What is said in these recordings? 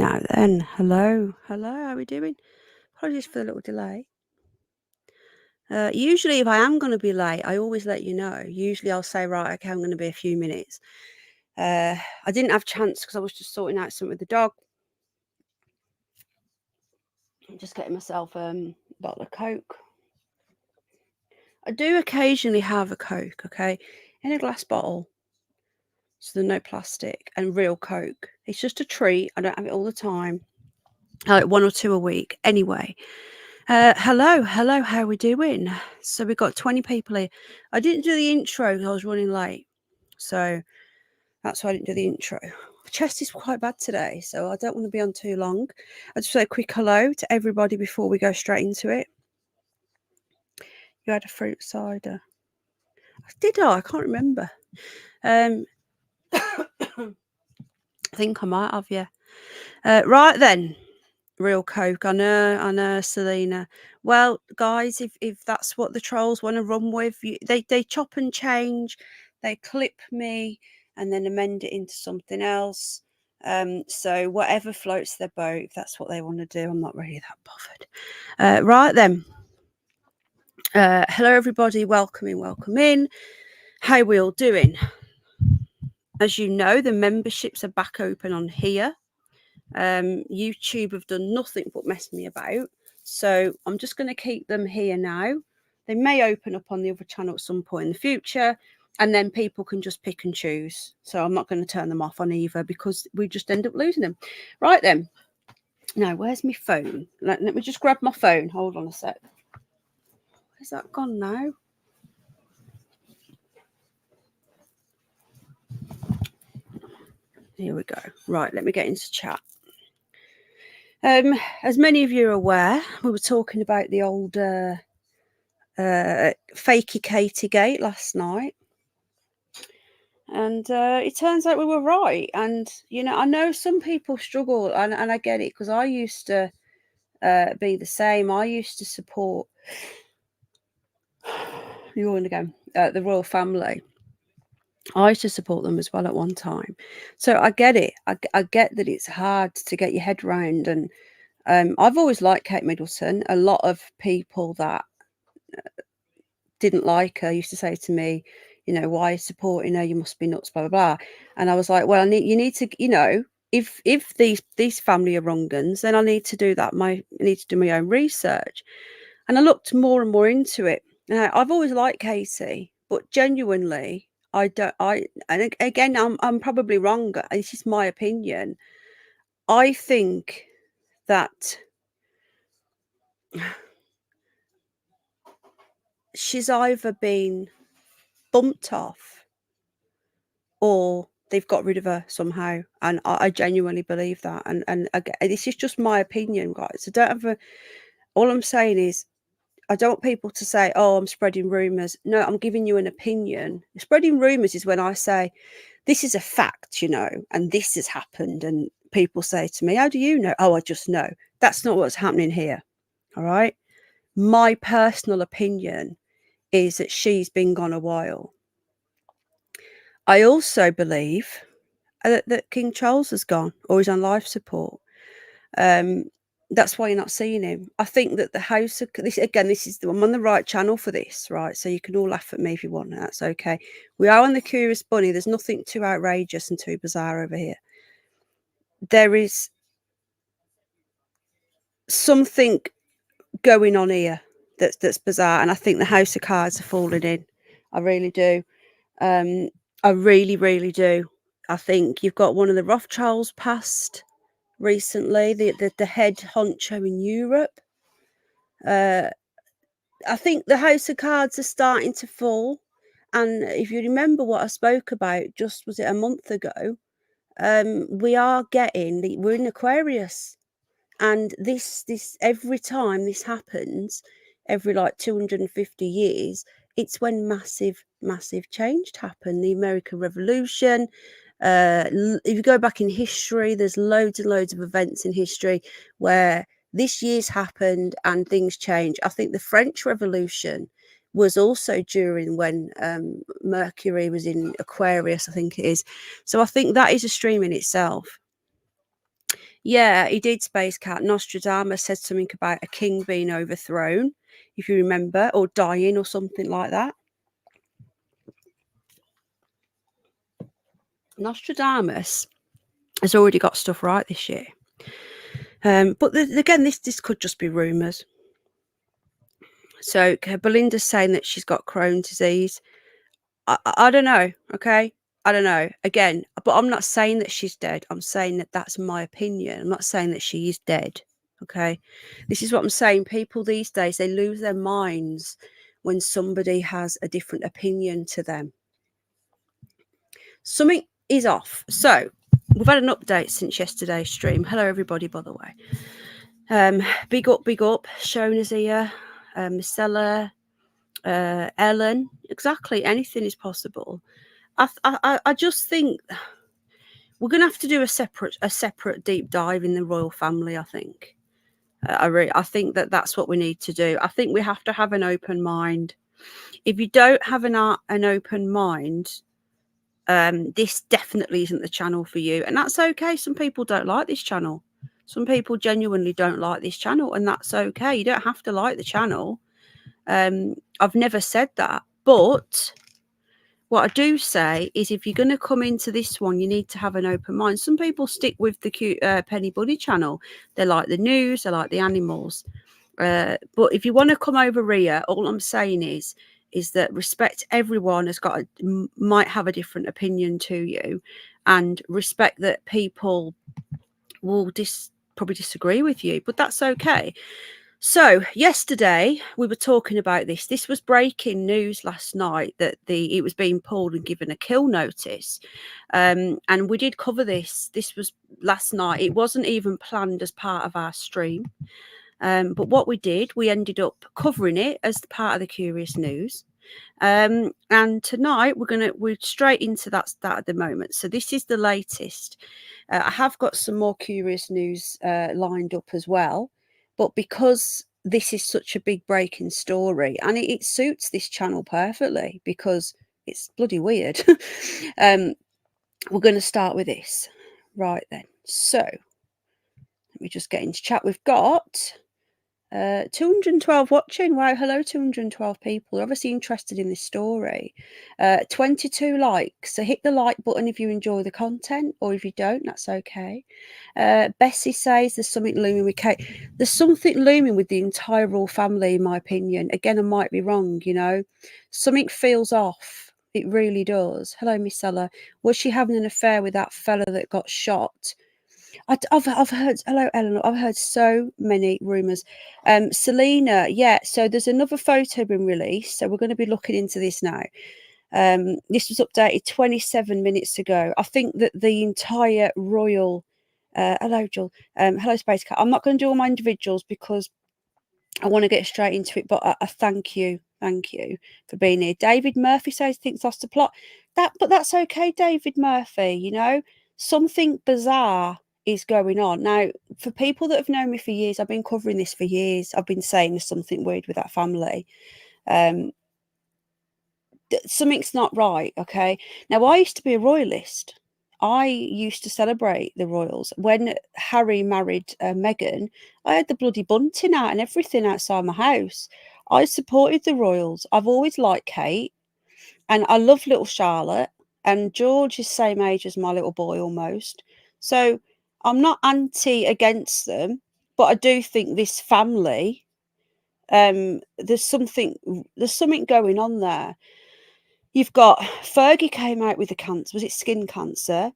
Now then, hello, how are we doing? Apologies for the little delay. Usually if I am going to be late, I always let you know. Usually I'll say, right, okay, I'm going to be a few minutes. I didn't have a chance because I was just sorting out something with the dog. I'm just getting myself a bottle of Coke. I do occasionally have a Coke, okay, in a glass bottle. So there's no plastic and real Coke. It's just a treat. I don't have it all the time. I like 1 or 2 a week. Anyway. Hello, how are we doing? So we've got 20 people here. I didn't do the intro because I was running late. So that's why I didn't do the intro. My chest is quite bad today, so I don't want to be on too long. I just say a quick hello to everybody before we go straight into it. You had a fruit cider. Did I? I can't remember. I think I might have, yeah. Right then. Real Coke. I know, Selena. Well, guys, if that's what the trolls want to run with, they chop and change, they clip me and then amend it into something else. So whatever floats their boat, if that's what they want to do, I'm not really that bothered. Right then. Hello everybody, welcome in. How we all doing? As you know, the memberships are back open on here. YouTube have done nothing but mess me about, so I'm just going to keep them here now. They may open up on the other channel at some point in the future, and then people can just pick and choose. So I'm not going to turn them off on either because we just end up losing them. Right then. Now, where's my phone? Let me just grab my phone. Hold on a sec. Where's that gone now? Here we go. Right, let me get into chat. As many of you are aware, we were talking about the old fakey Katie gate last night, and it turns out we were right. And I know some people struggle, and I get it, because I used to be the same. I used to support you want to go the royal family. I used to support them as well at one time, so I get it. I get that it's hard to get your head round, and I've always liked Kate Middleton. A lot of people that didn't like her used to say to me, why are you supporting her? You must be nuts, blah, blah, blah. And I was like, well, you need to, if these family are wrong uns, then I need to do that. I need to do my own research. And I looked more and more into it. Now, I've always liked Katie, but genuinely, and again, I'm probably wrong. This is my opinion. I think that she's either been bumped off or they've got rid of her somehow, and I genuinely believe that. And again, this is just my opinion, guys. I don't have all I'm saying is, I don't want people to say, oh, I'm spreading rumors. No, I'm giving you an opinion. Spreading rumors is when I say this is a fact, and this has happened, and people say to me, how do you know? Oh, I just know. That's not what's happening here. All right. My personal opinion is that she's been gone a while. I also believe that King Charles has gone, or he's on life support. That's why you're not seeing him. I think that the house, I'm on the right channel for this, right? So you can all laugh at me if you want. That's okay. We are on the Curious Bunny. There's nothing too outrageous and too bizarre over here. There is something going on here that's bizarre, and I think the House of Cards are falling in. I really do. I really, really do. I think you've got one of the Rothschilds passed recently, the head honcho in Europe. I think the House of Cards are starting to fall. And if you remember what I spoke about, was it a month ago? We're in Aquarius. And this every time this happens, every like 250 years, it's when massive change happened. The American Revolution. If you go back in history, there's loads and loads of events in history where this year's happened and things change. I think the French Revolution was also during when Mercury was in Aquarius, I think it is. So I think that is a stream in itself. Yeah, he did, Space Cat. Nostradamus said something about a king being overthrown, if you remember, or dying or something like that. Nostradamus has already got stuff right this year. But again, this could just be rumours. So Belinda's saying that she's got Crohn's disease. I don't know, okay? I don't know. Again, but I'm not saying that she's dead. I'm saying that that's my opinion. I'm not saying that she is dead, okay? This is what I'm saying. People these days, they lose their minds when somebody has a different opinion to them. Something is off. So we've had an update since yesterday's stream. Hello, everybody, by the way. Big up, big up. Shona's here. Miss Ella, Ellen. Exactly. Anything is possible. I just think we're going to have to do a separate deep dive in the royal family. I think. I think that that's what we need to do. I think we have to have an open mind. If you don't have an open mind, this definitely isn't the channel for you, and that's okay. Some people don't like this channel. Some people genuinely don't like this channel, and that's okay. You don't have to like the channel. I've never said that, but what I do say is if you're going to come into this one, you need to have an open mind. Some people stick with the cute Penny Bunny channel. They like the news, they like the animals. But if you want to come over here, all I'm saying is that respect everyone has got might have a different opinion to you, and respect that people will probably disagree with you, but that's okay. So yesterday we were talking about this. This was breaking news last night that it was being pulled and given a kill notice. And we did cover this. This was last night. It wasn't even planned as part of our stream. But what we did, we ended up covering it as part of the Curious News. And tonight we're straight into that at the moment. So this is the latest. I have got some more Curious News lined up as well. But because this is such a big breaking story, and it suits this channel perfectly because it's bloody weird, we're going to start with this. Right then. So let me just get into chat. We've got 212 watching. Wow, hello, 212 people. They're obviously interested in this story. 22 likes. So hit the like button if you enjoy the content, or if you don't, that's okay. Bessie says there's something looming with Kate. There's something looming with the entire royal family, in my opinion. Again, I might be wrong, you know. Something feels off. It really does. Hello, Miss Ella. Was she having an affair with that fella that got shot? I've heard, hello Eleanor, I've heard so many rumours. Selena, yeah, so there's another photo been released, so we're going to be looking into this now. This was updated 27 minutes ago. I think that the entire royal hello Jill, hello Space Cat. I'm not going to do all my individuals because I want to get straight into it, but I thank you for being here. David Murphy says thinks lost the plot. But that's okay, David Murphy. You know, something bizarre is going on now. For people that have known me for years, I've been covering this for years. I've been saying there's something weird with that family. Something's not right. Okay, now I used to be a royalist. I used to celebrate the royals. When Harry married Meghan, I had the bloody bunting out and everything outside my house. I supported the royals. I've always liked Kate, and I love little Charlotte. And George is same age as my little boy almost. So I'm not anti against them, but I do think this family, there's something going on there. You've got Fergie came out with the cancer. Was it skin cancer?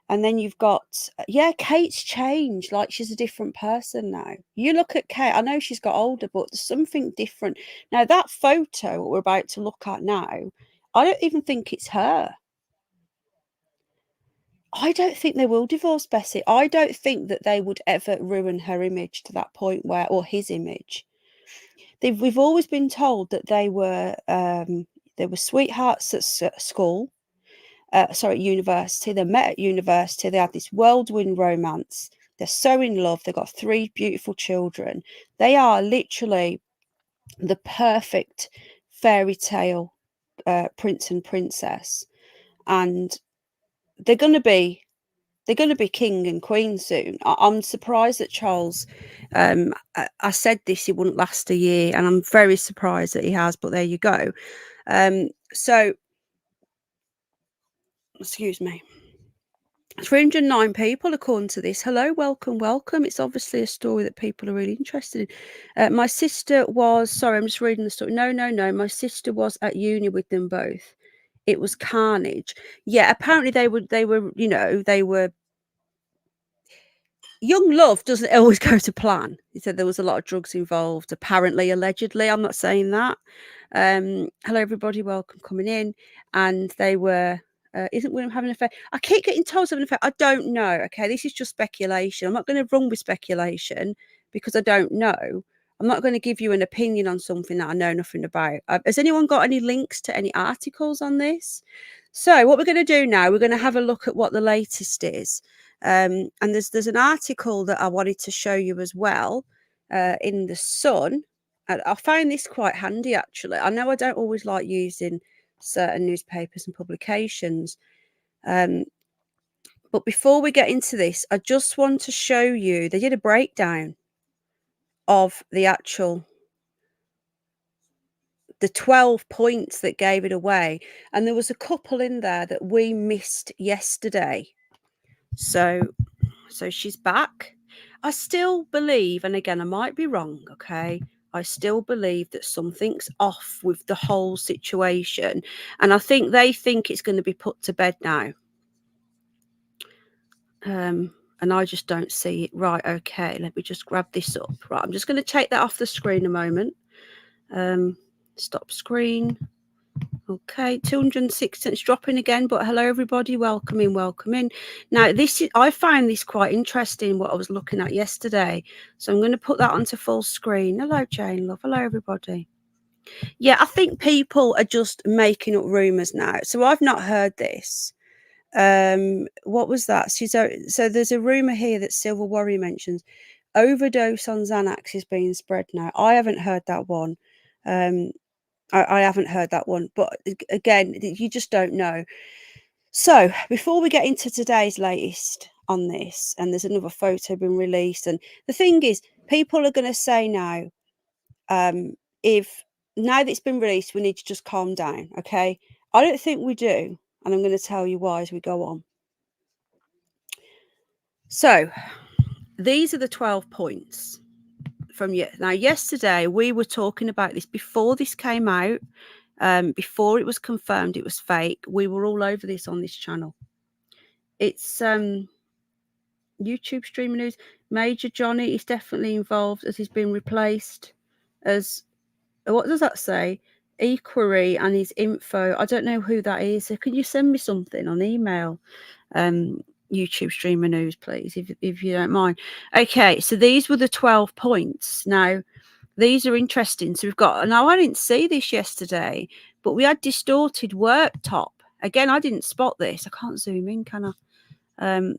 And then you've got, yeah, Kate's changed. Like she's a different person now. You look at Kate, I know she's got older, but there's something different. Now, that photo, what we're about to look at now, I don't even think it's her. I don't think they will divorce Bessie. I don't think that they would ever ruin her image to that point where, or his image. We've always been told that they were sweethearts at school. University. They met at university. They had this whirlwind romance. They're so in love. They've got 3 beautiful children. They are literally the perfect fairy tale prince and princess. And they're going to be They're going to be king and queen soon. I'm surprised that Charles, I said this, it wouldn't last a year, and I'm very surprised that he has, but there you go. So, excuse me. 309 people according to this. Hello, welcome, welcome. It's obviously a story that people are really interested in. My sister was, sorry, I'm just reading the story. No. My sister was at uni with them both. It was carnage. Yeah, apparently they were, they were young love doesn't always go to plan. He said there was a lot of drugs involved, apparently, allegedly. I'm not saying that. Hello, everybody. Welcome coming in. And they were, isn't William having an affair? I keep getting told having an affair. I don't know. Okay. This is just speculation. I'm not going to run with speculation because I don't know. I'm not going to give you an opinion on something that I know nothing about. Has anyone got any links to any articles on this? So what we're going to do now, we're going to have a look at what the latest is. And there's an article that I wanted to show you as well in the Sun. And I find this quite handy, actually. I know I don't always like using certain newspapers and publications. But before we get into this, I just want to show you, they did a breakdown of the 12 points that gave it away. And there was a couple in there that we missed yesterday. So she's back. I still believe, and again, I might be wrong, okay? I still believe that something's off with the whole situation. And I think they think it's going to be put to bed now. And I just don't see it. Right, okay, let me just grab this up. Right, I'm just going to take that off the screen a moment. Stop screen. Okay, 206, it's dropping again, but hello everybody, welcome in. Now I find this quite interesting, what I was looking at yesterday, so I'm going to put that onto full screen. Hello Jane, love, hello everybody. Yeah, I think people are just making up rumours now, so I've not heard this. What was that? So there's a rumour here that Silver Warrior mentions overdose on Xanax is being spread now. I haven't heard that one. I haven't heard that one, but again, you just don't know. So before we get into today's latest on this, and there's another photo been released, and the thing is, people are going to say now, if now that it's been released, we need to just calm down, okay? I don't think we do, and I'm going to tell you why as we go on. So these are the 12 points from now. Yesterday we were talking about this before this came out. Before it was confirmed it was fake. We were all over this on this channel. It's YouTube streaming news. Major Johnny is definitely involved as he's been replaced as, what does that say? Equerry and his info. I don't know who that is. So can you send me something on email? YouTube streamer news, please, if you don't mind. Okay, so these were the 12 points. Now, these are interesting. So we've got, now I didn't see this yesterday, but we had distorted worktop. Again, I didn't spot this. I can't zoom in, can I?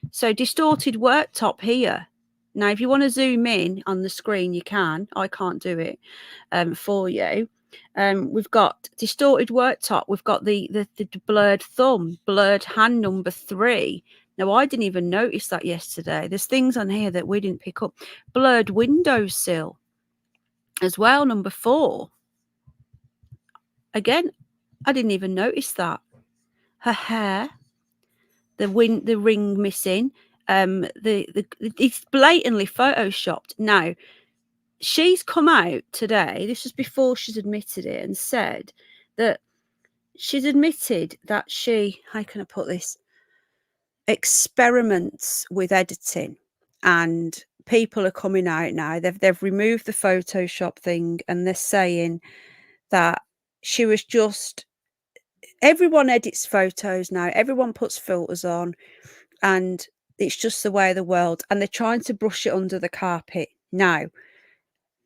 So distorted worktop here. Now, if you want to zoom in on the screen, you can. I can't do it for you. We've got distorted worktop. We've got the blurred thumb, blurred hand number 3. Now, I didn't even notice that yesterday. There's things on here that we didn't pick up. Blurred windowsill as well, number 4. Again, I didn't even notice that. Her hair, the ring missing. It's blatantly photoshopped. Now, she's come out today, this was before she's admitted it, and said that she's admitted that she, how can I put this, experiments with editing, and people are coming out now. They've removed the Photoshop thing, and they're saying that she was just, everyone edits photos now, everyone puts filters on, and it's just the way of the world, and they're trying to brush it under the carpet. Now,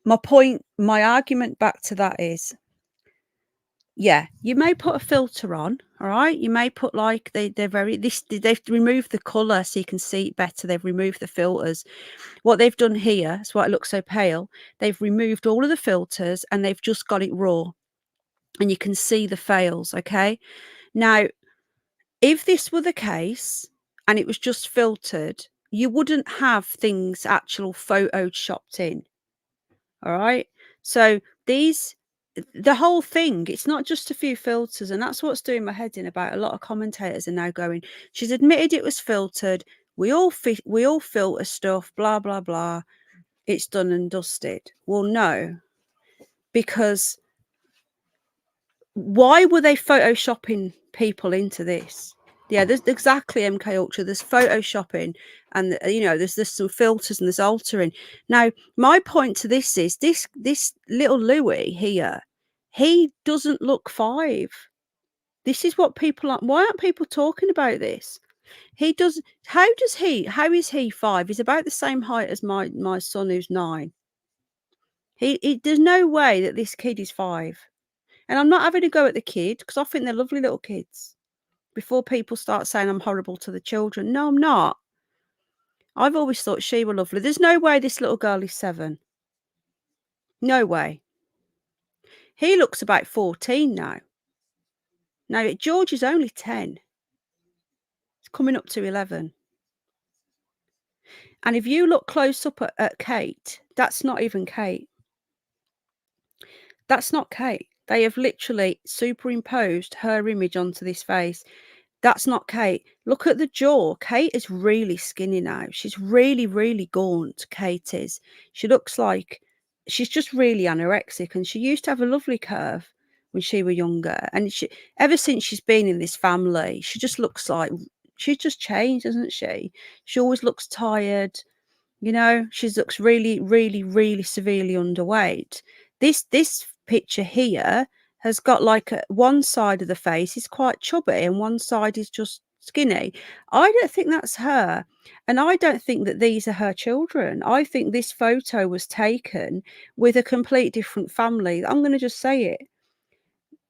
my argument back to that is, yeah, you may put a filter on, all right? You may put like they've removed the colour so you can see it better. They've removed the filters. What they've done here, that's why it looks so pale. They've removed all of the filters and they've just got it raw, and you can see the fails. Okay, now if this were the case, and it was just filtered, you wouldn't have things actual photoshopped in. All right. So these, the whole thing, it's not just a few filters, and that's what's doing my head in about a lot of commentators are now going, she's admitted it was filtered. We all filter stuff, blah, blah, blah. It's done and dusted. Well, no, because why were they photoshopping people into this? Yeah, there's exactly MK Ultra. There's photoshopping, and there's some filters and there's altering. Now, my point to this is this little Louis here, he doesn't look 5. This is what people are. Why aren't people talking about this? He does. How is he 5? He's about the same height as my son, who's 9. There's no way that this kid is 5. And I'm not having a go at the kid because I think they're lovely little kids. Before people start saying I'm horrible to the children. No, I'm not. I've always thought she were lovely. There's no way this little girl is 7. No way. He looks about 14 now. Now, George is only 10. It's coming up to 11. And if you look close up at Kate, that's not even Kate. That's not Kate. They have literally superimposed her image onto this face. That's not Kate. Look at the jaw. Kate is really skinny now. She's really, really gaunt, Kate is. She looks like she's just really anorexic, and she used to have a lovely curve when she were younger. And ever since she's been in this family, she just looks like she's just changed, hasn't she? She always looks tired. She looks really, really, really severely underweight. This picture here has got like one side of the face is quite chubby and one side is just skinny. I don't think that's her. And I don't think that these are her children. I think this photo was taken with a complete different family. I'm going to just say it.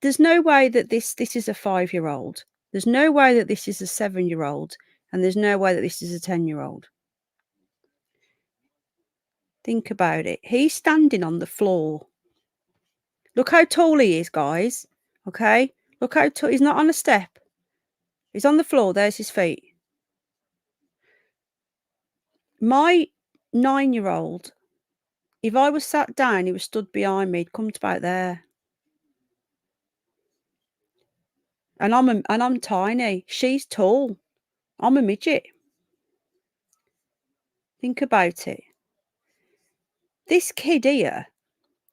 There's no way that this is a 5-year-old. There's no way that this is a 7-year-old. And there's no way that this is a 10-year-old. Think about it. He's standing on the floor. Look how tall he is, guys. Okay? Look how tall. He's not on a step. He's on the floor. There's his feet. My 9-year-old, if I was sat down, he was stood behind me. He'd come to about there. And I'm tiny. She's tall. I'm a midget. Think about it. This kid here,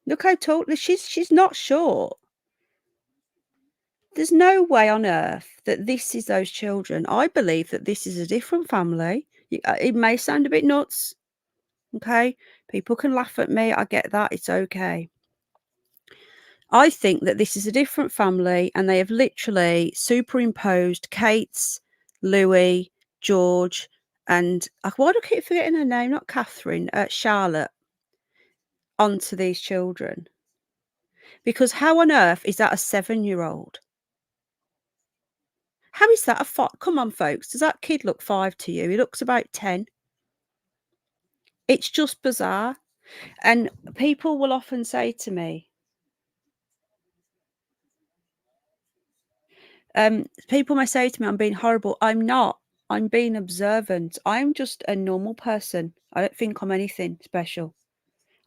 look how tall. She's not short. There's no way on earth that this is those children. I believe that this is a different family. It may sound a bit nuts, okay? People can laugh at me. I get that. It's okay. I think that this is a different family, and they have literally superimposed Kate's, Louis, George, and why do I keep forgetting her name? Not Catherine, Charlotte, onto these children. Because how on earth is that a 7-year-old? How is that a 5? Come on, folks. Does that kid look 5 to you? He looks about 10. It's just bizarre. And people will often say to me, people may say to me, I'm being horrible. I'm not. I'm being observant. I'm just a normal person. I don't think I'm anything special.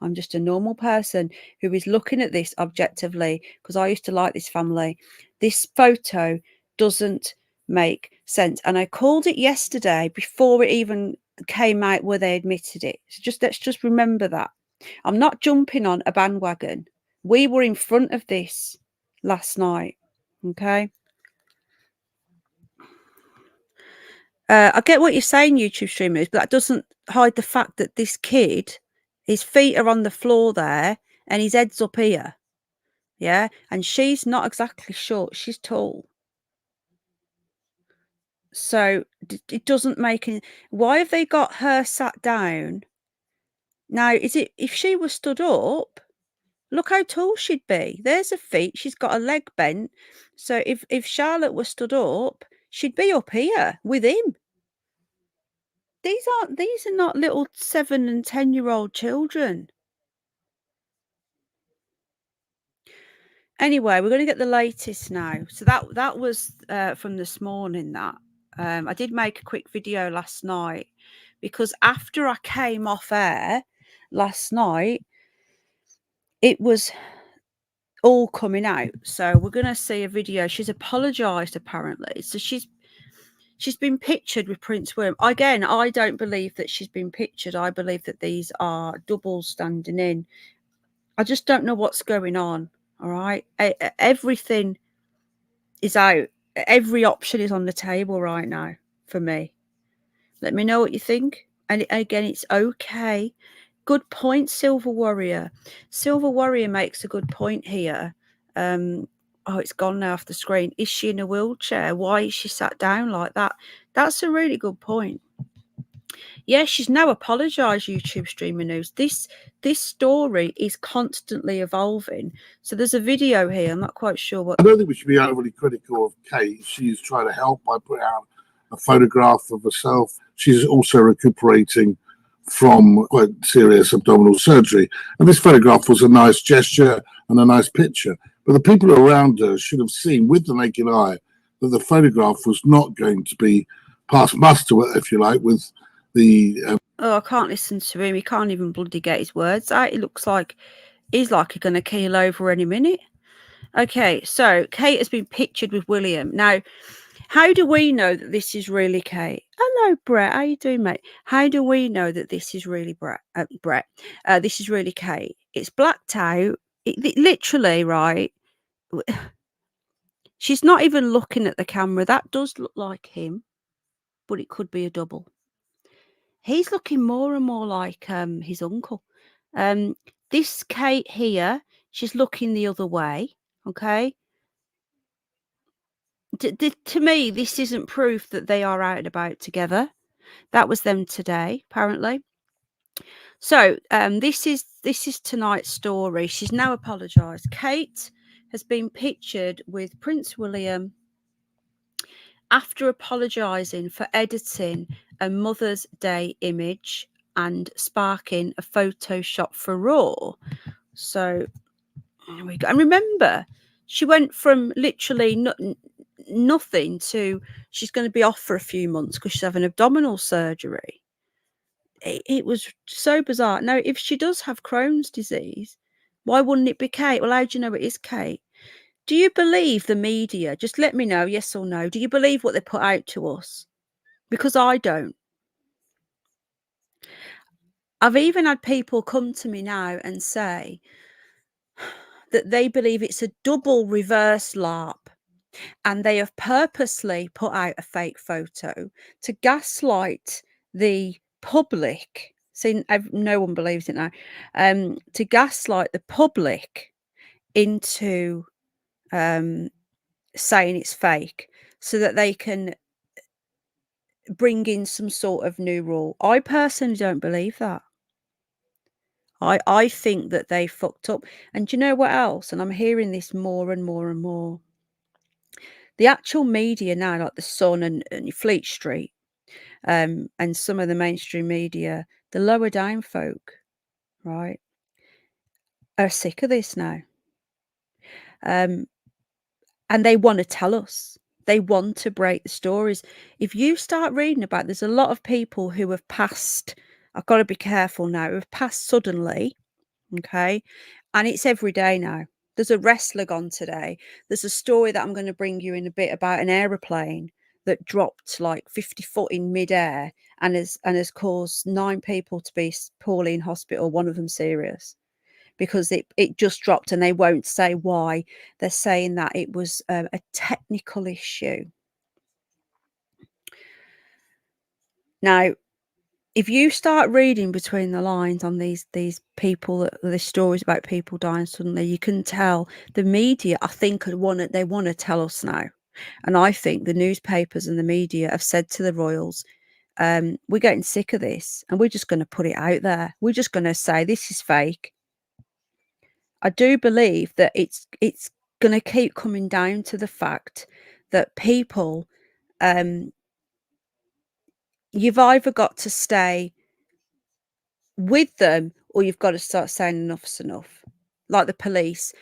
I'm just a normal person who is looking at this objectively because I used to like this family. This photo doesn't make sense. And I called it yesterday before it even came out where they admitted it. So let's just remember that. I'm not jumping on a bandwagon. We were in front of this last night. Okay. I get what you're saying, YouTube streamers, but that doesn't hide the fact that this kid, his feet are on the floor there and his head's up here. Yeah. And she's not exactly short. She's tall. So it doesn't make any. Why have they got her sat down? Now, if she was stood up, look how tall she'd be. There's her feet. She's got a leg bent. So if Charlotte was stood up, she'd be up here with him. These are not little 7 and 10-year-old children. Anyway, we're going to get the latest now. So that was from this morning. That I did make a quick video last night because after I came off air last night, it was all coming out. So we're going to see a video. She's apologized apparently. So she's been pictured with Prince William. Again, I don't believe that she's been pictured. I believe that these are doubles standing in. I just don't know what's going on. All right. Everything is out. Every option is on the table right now for me. Let me know what you think. And again, it's okay. Good point, Silver Warrior. Silver Warrior makes a good point here. Oh, it's gone now off the screen. Is she in a wheelchair? Why is she sat down like that? That's a really good point. Yeah, she's now apologised, YouTube Streamer News. This story is constantly evolving. So there's a video here. I'm not quite sure what. I don't think we should be overly critical of Kate. She's trying to help by putting out a photograph of herself. She's also recuperating from quite serious abdominal surgery. And this photograph was a nice gesture and a nice picture. But the people around her should have seen with the naked eye that the photograph was not going to be past muster, if you like, with the... Oh, I can't listen to him. He can't even bloody get his words out. It looks like he's going to keel over any minute. Okay, so Kate has been pictured with William. Now, how do we know that this is really Kate? Hello, Brett. How you doing, mate? How do we know that this is really Brett? This is really Kate. It's blacked out. It literally, right? She's not even looking at the camera. That does look like him, but it could be a double. He's looking more and more like his uncle. This Kate here, she's looking the other way. Okay. To me, this isn't proof that they are out and about together. That was them today, apparently. So this is tonight's story. She's now apologised. Kate has been pictured with Prince William after apologising for editing a Mother's Day image and sparking a Photoshop furore. So there we go. And remember, she went from literally nothing to she's going to be off for a few months because she's having abdominal surgery. It was so bizarre. Now, if she does have Crohn's disease, why wouldn't it be Kate? Well, how do you know it is Kate? Do you believe the media? Just let me know, yes or no. Do you believe what they put out to us? Because I don't. I've even had people come to me now and say that they believe it's a double reverse LARP and they have purposely put out a fake photo to gaslight the public. See, no one believes it now. To gaslight the public into saying it's fake so that they can bring in some sort of new rule. I personally don't believe that. I think that they fucked up. And do you know what else? And I'm hearing this more and more and more. The actual media now, like the Sun and Fleet Street, and some of the mainstream media, the lower down folk, right, are sick of this now. And they want to tell us. They want to break the stories. If you start reading about, there's a lot of people who have passed, I've got to be careful now, who have passed suddenly, okay? And it's every day now. There's a wrestler gone today. There's a story that I'm going to bring you in a bit about an aeroplane that dropped like 50 foot in midair and has caused 9 people to be poorly in hospital, one of them serious, because it just dropped and they won't say why. They're saying that it was a technical issue. Now, if you start reading between the lines on these people, the stories about people dying suddenly, you can tell the media, I think, they want to tell us now. And I think the newspapers and the media have said to the royals, we're getting sick of this and we're just going to put it out there. We're just going to say this is fake. I do believe that it's going to keep coming down to the fact that people, you've either got to stay with them or you've got to start saying enough's enough. Like the police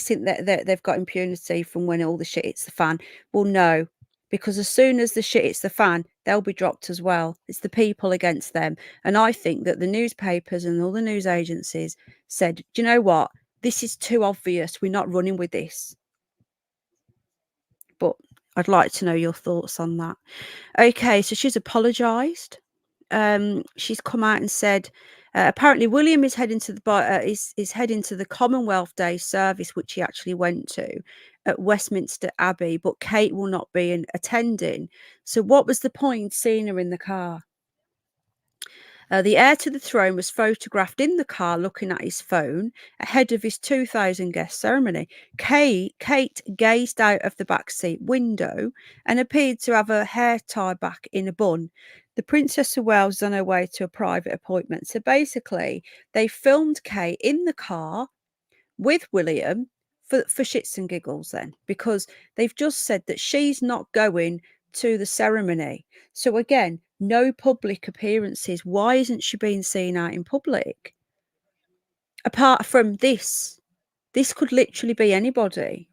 think that they've got impunity from when all the shit hits the fan. Well, no, because as soon as the shit hits the fan, they'll be dropped as well. It's the people against them. And I think that the newspapers and all the news agencies said, do you know what? This is too obvious. We're not running with this. But I'd like to know your thoughts on that. Okay, so she's apologised. She's come out and said, apparently William is heading to the is heading to the Commonwealth Day service, which he actually went to at Westminster Abbey, but Kate will not be attending. So what was the point seeing her in the car? The heir to the throne was photographed in the car looking at his phone ahead of his 2,000 guest ceremony. Kate gazed out of the backseat window and appeared to have her hair tied back in a bun. The Princess of Wales was on her way to a private appointment. So basically, they filmed Kate in the car with William for shits and giggles then, because they've just said that she's not going to the ceremony. So again, no public appearances. Why isn't she being seen out in public? Apart from this could literally be anybody.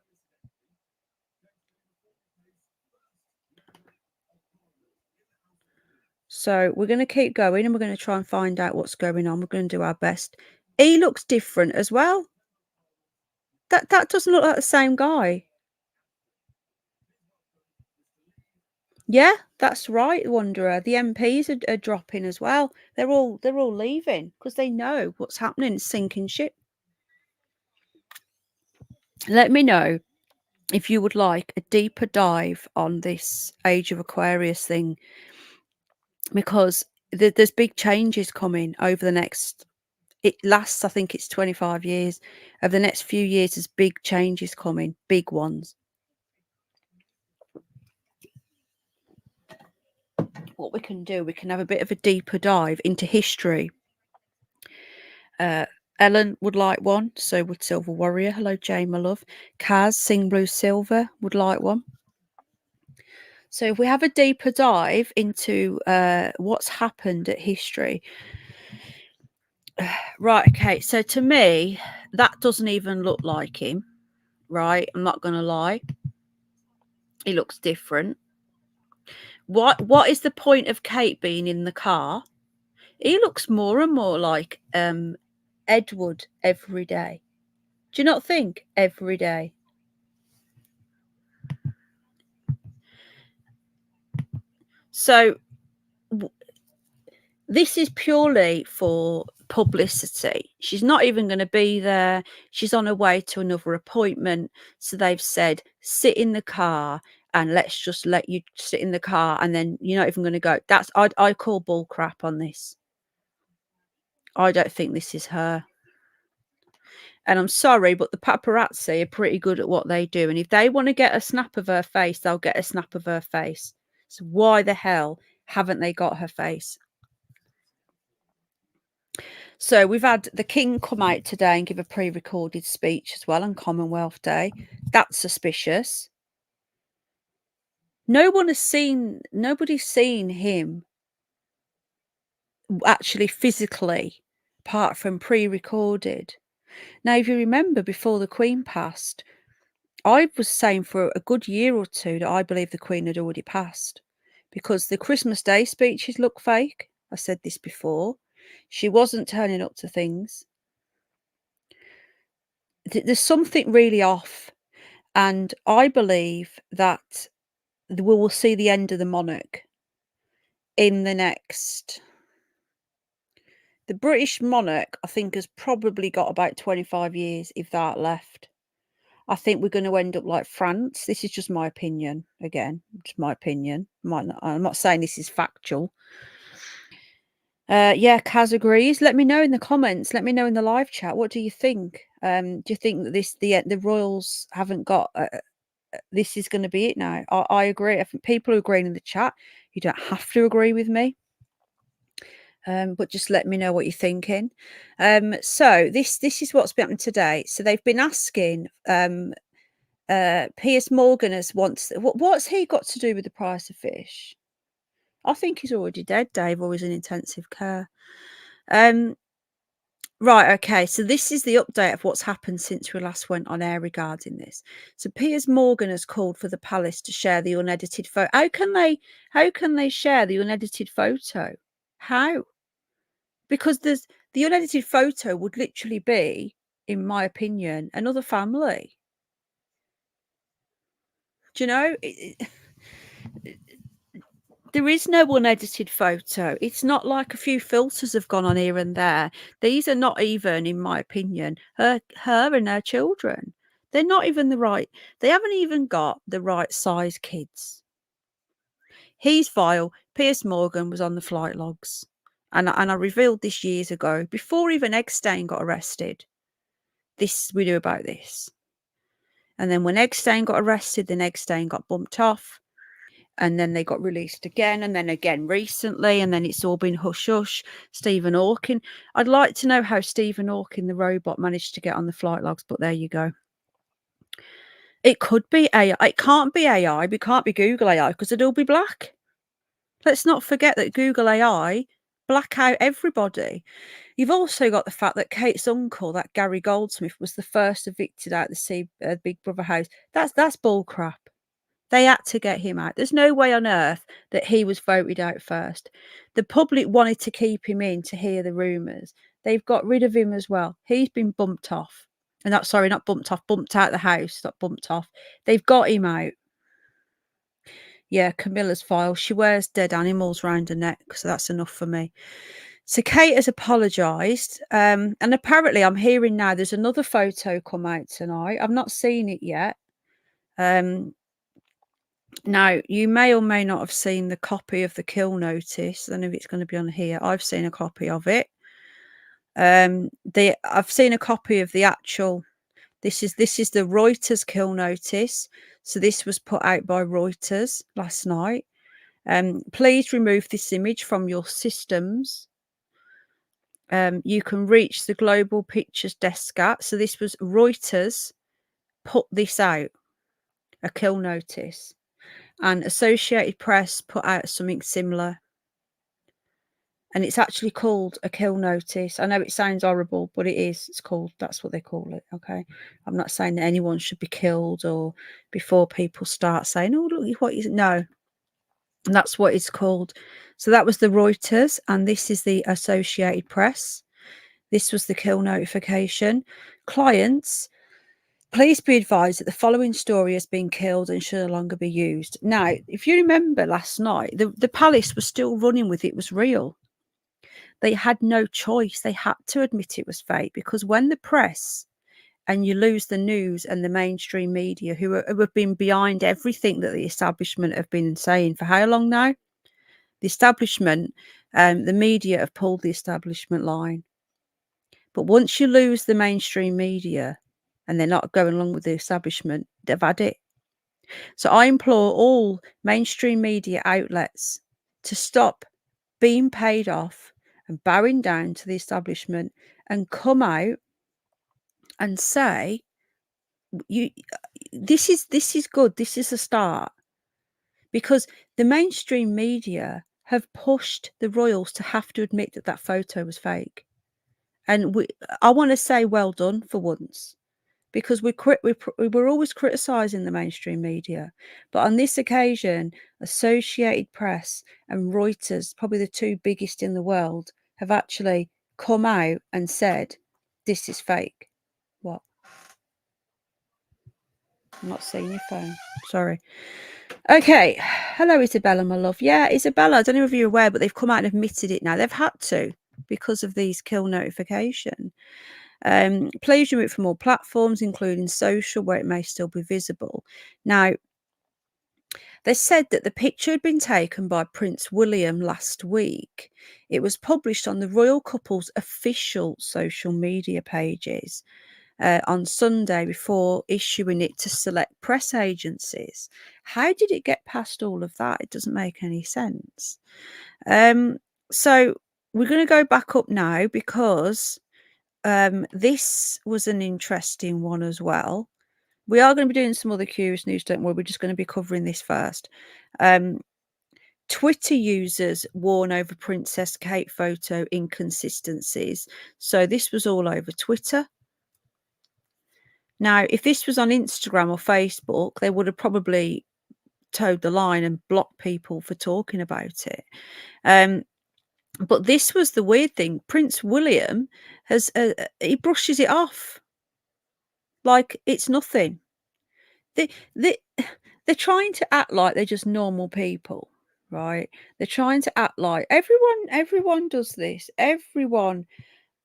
So we're going to keep going and we're going to try and find out what's going on. We're going to do our best. He looks different as well. That doesn't look like the same guy. Yeah, that's right, Wanderer. The MPs are dropping as well. They're all leaving because they know what's happening. Sinking ship. Let me know if you would like a deeper dive on this Age of Aquarius thing, because there's big changes coming over the next. It lasts, I think it's 25 years. Over the next few years, there's big changes coming, big ones. What we can do, we can have a bit of a deeper dive into history. Ellen would like one, so would Silver Warrior. Hello, Jane, my love. Kaz, Sing Blue Silver, would like one. So if we have a deeper dive into what's happened at history. Right, okay, so to me, that doesn't even look like him, right? I'm not going to lie. He looks different. What is the point of Kate being in the car? He looks more and more like Edward every day. Do you not think? Every day. So this is purely for publicity. She's not even going to be there. She's on her way to another appointment. So they've said, sit in the car and let's just let you sit in the car, and then you're not even going to go. That's I call bull crap on this. I don't think this is her. And I'm sorry, but the paparazzi are pretty good at what they do. And if they want to get a snap of her face, they'll get a snap of her face. So why the hell haven't they got her face? So we've had the King come out today and give a pre-recorded speech as well on Commonwealth Day. That's suspicious. Nobody's seen him actually physically, apart from pre-recorded. Now, if you remember, before the Queen passed, I was saying for a good year or two that I believe the Queen had already passed, because the Christmas Day speeches look fake. I said this before. She wasn't turning up to things. There's something really off. And I believe that we will see the end of the monarch in the next. The British monarch, I think, has probably got about 25 years, if that, left. I think we're going to end up like France. This is just my opinion. Again, just my opinion. I'm not saying this is factual. Yeah, Kaz agrees. Let me know in the comments. Let me know in the live chat. What do you think? Do you think that the royals haven't got? This is going to be it now. I agree. I think people are agreeing in the chat. You don't have to agree with me. But just let me know what you're thinking. So this is what's been happening today. So they've been asking Piers Morgan what's he got to do with the price of fish? I think he's already dead, Dave, or he's in intensive care. Right, okay. So this is the update of what's happened since we last went on air regarding this. So Piers Morgan has called for the palace to share the unedited photo. How can they share the unedited photo? How? Because the unedited photo would literally be, in my opinion, another family. Do you know? There is no unedited photo. It's not like a few filters have gone on here and there. These are not even, in my opinion, her and her children. They're not even the right. They haven't even got the right size kids. He's vile. Piers Morgan was on the flight logs, and I revealed this years ago before even Eggstein got arrested. We knew about this, and then when Eggstein got arrested, then Eggstein got bumped off. And then they got released again, and then again recently, and then it's all been hush hush. Stephen Hawking. I'd like to know how Stephen Hawking, the robot, managed to get on the flight logs, but there you go. It could be AI. It can't be AI. It can't be Google AI because it'll be black. Let's not forget that Google AI black out everybody. You've also got the fact that Kate's uncle, that Gary Goldsmith, was the first evicted out the Big Brother house. That's bull crap. They had to get him out. There's no way on earth that he was voted out first. The public wanted to keep him in to hear the rumours. They've got rid of him as well. He's been bumped off. And not bumped off, bumped out the house, not bumped off. They've got him out. Yeah, Camilla's file. She wears dead animals round her neck, so that's enough for me. So Kate has apologised. And apparently I'm hearing now there's another photo come out tonight. I've not seen it yet. Now, you may or may not have seen the copy of the kill notice. I don't know if it's going to be on here. I've seen a copy of it. I've seen a copy of the actual. This is the Reuters kill notice. So this was put out by Reuters last night. Please remove this image from your systems. You can reach the Global Pictures desk at. So this was Reuters put this out, a kill notice. And Associated Press put out something similar. And it's actually called a kill notice. I know it sounds horrible, but it is. That's what they call it. Okay. I'm not saying that anyone should be killed or before people start saying, oh, look, what is it? No. And that's what it's called. So that was the Reuters, and this is the Associated Press. This was the kill notification. Clients, please be advised that the following story has been killed and should no longer be used. Now, if you remember last night, the palace was still running with it was real. They had no choice. They had to admit it was fake because when the press and you lose the news and the mainstream media who have been behind everything that the establishment have been saying for how long now? The establishment, the media have pulled the establishment line. But once you lose the mainstream media, and they're not going along with the establishment, they've had it. So I implore all mainstream media outlets to stop being paid off and bowing down to the establishment and come out and say, this is good, this is a start. Because the mainstream media have pushed the royals to have to admit that that photo was fake. And I want to say well done for once. Because we're always criticising the mainstream media. But on this occasion, Associated Press and Reuters, probably the two biggest in the world, have actually come out and said, this is fake. What? I'm not seeing your phone. Sorry. Okay. Hello, Isabella, my love. Yeah, Isabella, I don't know if you're aware, but they've come out and admitted it now. They've had to because of these kill notification. Please remove it from all platforms, including social, where it may still be visible. Now, they said that the picture had been taken by Prince William last week. It was published on the royal couple's official social media pages on Sunday before issuing it to select press agencies. How did it get past all of that? It doesn't make any sense. So we're going to go back up now because this was an interesting one as well. We are going to be doing some other curious news, don't worry. We're just going to be covering this first. Twitter users warn over Princess Kate photo inconsistencies. So this was all over Twitter. Now, if this was on Instagram or Facebook, they would have probably towed the line and blocked people for talking about it. But this was the weird thing. Prince William has he brushes it off like it's nothing. They they're trying to act like they're just normal people, right? They're trying to act like everyone does this.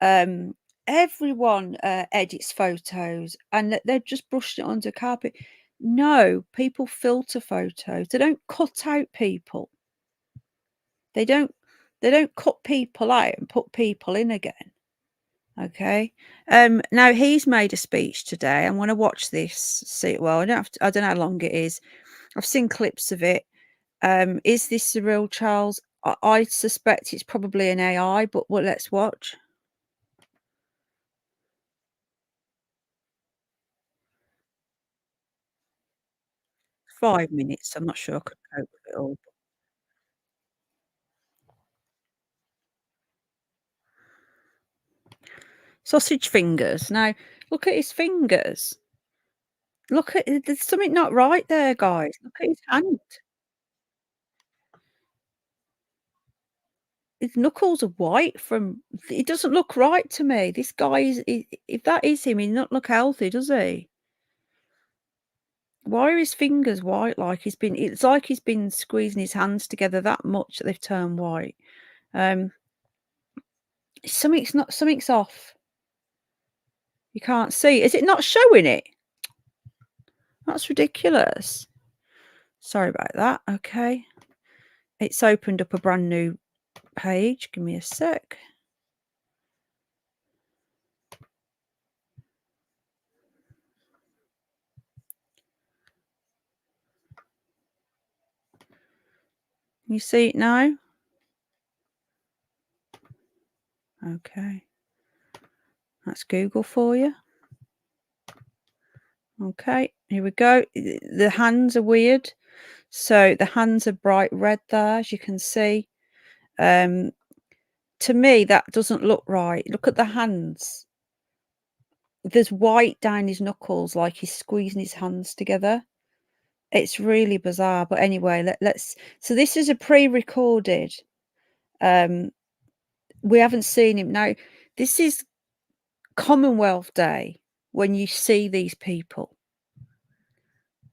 Um everyone edits photos and they've just brushed it under carpet. No, people filter photos. They don't cut out people. They don't cut people out and put people in again. Okay. Now he's made a speech today. I'm going to watch this. See, well, I don't know how long it is. I've seen clips of it. Is this the real Charles? I suspect it's probably an AI, but well, let's watch. Five minutes. I'm not sure I could cope with it all. Sausage fingers. Now, look at his fingers. Look at there's something not right there, guys. Look at his hand. His knuckles are white from it doesn't look right to me. This guy is if that is him, he doesn't look healthy, does he? Why are his fingers white like it's like he's been squeezing his hands together that much that they've turned white. Um, something's off. You can't see. Is it not showing it? That's ridiculous. Sorry about that. Okay. It's opened up a brand new page. Give me a sec. You see it now? Okay. That's Google for you. Okay, here we go. The hands are weird. So the hands are bright red there, as you can see. To me, that doesn't look right. Look at the hands. There's white down his knuckles, like he's squeezing his hands together. It's really bizarre. But anyway, let's. So this is a pre-recorded. We haven't seen him now. This is Commonwealth Day when you see these people,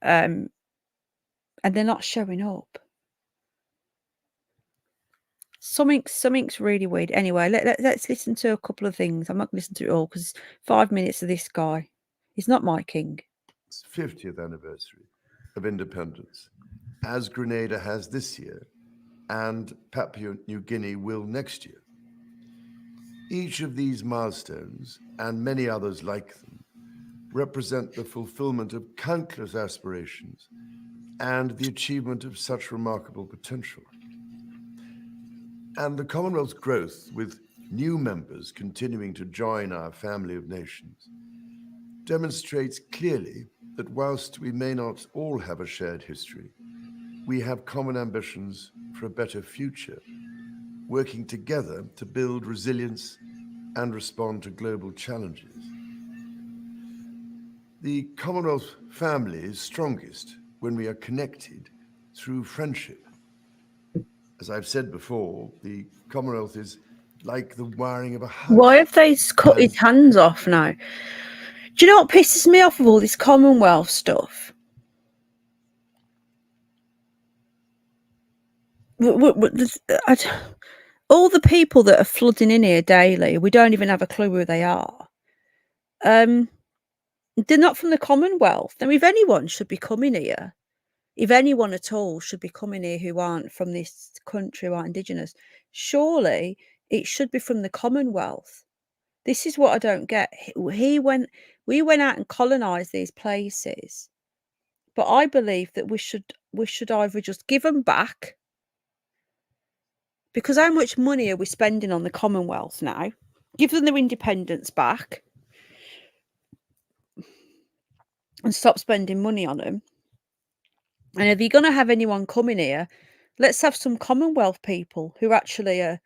and they're not showing up. Something's really weird. Anyway, let's listen to a couple of things. I'm not going to listen to it all because 5 minutes of this guy. He's not my king. It's 50th anniversary of independence, as Grenada has this year, and Papua New Guinea will next year. Each of these milestones, and many others like them, represent the fulfillment of countless aspirations and the achievement of such remarkable potential. And the Commonwealth's growth, with new members continuing to join our family of nations, demonstrates clearly that whilst we may not all have a shared history, we have common ambitions for a better future, working together to build resilience and respond to global challenges. The Commonwealth family is strongest when we are connected through friendship. As I've said before, the Commonwealth is like the wiring of a house. Why have they cut his hands off now? Do you know what pisses me off of all this Commonwealth stuff? All the people that are flooding in here daily, we don't even have a clue who they are. They're not from the Commonwealth. Now, if anyone should be coming here, if anyone at all should be coming here who aren't from this country, who aren't Indigenous, surely it should be from the Commonwealth. This is what I don't get. We went out and colonized these places, but I believe that we should either just give them back, because how much money are we spending on the Commonwealth now? Give them their independence back and stop spending money on them. And if you're going to have anyone coming here, Let's have some Commonwealth people who actually are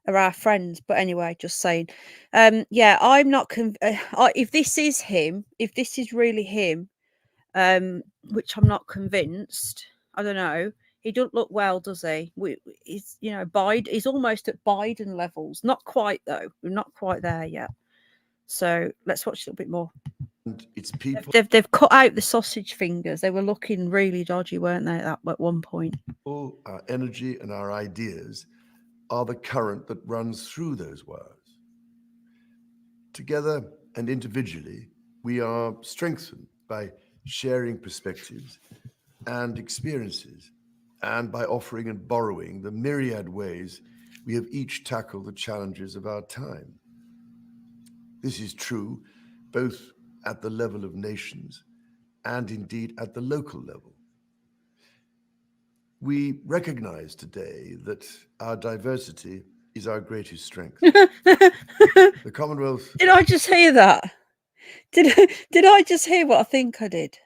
our friends. But anyway, just saying. Yeah, I'm not if this is him, if this is really him, which I'm not convinced. I don't know. He doesn't look well, does he? He's, you know, he's almost at Biden levels. Not quite though. We're not quite there yet. So let's watch a little bit more. And it's people. They've cut out the sausage fingers. They were looking really dodgy, weren't they? At one point. All our energy and our ideas are the current that runs through those wires. Together and individually, we are strengthened by sharing perspectives and experiences, and by offering and borrowing the myriad ways we have each tackled the challenges of our time. This is true both at the level of nations and indeed at the local level. We recognize today that our diversity is our greatest strength. The Commonwealth. Did I just hear that? Did I just hear what I think I did?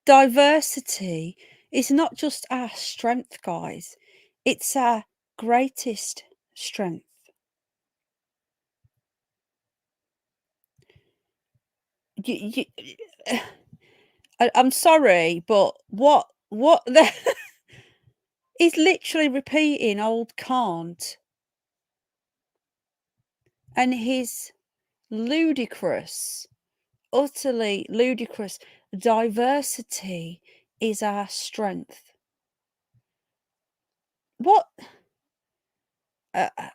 Diversity is not just our strength, guys. It's our greatest strength. I'm sorry, but what the he's literally repeating old Kant and his ludicrous, utterly ludicrous diversity is our strength. What? I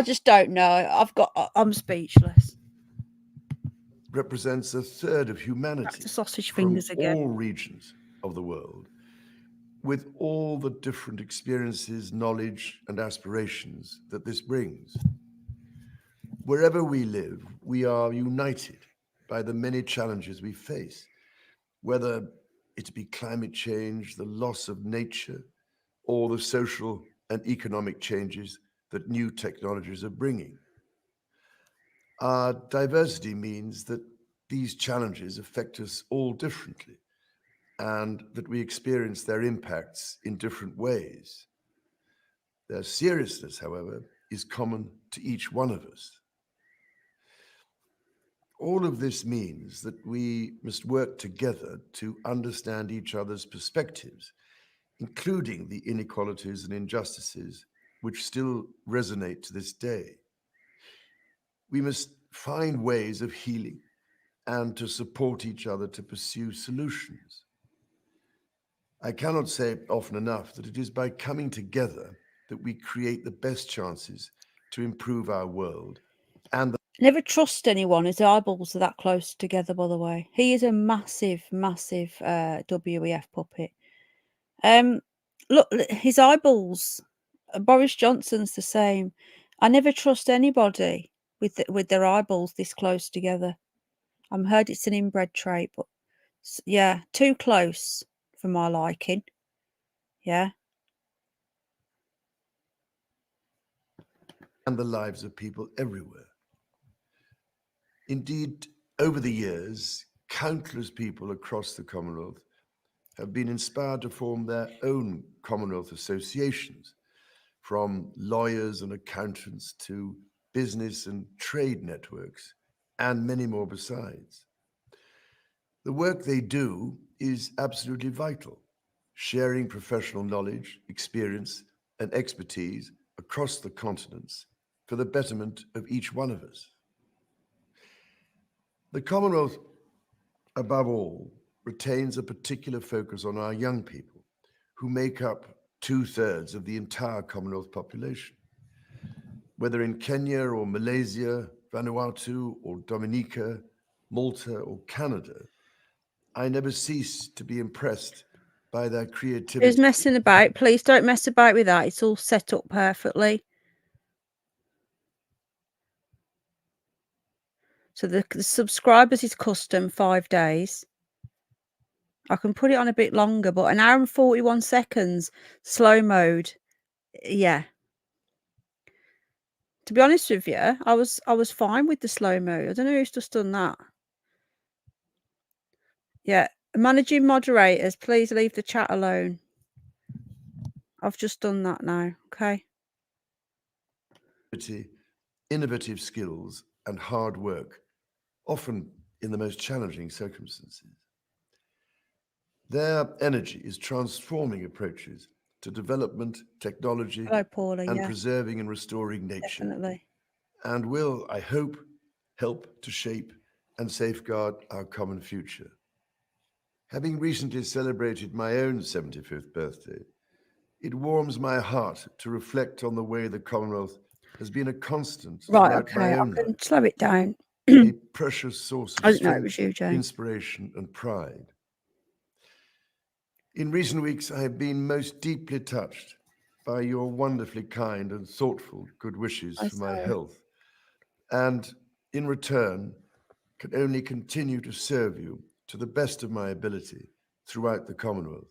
just don't know. I'm speechless. Represents a third of humanity. Back to sausage from fingers again. all regions of the world, with all the different experiences, knowledge, and aspirations that this brings. Wherever we live, we are united by the many challenges we face, whether it be climate change, the loss of nature, or the social and economic changes that new technologies are bringing. Our diversity means that these challenges affect us all differently, and that we experience their impacts in different ways. Their seriousness, however, is common to each one of us. All of this means that we must work together to understand each other's perspectives, including the inequalities and injustices which still resonate to this day. We must find ways of healing and to support each other to pursue solutions. I cannot say often enough that it is by coming together that we create the best chances to improve our world. And never trust anyone. His eyeballs are that close together, by the way. He is a massive, massive WEF puppet. Look, his eyeballs. Boris Johnson's the same. I never trust anybody with their eyeballs this close together. I'm heard it's an inbred trait, but yeah, too close for my liking. Yeah. the lives of people everywhere. Indeed, over the years, countless people across the Commonwealth have been inspired to form their own Commonwealth associations, from lawyers and accountants to business and trade networks, and many more besides. The work they do is absolutely vital, sharing professional knowledge, experience, and expertise across the continents for the betterment of each one of us. The Commonwealth, above all, retains a particular focus on our young people, who make up 2/3 of the entire Commonwealth population. Whether in Kenya or Malaysia, Vanuatu or Dominica, Malta or Canada, I never cease to be impressed by their creativity. Who's messing about? Please don't mess about with that. It's all set up perfectly. So the subscribers is custom 5 days. I can put it on a bit longer, but an hour and 41 seconds slow mode. Yeah. To be honest with you, I was fine with the slow mode. I don't know who's just done that. Yeah, Managing moderators, please leave the chat alone. I've just done that now. Okay. Innovative skills and hard work, often in the most challenging circumstances. Their energy is transforming approaches to development, technology, Hello, Paula. and Yeah, preserving and restoring nature, definitely. and will, I hope, help to shape and safeguard our common future. Having recently celebrated my own 75th birthday, it warms my heart to reflect on the way the Commonwealth has been a constant Right. throughout Okay. my I own can life, slow it down. a precious source of I didn't know it was strength, you, James. inspiration, and pride. In recent weeks, I have been most deeply touched by your wonderfully kind and thoughtful good wishes for my health, and in return, can only continue to serve you to the best of my ability throughout the Commonwealth.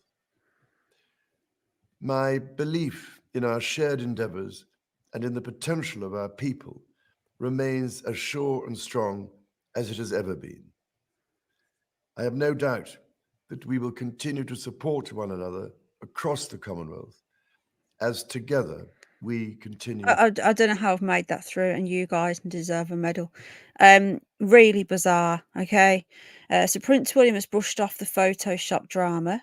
My belief in our shared endeavors and in the potential of our people remains as sure and strong as it has ever been. I have no doubt that we will continue to support one another across the Commonwealth as together we continue. I don't know how I've made that through, and you guys deserve a medal. Really bizarre. Okay. So Prince William has brushed off the Photoshop drama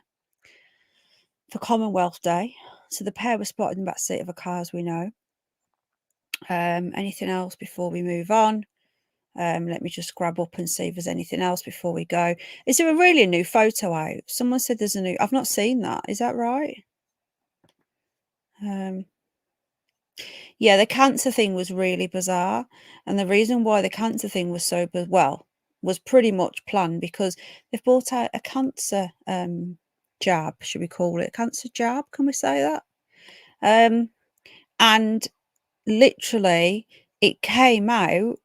for Commonwealth Day. So the pair were spotted in the back seat of a car, as we know. Anything else before we move on? Let me just grab up and see if there's anything else before we go. Is there really a new photo out? Someone said there's a new. I've not seen that. Is that right? Yeah, the cancer thing was really bizarre, and the reason why the cancer thing was so was pretty much planned because they've brought out a cancer jab. Should we call it a cancer jab? Can we say that? And literally, it came out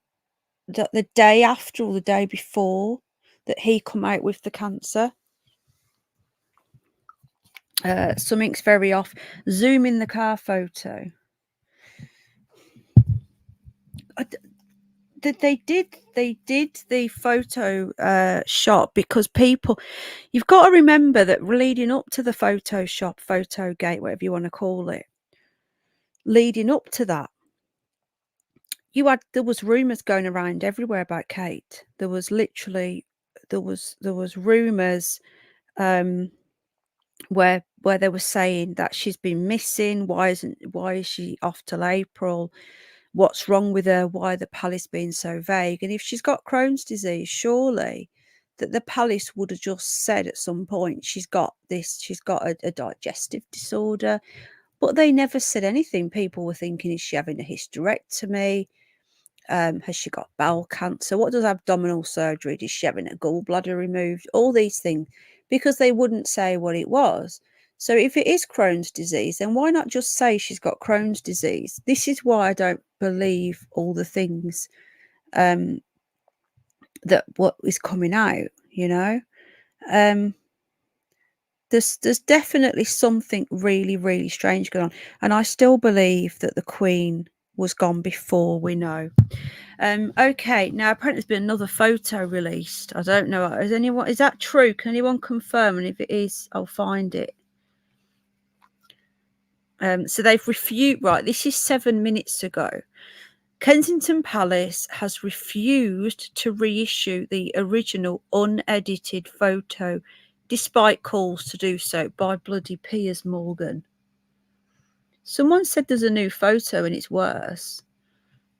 that the day after or the day before that he come out with the cancer. Something's very off. Zoom in the car photo. They did the photo shot because people, you've got to remember that leading up to the Photoshop, photo gate, whatever you want to call it, leading up to that, there was rumors going around everywhere about Kate. There was literally there was rumors where they were saying that she's been missing. Why is she off till April? What's wrong with her? Why the palace being so vague? And if she's got Crohn's disease, surely that the palace would have just said at some point she's got a digestive disorder. But they never said anything. People were thinking, is she having a hysterectomy? Has she got bowel cancer? What does abdominal surgery? Is she having a gallbladder removed? All these things, because they wouldn't say what it was. So if it is Crohn's disease, then why not just say she's got Crohn's disease? This is why I don't believe all the things that what is coming out, There's definitely something really, really strange going on. And I still believe that the Queen was gone before we know. Okay, now apparently there's been another photo released. I don't know. Is that true? Can anyone confirm? And if it is, I'll find it. So they've refused. Right, this is 7 minutes ago. Kensington Palace has refused to reissue the original unedited photo, despite calls to do so by bloody Piers Morgan. Someone said there's a new photo and it's worse.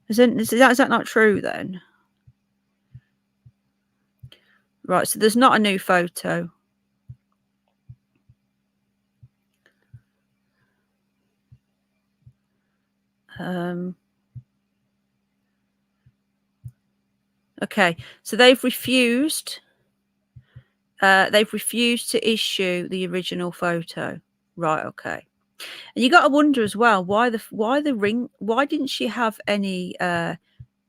Is that not true then? Right, so there's not a new photo. Okay, so they've refused to issue the original photo. Right, okay. And you got to wonder as well why the ring. Why didn't she have any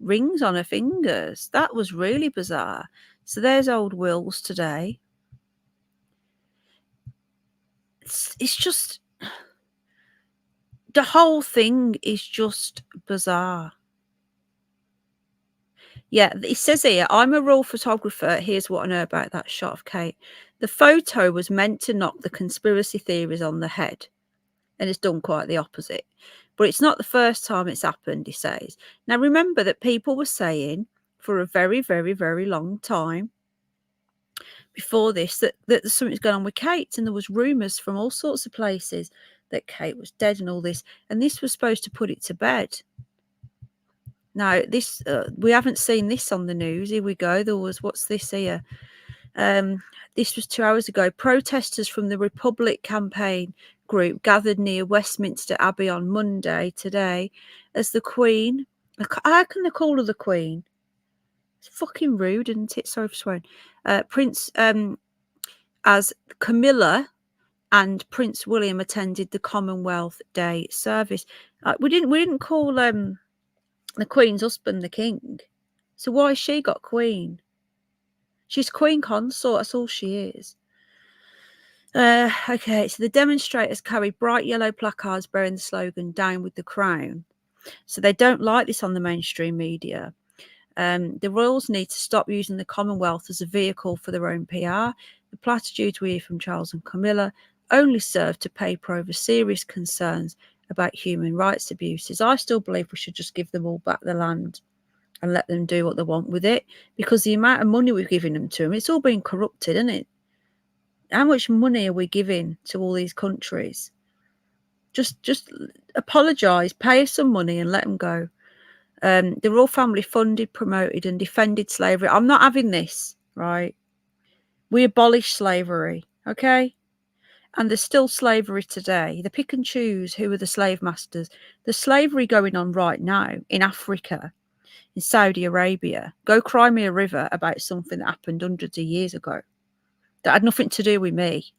rings on her fingers? That was really bizarre. So there's old Wills today. It's just, the whole thing is just bizarre. Yeah, it says here, I'm a raw photographer. Here's what I know about that shot of Kate. The photo was meant to knock the conspiracy theories on the head, and it's done quite the opposite. But it's not the first time it's happened, he says. Now, remember that people were saying for a very, very, very long time before this that something's going on with Kate, and there was rumours from all sorts of places that Kate was dead and all this, and this was supposed to put it to bed. Now, this we haven't seen this on the news. Here we go. There was, what's this here? This was 2 hours ago. Protesters from the Republic campaign group gathered near Westminster Abbey on Monday today as the Queen. How can they call her the Queen? It's fucking rude, isn't it? Sorry for swearing. Prince, as Camilla and Prince William attended the Commonwealth Day service. We didn't call the Queen's husband the King. So why has she got Queen? She's Queen Consort. That's all she is. Okay, so the demonstrators carried bright yellow placards bearing the slogan "Down with the Crown." So they don't like this on the mainstream media. The royals need to stop using the Commonwealth as a vehicle for their own PR. The platitudes we hear from Charles and Camilla only serve to paper over serious concerns about human rights abuses. I still believe we should just give them all back the land and let them do what they want with it, because the amount of money we're giving them, it's all been corrupted, isn't it? How much money are we giving to all these countries? Just apologise, pay us some money and let them go. The royal family funded, promoted and defended slavery. I'm not having this, right? We abolished slavery, okay? And there's still slavery today. They pick and choose who are the slave masters. There's slavery going on right now in Africa, in Saudi Arabia. Go cry me a river about something that happened hundreds of years ago that had nothing to do with me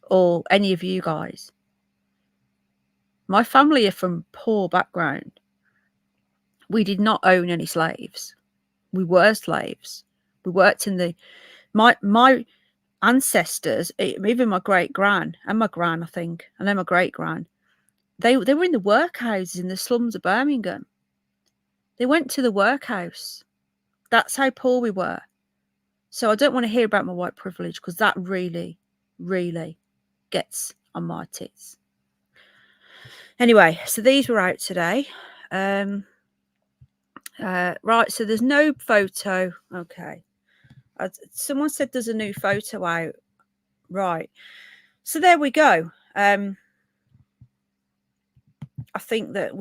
or any of you guys. My family are from poor background. We did not own any slaves. We were slaves. We worked in the... My ancestors, even my great-gran and my gran, I think, and then my great-gran, they were in the workhouses in the slums of Birmingham. They went to the workhouse. That's how poor we were. So I don't want to hear about my white privilege, because that really, really gets on my tits. Anyway, so these were out today. Right, so there's no photo. Okay. Someone said there's a new photo out. Right. So there we go. I think that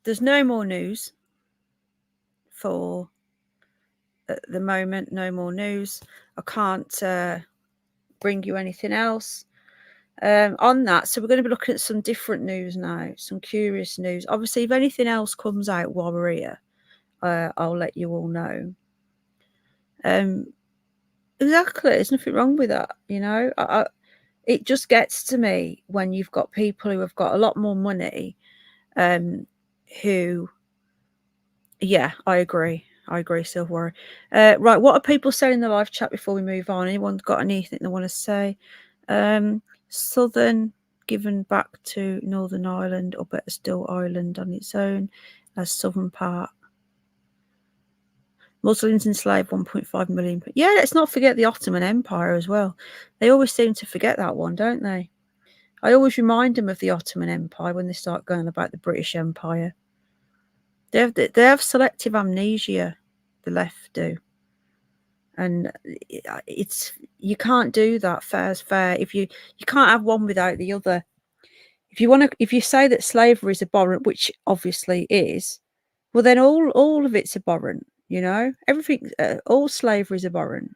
there's no more news for at the moment. No more news. I can't bring you anything else on that. So we're going to be looking at some different news now, some curious news. Obviously, if anything else comes out while we're here, I'll let you all know. Exactly, there's nothing wrong with that, you know. It just gets to me when you've got people who have got a lot more money, who, yeah, I agree, Silver. Right, what are people saying in the live chat before we move on? Anyone got anything they want to say? Southern given back to Northern Ireland, or better still, Ireland on its own as southern part. Muslims enslaved 1.5 million. Yeah, let's not forget the Ottoman Empire as well. They always seem to forget that one, don't they? I always remind them of the Ottoman Empire when they start going about the British Empire. They have selective amnesia, the left do. And you can't do that. Fair's fair. If you can't have one without the other. If you say that slavery is abhorrent, which obviously is, well then all of it's abhorrent. You know, everything, all slavery is abhorrent.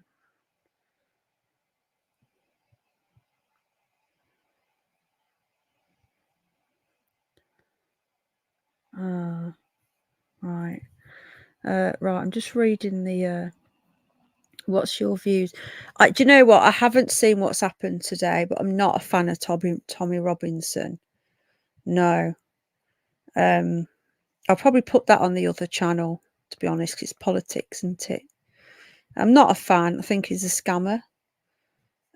Right. Right. I'm just reading the. What's your views? Do you know what? I haven't seen what's happened today, but I'm not a fan of Tommy Robinson. No. I'll probably put that on the other channel, to be honest, 'cause it's politics, isn't it? I'm not a fan. I think he's a scammer.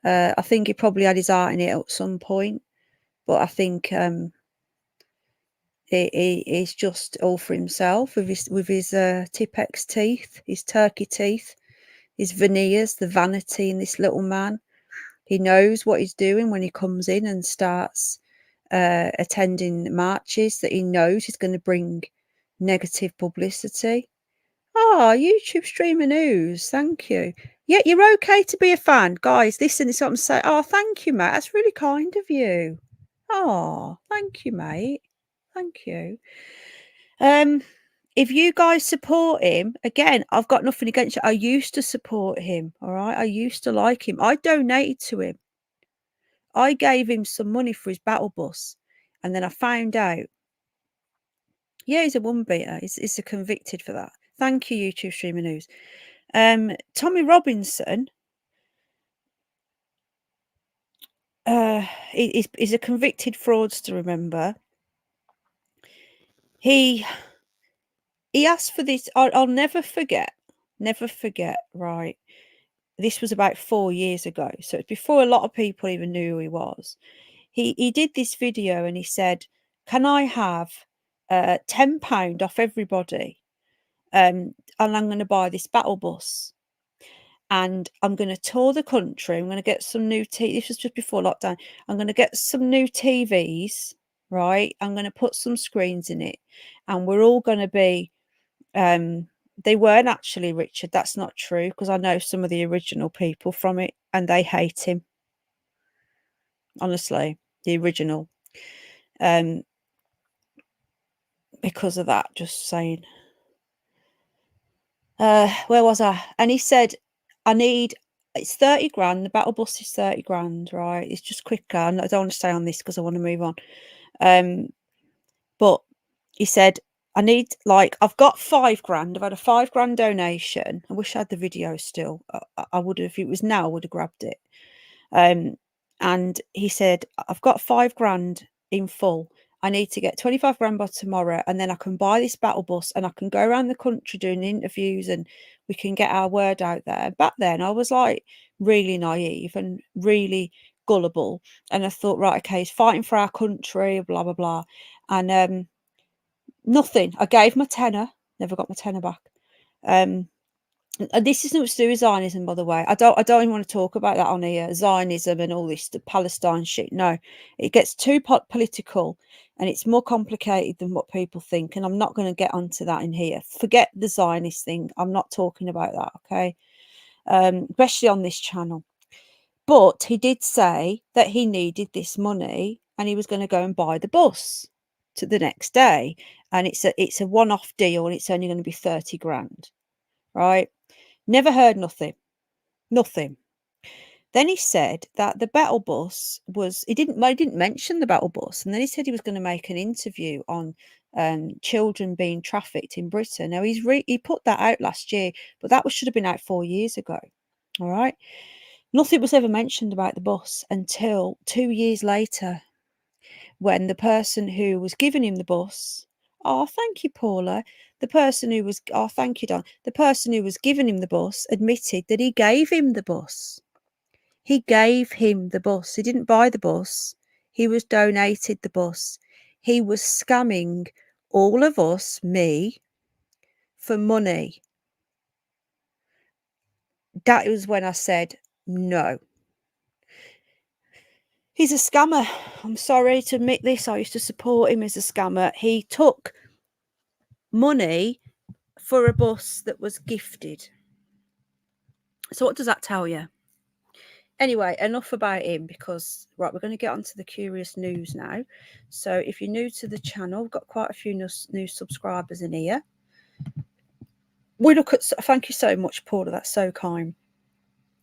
I think he probably had his heart in it at some point, but I think He's just all for himself with his Tipex teeth, his turkey teeth, his veneers, the vanity in this little man. He knows what he's doing when he comes in and starts attending marches, that he knows is going to bring negative publicity. YouTube streamer news, thank you. Yeah, you're okay to be a fan, guys. Listen, it's what I'm saying. Thank you, mate. That's really kind of you. Thank you, mate. Thank you. If you guys support him, again, I've got nothing against you. I used to support him, all right? I used to like him. I donated to him. I gave him some money for his battle bus, and then I found out, yeah, he's a woman beater. He's a convicted for that. Thank you, YouTube streamer news. Tommy Robinson is a convicted fraudster, remember. He asked for this. I'll never forget, right? This was about 4 years ago. So it's before a lot of people even knew who he was. He did this video and he said, can I have £10 off everybody? And I'm going to buy this battle bus. And I'm going to tour the country. I'm going to get some new this was just before lockdown. I'm going to get some new TVs, right? I'm going to put some screens in it. And we're all going to be, they weren't actually, Richard. That's not true, because I know some of the original people from it and they hate him. Honestly, the original. Because of that, just saying. Where was I? And he said, it's 30 grand. The battle bus is 30 grand, right? It's just quicker. I don't want to stay on this because I want to move on. But he said, I've got 5 grand. I've had a 5 grand donation. I wish I had the video still. I would have, if it was now, I would have grabbed it. And he said, I've got 5 grand in full. I need to get 25 grand by tomorrow, and then I can buy this battle bus and I can go around the country doing interviews and we can get our word out there. Back then, I was like really naive and really gullible. And I thought, right, okay, he's fighting for our country, blah, blah, blah. And nothing. I gave my tenner, never got my tenner back. And this is not to do with Zionism, by the way. I don't even want to talk about that on here. Zionism and all this, the Palestine shit. No, it gets too political and it's more complicated than what people think. And I'm not going to get onto that in here. Forget the Zionist thing. I'm not talking about that, okay? Especially on this channel. But he did say that he needed this money and he was going to go and buy the bus to the next day. And it's a one-off deal and it's only going to be 30 grand, right? Never heard nothing. Then he said that the battle bus was, he didn't mention the battle bus. And then he said he was going to make an interview on children being trafficked in Britain. Now he put that out last year, but that should have been out 4 years ago. All right. Nothing was ever mentioned about the bus until 2 years later, when the person who was giving him the bus, thank you, Paula. The person who was, thank you, Don. The person who was giving him the bus admitted that he gave him the bus. He gave him the bus. He didn't buy the bus. He was donated the bus. He was scamming all of us, me, for money. That was when I said, no. He's a scammer. I'm sorry to admit this. I used to support him as a scammer. He took money for a bus that was gifted. So what does that tell you? Anyway, enough about him, because right, we're going to get on to the curious news now. So if you're new to the channel, we've got quite a few new subscribers in here. We look at, thank you so much, Paula, that's so kind.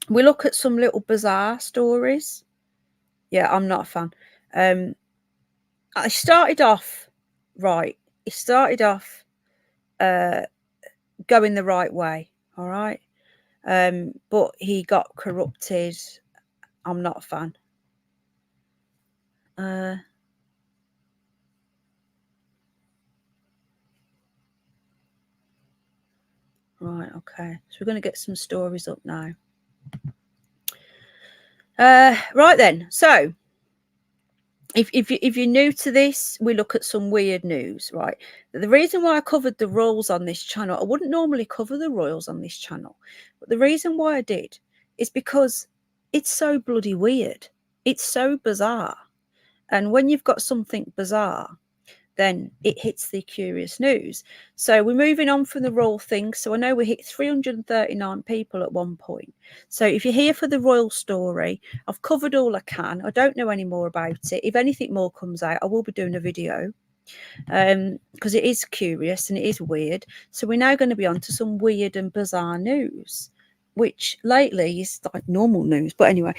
We look at some little bizarre stories. Yeah, I'm not a fan. I started off right. It started off going the right way, all right. But he got corrupted. I'm not a fan. Right, okay. So we're going to get some stories up now. Right then. So if you're new to this, we look at some weird news, right? The reason why I covered the royals on this channel, I wouldn't normally cover the royals on this channel, but the reason why I did is because it's so bloody weird. It's so bizarre. And when you've got something bizarre, then it hits the curious news. So we're moving on from the royal thing. So I know we hit 339 people at one point. So if you're here for the royal story, I've covered all I can. I don't know any more about it. If anything more comes out, I will be doing a video because it is curious and it is weird. So we're now going to be on to some weird and bizarre news, which lately is like normal news. But anyway,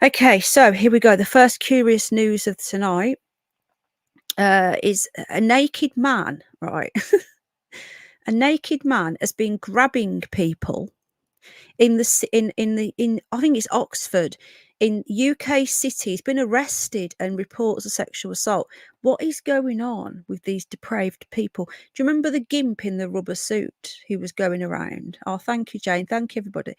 okay, so here we go. The first curious news of tonight is a naked man, right? A naked man has been grabbing people in I think it's Oxford, in UK city. He's been arrested and reports of sexual assault. What is going on with these depraved people? Do you remember the gimp in the rubber suit who was going around? Oh, thank you, Jane. Thank you, everybody.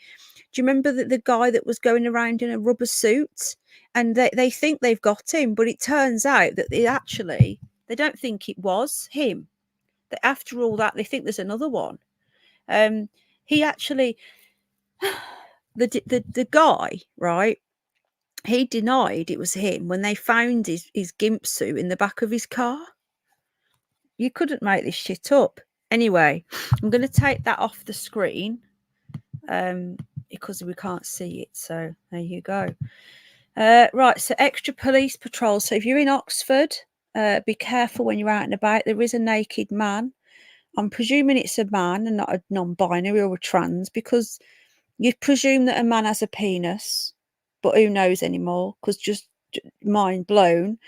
Do you remember the guy that was going around in a rubber suit? And they think they've got him, but it turns out that they don't think it was him. That after all that, they think there's another one. He actually, the guy, right? He denied it was him when they found his gimp suit in the back of his car. You couldn't make this shit up. Anyway, I'm going to take that off the screen because we can't see it. So there you go. Right, so extra police patrols. So if you're in Oxford, be careful when you're out and about. There is a naked man. I'm presuming it's a man and not a non-binary or a trans, because you presume that a man has a penis, but who knows anymore? Because just mind blown.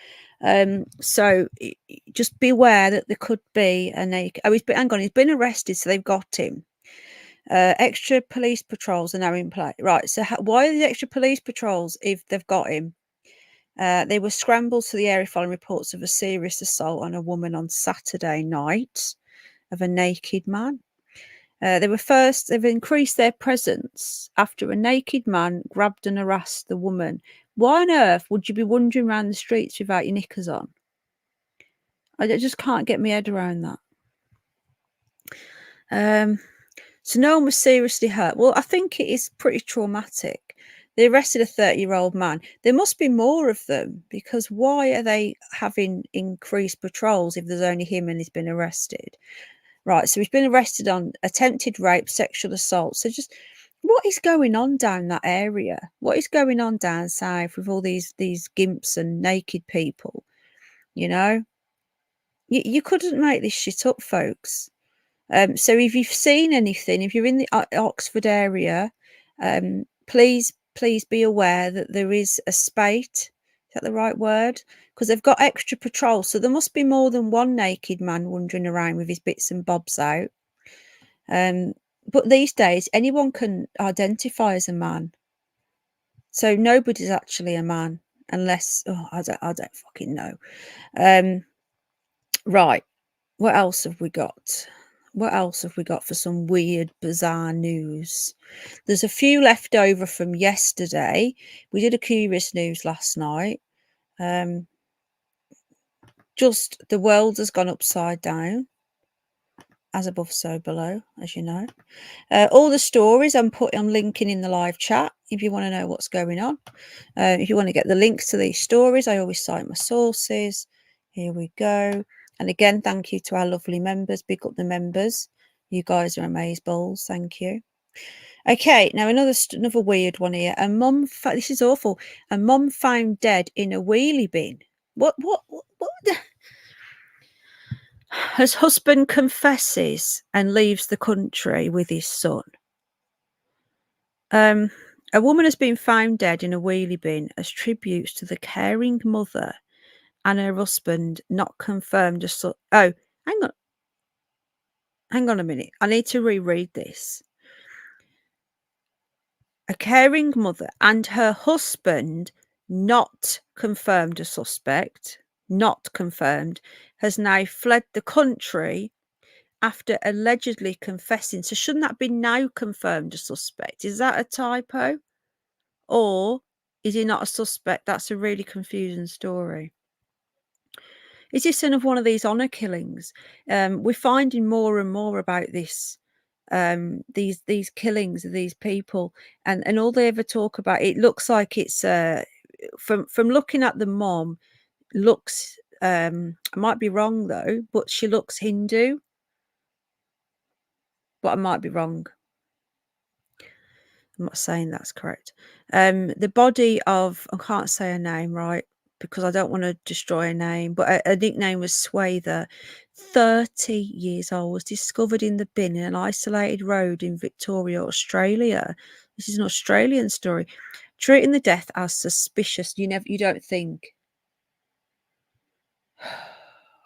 So just beware that there could be a naked. Oh, he's been arrested, so they've got him. Extra police patrols are now in play. Right, so why are the extra police patrols if they've got him? They were scrambled to the area following reports of a serious assault on a woman on Saturday night of a naked man. They've increased their presence after a naked man grabbed and harassed the woman. Why on earth would you be wandering around the streets without your knickers on? I just can't get my head around that. So no one was seriously hurt. Well, I think it is pretty traumatic. They arrested a 30-year-old man. There must be more of them, because why are they having increased patrols if there's only him and he's been arrested? Right, so he's been arrested on attempted rape, sexual assault. So just what is going on down that area? What is going on down south with all these gimps and naked people? You know, you couldn't make this shit up, folks. So if you've seen anything, if you're in the Oxford area, please be aware that there is a spate. Is that the right word? Because they've got extra patrol, so there must be more than one naked man wandering around with his bits and bobs out. But these days, anyone can identify as a man, so nobody's actually a man unless I don't fucking know. Right, what else have we got? What else have we got for some weird, bizarre news? There's a few left over from yesterday. We did a curious news last night. Just the world has gone upside down. As above, so below, as you know. All the stories I'm linking in the live chat if you want to know what's going on. If you want to get the links to these stories, I always cite my sources. Here we go. And again, thank you to our lovely members. Big up the members. You guys are amazeballs. Thank you. Okay, now another weird one here. This is awful. A mum found dead in a wheelie bin. What? Her husband confesses and leaves the country with his son. A woman has been found dead in a wheelie bin as tributes to the caring mother and her husband, not confirmed. Oh, hang on a minute. I need to reread this. A caring mother and her husband, not confirmed a suspect, not confirmed, has now fled the country after allegedly confessing. So shouldn't that be now confirmed a suspect? Is that a typo? Or is he not a suspect? That's a really confusing story. Is this another one of these honour killings? We're finding more and more about this. These killings of these people, and all they ever talk about, it looks like it's from looking at the mom, looks I might be wrong though, but she looks Hindu, but I might be wrong. I'm not saying that's correct. The body of, I can't say her name right because I don't want to destroy her name, but her nickname was Swather, 30 years old, was discovered in the bin in an isolated road in Victoria, Australia. This is an Australian story. Treating the death as suspicious. You don't think.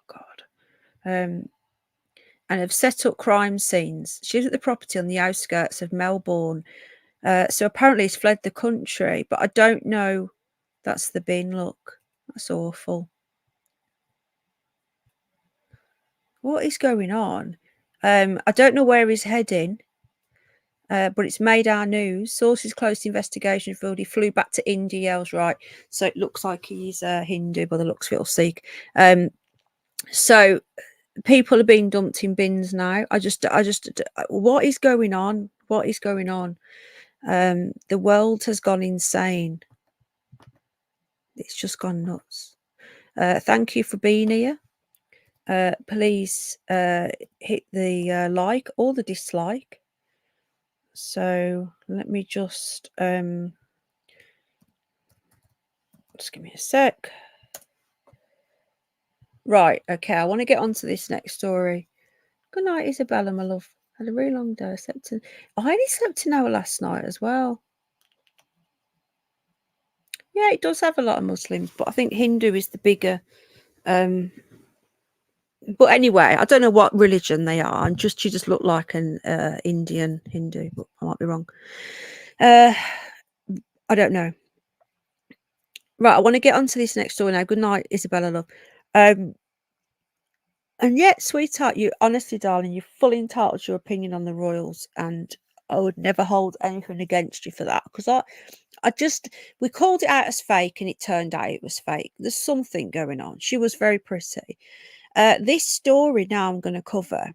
God. And have set up crime scenes. She was at the property on the outskirts of Melbourne. So apparently he's fled the country, but I don't know. That's the bin, look. That's awful. What is going on? I don't know where he's heading, but it's made our news. Sources close to investigation revealed he flew back to India, I was right. So it looks like he's Hindu by the looks of it, or Sikh. So people are being dumped in bins now. What is going on? What is going on? The world has gone insane. It's just gone nuts. Thank you for being here. Please hit the like or the dislike. So let me just give me a sec. Right, okay, I want to get on to this next story. Good night, Isabella, my love. Had a really long day. I only slept an hour last night as well. Yeah, it does have a lot of Muslims, but I think Hindu is the bigger. But anyway, I don't know what religion they are. And she just looked like an Indian Hindu, but I might be wrong. I don't know. Right, I want to get on to this next story now. Good night, Isabella, love. And yet, sweetheart, you honestly, darling, you're fully entitled to your opinion on the royals, and I would never hold anything against you for that, because we called it out as fake, and it turned out it was fake. There's something going on. She was very pretty. This story now I'm going to cover.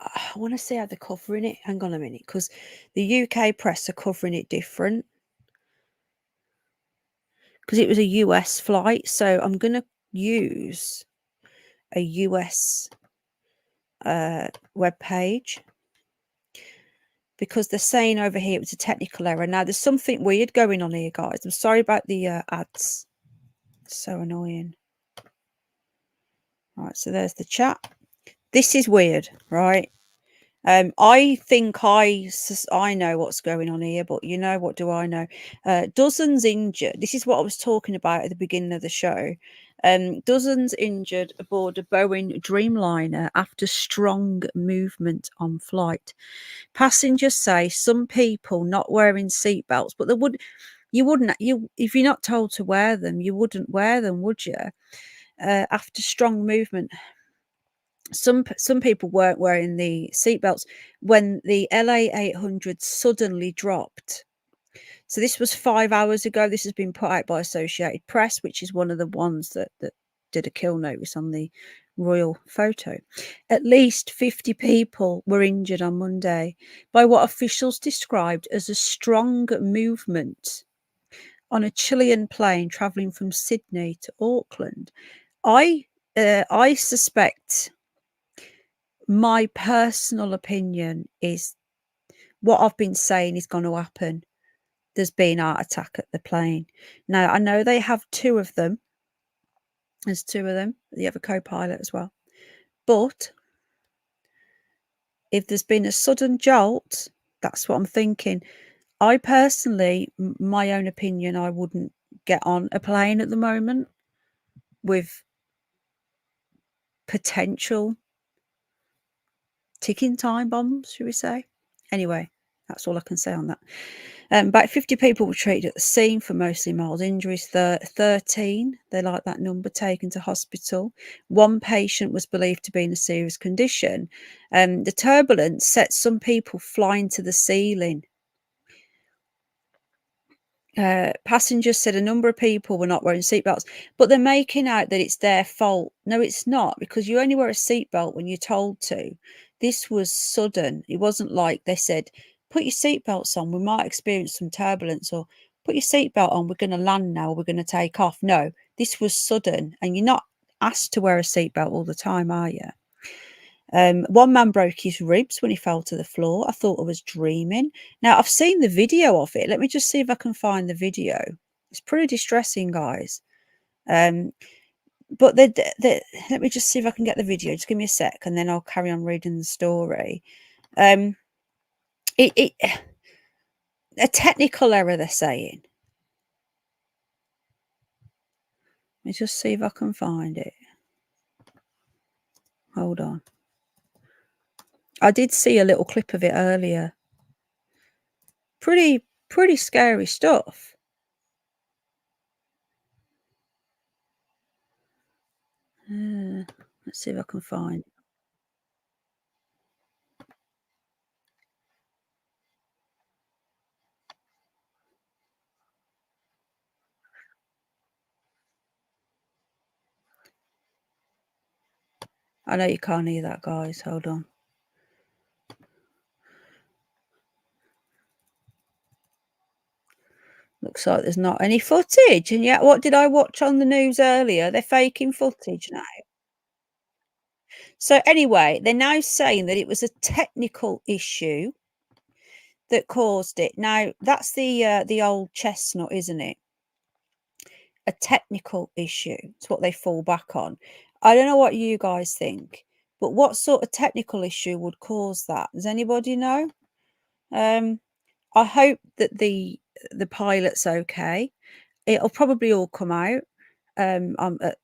I want to see how they're covering it. Hang on a minute, because the UK press are covering it different. Because it was a US flight, so I'm going to use a US web page, because they're saying over here it was a technical error. Now, there's something weird going on here, guys. I'm sorry about the ads. It's so annoying. Right, so there's the chat. This is weird, right? I think I know what's going on here, but you know, what do I know? Dozens injured. This is what I was talking about at the beginning of the show. Dozens injured aboard a Boeing Dreamliner after strong movement on flight. Passengers say some people not wearing seatbelts, but if you're not told to wear them, you wouldn't wear them, would you? After strong movement. Some people weren't wearing the seatbelts when the LA 800 suddenly dropped. So this was 5 hours ago. This has been put out by Associated Press, which is one of the ones that did a kill notice on the royal photo. At least 50 people were injured on Monday by what officials described as a strong movement on a Chilean plane traveling from Sydney to Auckland. I suspect, my personal opinion is, what I've been saying is going to happen. There's been an heart attack at the plane. Now, I know they have two of them. There's two of them. You have a co-pilot as well. But if there's been a sudden jolt, that's what I'm thinking. I personally, my own opinion, I wouldn't get on a plane at the moment with potential ticking time bombs, should we say. Anyway, that's all I can say on that. About 50 people were treated at the scene for mostly mild injuries. 13, they like that number, taken to hospital. One patient was believed to be in a serious condition. The turbulence set some people flying to the ceiling. Passengers said a number of people were not wearing seatbelts, but they're making out that it's their fault. No, it's not, because you only wear a seatbelt when you're told to. This was sudden. It wasn't like they said, put your seatbelts on, we might experience some turbulence, or put your seatbelt on, we're going to land now, we're going to take off. No, this was sudden, and you're not asked to wear a seatbelt all the time, are you? One man broke his ribs when he fell to the floor. I thought I was dreaming. Now, I've seen the video of it. Let me just see if I can find the video. It's pretty distressing, guys. But let me just see if I can get the video. Just give me a sec, and then I'll carry on reading the story. A technical error, they're saying. Let me just see if I can find it. Hold on. I did see a little clip of it earlier. Pretty scary stuff. Let's see if I can find it. I know you can't hear that, guys. Hold on. Looks like there's not any footage. And yet, what did I watch on the news earlier? They're faking footage now. So anyway, they're now saying that it was a technical issue that caused it. Now, that's the old chestnut, isn't it? A technical issue. It's what they fall back on. I don't know what you guys think, but what sort of technical issue would cause that? Does anybody know? I hope that the pilot's okay. It'll probably all come out in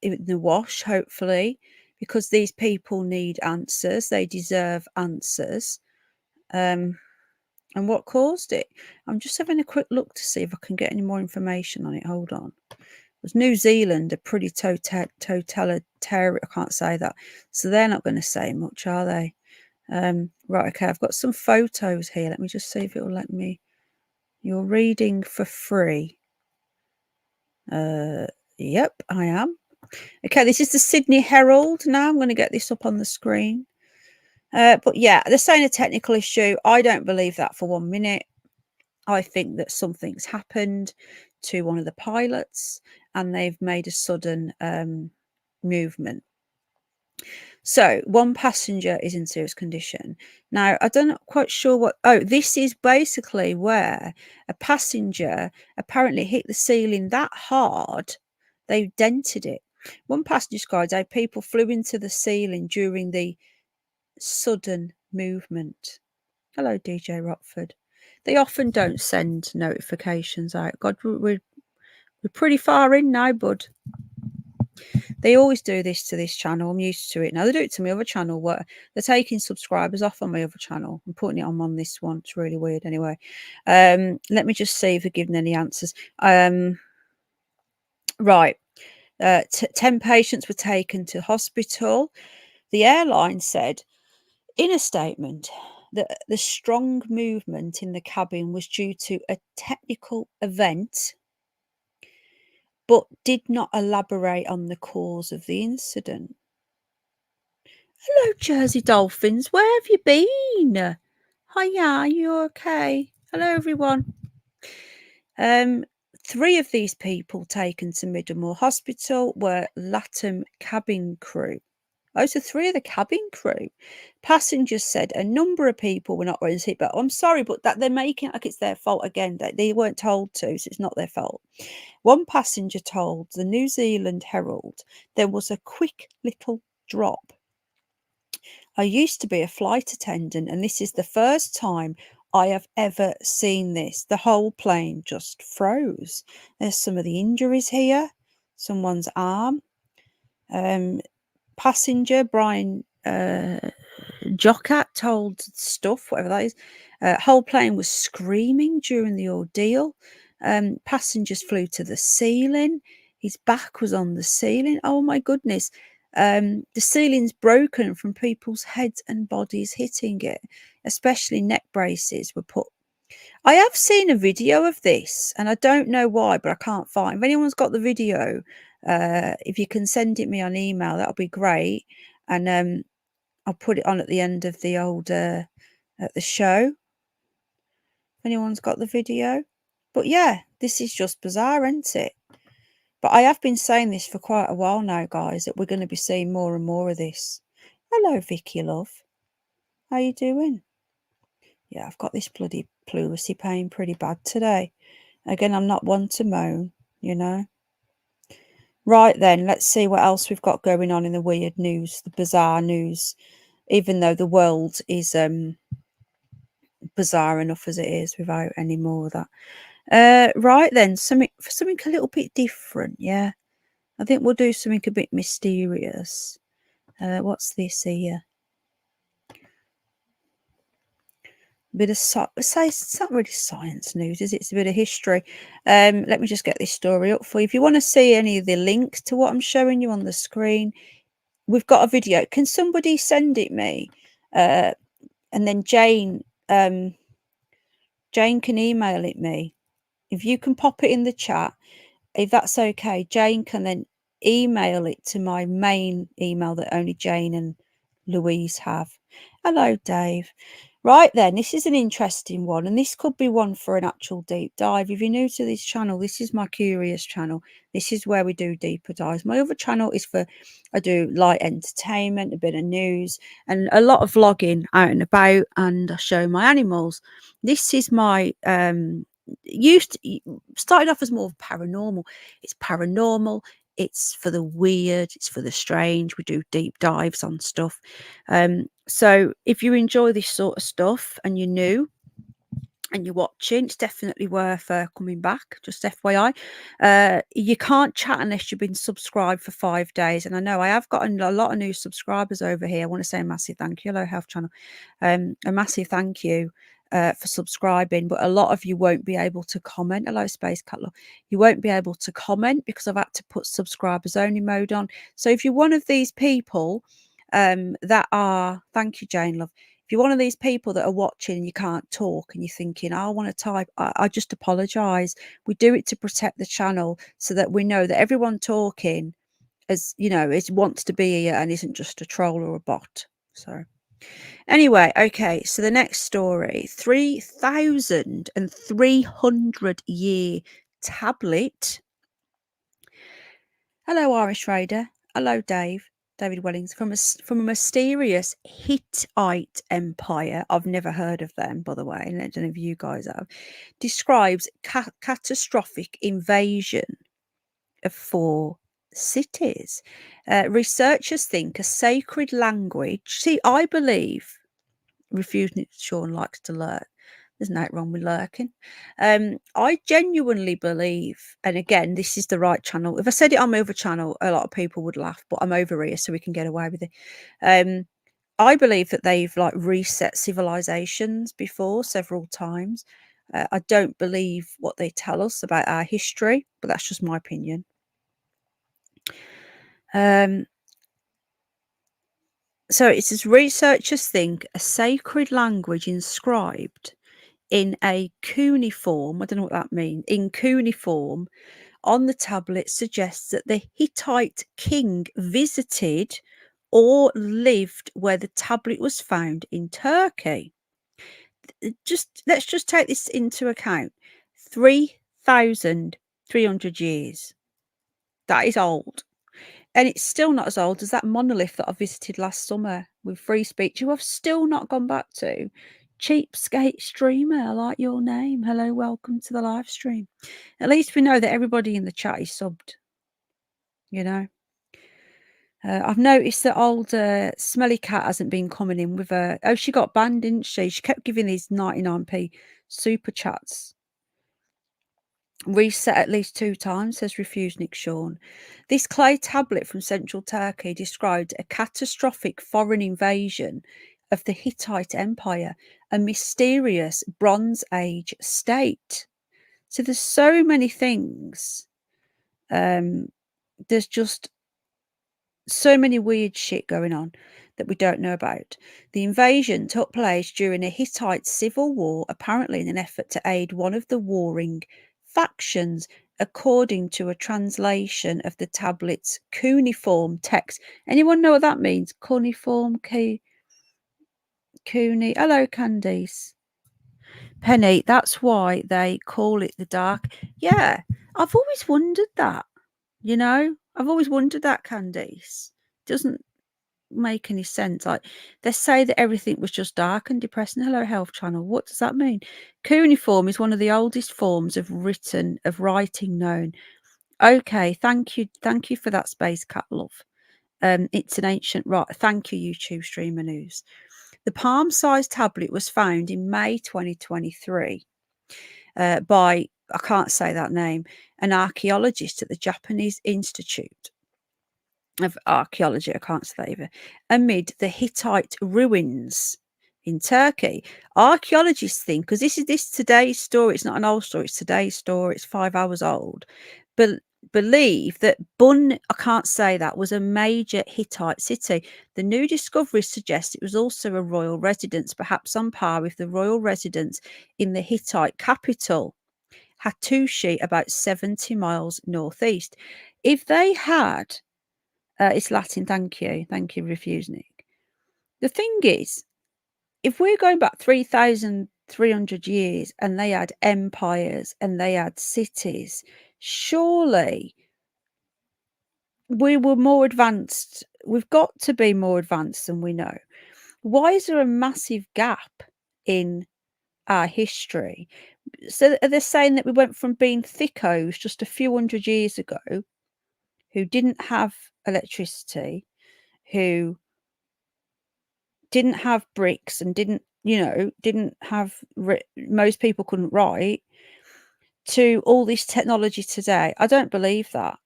the wash, hopefully, because these people need answers. They deserve answers. And what caused it? I'm just having a quick look to see if I can get any more information on it. Hold on. Because New Zealand are pretty totalitarian. I can't say that. So they're not going to say much, are they? Right, okay. I've got some photos here. Let me just see if it will let me. You're reading for free. Yep, I am. Okay, this is the Sydney Herald. Now I'm going to get this up on the screen. But yeah, they're saying a technical issue. I don't believe that for 1 minute. I think that something's happened to one of the pilots and they've made a sudden movement. So one passenger is in serious condition. Now, I don't quite sure what... Oh, this is basically where a passenger apparently hit the ceiling that hard, they dented it. One passenger skydive, people flew into the ceiling during the sudden movement. Hello, DJ Rockford. They often don't send notifications out. God, we're pretty far in now, bud. They always do this to this channel. I'm used to it. Now they do it to my other channel where they're taking subscribers off on my other channel and putting it on this one. It's really weird. Anyway, let me just see if they're giving any answers. Right. 10 patients were taken to hospital. The airline said in a statement that the strong movement in the cabin was due to a technical event, but did not elaborate on the cause of the incident. Hello, Jersey Dolphins. Where have you been? Hiya, you okay? Hello, everyone. 3 of these people taken to Middlemore Hospital were LATAM cabin crew. Oh, so 3 of the cabin crew. Passengers said a number of people were not wearing seatbelt. I'm sorry, but that they're making it like it's their fault again. They weren't told to, so it's not their fault. One passenger told the New Zealand Herald there was a quick little drop. I used to be a flight attendant, and this is the first time I have ever seen this. The whole plane just froze. There's some of the injuries here. Someone's arm. Passenger Brian Jockat told Stuff, whatever that is. Whole plane was screaming during the ordeal. Passengers flew to the ceiling. His back was on the ceiling. Oh my goodness. The ceiling's broken from people's heads and bodies hitting it. Especially neck braces were put. I have seen a video of this, and I don't know why, but I can't find. If anyone's got the video, if you can send it me on email, that'll be great. And I'll put it on at the end of the old at the show. If anyone's got the video. But yeah, this is just bizarre, isn't it? But I have been saying this for quite a while now, guys, that we're going to be seeing more and more of this. Hello, Vicky, love. How you doing? Yeah, I've got this bloody pleurisy pain pretty bad today. Again, I'm not one to moan, you know. Right then, let's see what else we've got going on in the weird news, the bizarre news, even though the world is bizarre enough as it is without any more of that. Right then, something a little bit different, yeah. I think we'll do something a bit mysterious. What's this here? Bit of it's not really science news, is it? It's a bit of history. Let me just get this story up for you. If you want to see any of the links to what I'm showing you on the screen, we've got a video. Can somebody send it me? And then Jane can email it me. If you can pop it in the chat, if that's okay, Jane can then email it to my main email that only Jane and Louise have. Hello, Dave. Right then, this is an interesting one, and this could be one for an actual deep dive. If you're new to this channel, this is my curious channel. This is where we do deeper dives. My other channel is for, I do light entertainment, a bit of news, and a lot of vlogging out and about, and I show my animals. This is my started off as more paranormal. It's paranormal. It's for the weird, it's for the strange. We do deep dives on stuff. So if you enjoy this sort of stuff and you're new and you're watching, it's definitely worth coming back, just FYI. You can't chat unless you've been subscribed for 5 days. And I know I have gotten a lot of new subscribers over here. I want to say a massive thank you. Hello, Health Channel. A massive thank you for subscribing, but a lot of you won't be able to comment. Hello, Space Cutler. You won't be able to comment because I've had to put subscribers only mode on. So if you're one of these people that are, thank you, Jane, love. If you're one of these people that are watching and you can't talk and you're thinking, I want to type, I just apologize. We do it to protect the channel so that we know that everyone talking, as you know, wants to be here and isn't just a troll or a bot. So anyway, okay, so the next story, 3,300 year tablet. Hello, Irish Raider. Hello, David Wellings, from a mysterious Hittite empire. I've never heard of them, by the way, and I don't know if you guys have. Describes catastrophic invasion of 4 cities. Researchers think a sacred language. See, I believe Refusing Sean likes to lurk. There's nothing wrong with lurking. I genuinely believe, and again, this is the right channel. If I said it on my other channel, a lot of people would laugh, but I'm over here, so we can get away with it. I believe that they've like reset civilizations before several times. I don't believe what they tell us about our history, but that's just my opinion. So it says researchers think a sacred language inscribed in a cuneiform, I don't know what that means, in cuneiform on the tablet suggests that the Hittite king visited or lived where the tablet was found in Turkey. Let's just take this into account. 3,300 years. That is old. And it's still not as old as that monolith that I visited last summer with free speech, who I've still not gone back to. Cheapskate streamer, I like your name. Hello, welcome to the live stream. At least we know that everybody in the chat is subbed, you know. I've noticed that old Smelly Cat hasn't been coming in with her. Oh, she got banned, didn't she? She kept giving these 99p super chats. Reset at least 2 times, says Refuse Nick Sean. This clay tablet from central Turkey described a catastrophic foreign invasion of the Hittite Empire, a mysterious Bronze Age state. So there's so many things. There's just so many weird shit going on. that we don't know about. The invasion took place during a Hittite civil war, apparently in an effort to aid one of the warring factions, according to a translation of the tablet's cuneiform text. Anyone know what that means? Cuneiform, cunei. Hello, Candice. Penny, that's why they call it the dark. Yeah, I've always wondered that. You know, I've always wondered that, Candice. Doesn't make any sense. Like, they say that everything was just dark and depressing. Hello, Health Channel. What does that mean? Cuneiform is one of the oldest forms of writing known. Okay, thank you for that, Space Cat Love. It's an ancient right. Thank you, YouTube Streamer News. The palm-sized tablet was found in May 2023 by, I can't say that name, an archaeologist at the Japanese Institute of Archaeology, I can't say that either, amid the Hittite ruins in Turkey. Archaeologists think, because this is today's story, it's not an old story, it's today's story, it's 5 hours old, but believe that Bun, I can't say that, was a major Hittite city. The new discoveries suggest it was also a royal residence, perhaps on par with the royal residence in the Hittite capital, Hattushi, about 70 miles northeast. If they had, it's Latin, thank you, Refusnik. The thing is, if we're going back 3,300 years and they had empires and they had cities, surely we were more advanced. We've got to be more advanced than we know. Why is there a massive gap in our history? So they're saying that we went from being thickos just a few hundred years ago, who didn't have electricity, who didn't have bricks and didn't have, most people couldn't write, to all this technology today. I don't believe that.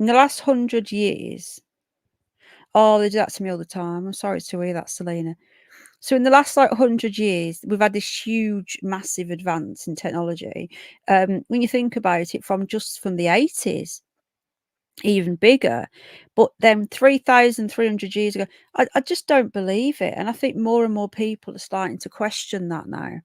In the last 100 years, oh, they do that to me all the time. I'm sorry to hear that, Selena. So in the last 100 years, we've had this huge, massive advance in technology. When you think about it, from the 80s, even bigger. But then 3,300 years ago, I just don't believe it. And I think more and more people are starting to question that now.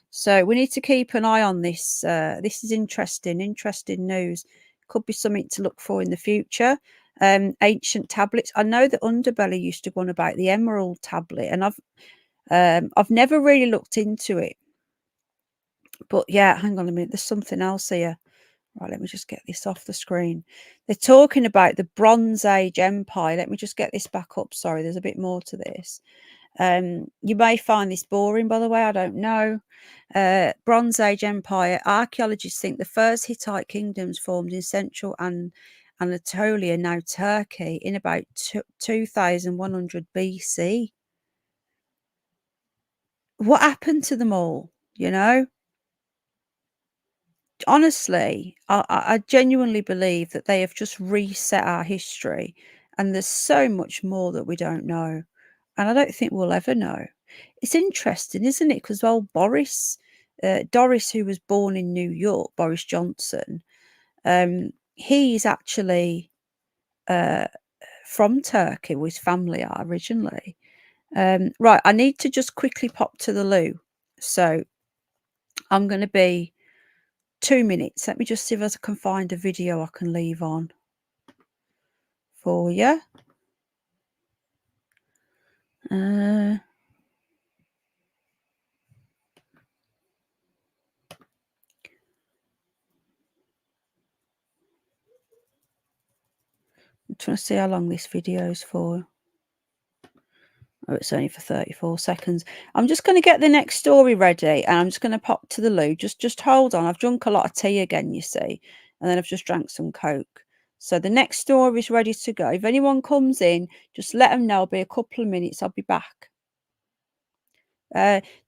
So we need to keep an eye on this. This is interesting news. Could be something to look for in the future. Ancient tablets. I know that Underbelly used to go on about the emerald tablet, and I've never really looked into it. But yeah, hang on a minute. There's something else here. Right, let me just get this off the screen. They're talking about the Bronze Age Empire. Let me just get this back up. Sorry, there's a bit more to this. You may find this boring, by the way. I don't know. Bronze Age Empire. Archaeologists think the first Hittite kingdoms formed in central Anatolia, now Turkey, in about 2100 BC. What happened to them all? You know? Honestly, I genuinely believe that they have just reset our history, and there's so much more that we don't know, and I don't think we'll ever know. It's interesting, isn't it? Because old Doris, who was born in New York, Boris Johnson, he's actually from Turkey. Well, his family are originally. Right, I need to just quickly pop to the loo, so I'm going to be 2 minutes. Let me just see if I can find a video I can leave on for you. I'm trying to see how long this video is for. Oh, it's only for 34 seconds. I'm just going to get the next story ready, and I'm just going to pop to the loo. Just hold on. I've drunk a lot of tea again, you see, and then I've just drank some Coke. So the next story is ready to go. If anyone comes in, just let them know. It'll be a couple of minutes. I'll be back.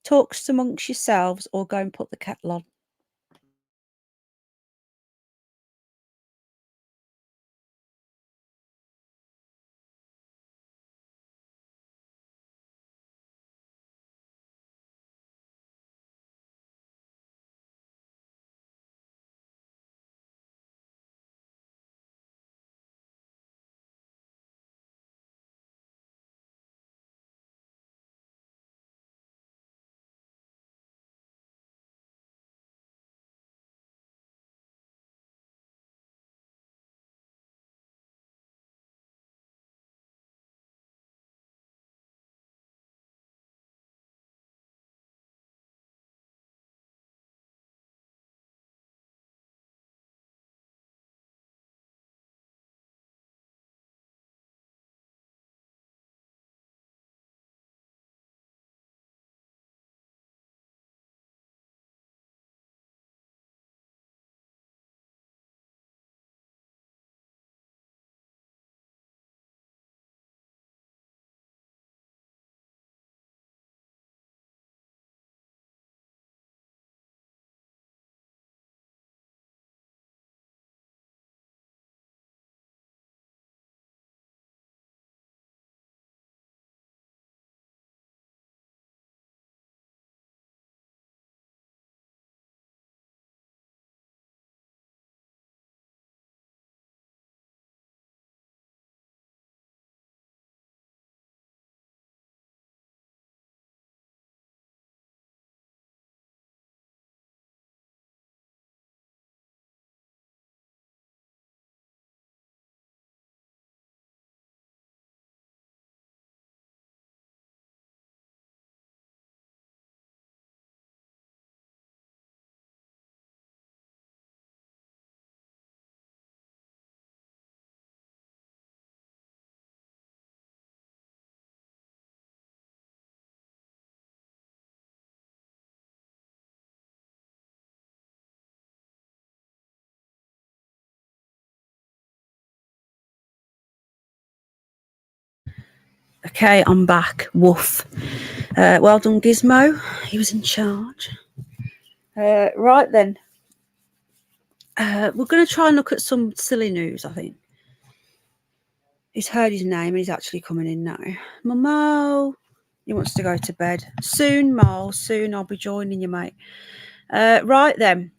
Talks amongst yourselves, or go and put the kettle on. Okay, I'm back. Woof. Well done, Gizmo. He was in charge. Right then. We're going to try and look at some silly news, I think. He's heard his name and he's actually coming in now. Momo, he wants to go to bed. Soon, Mo, soon I'll be joining you, mate. Right then.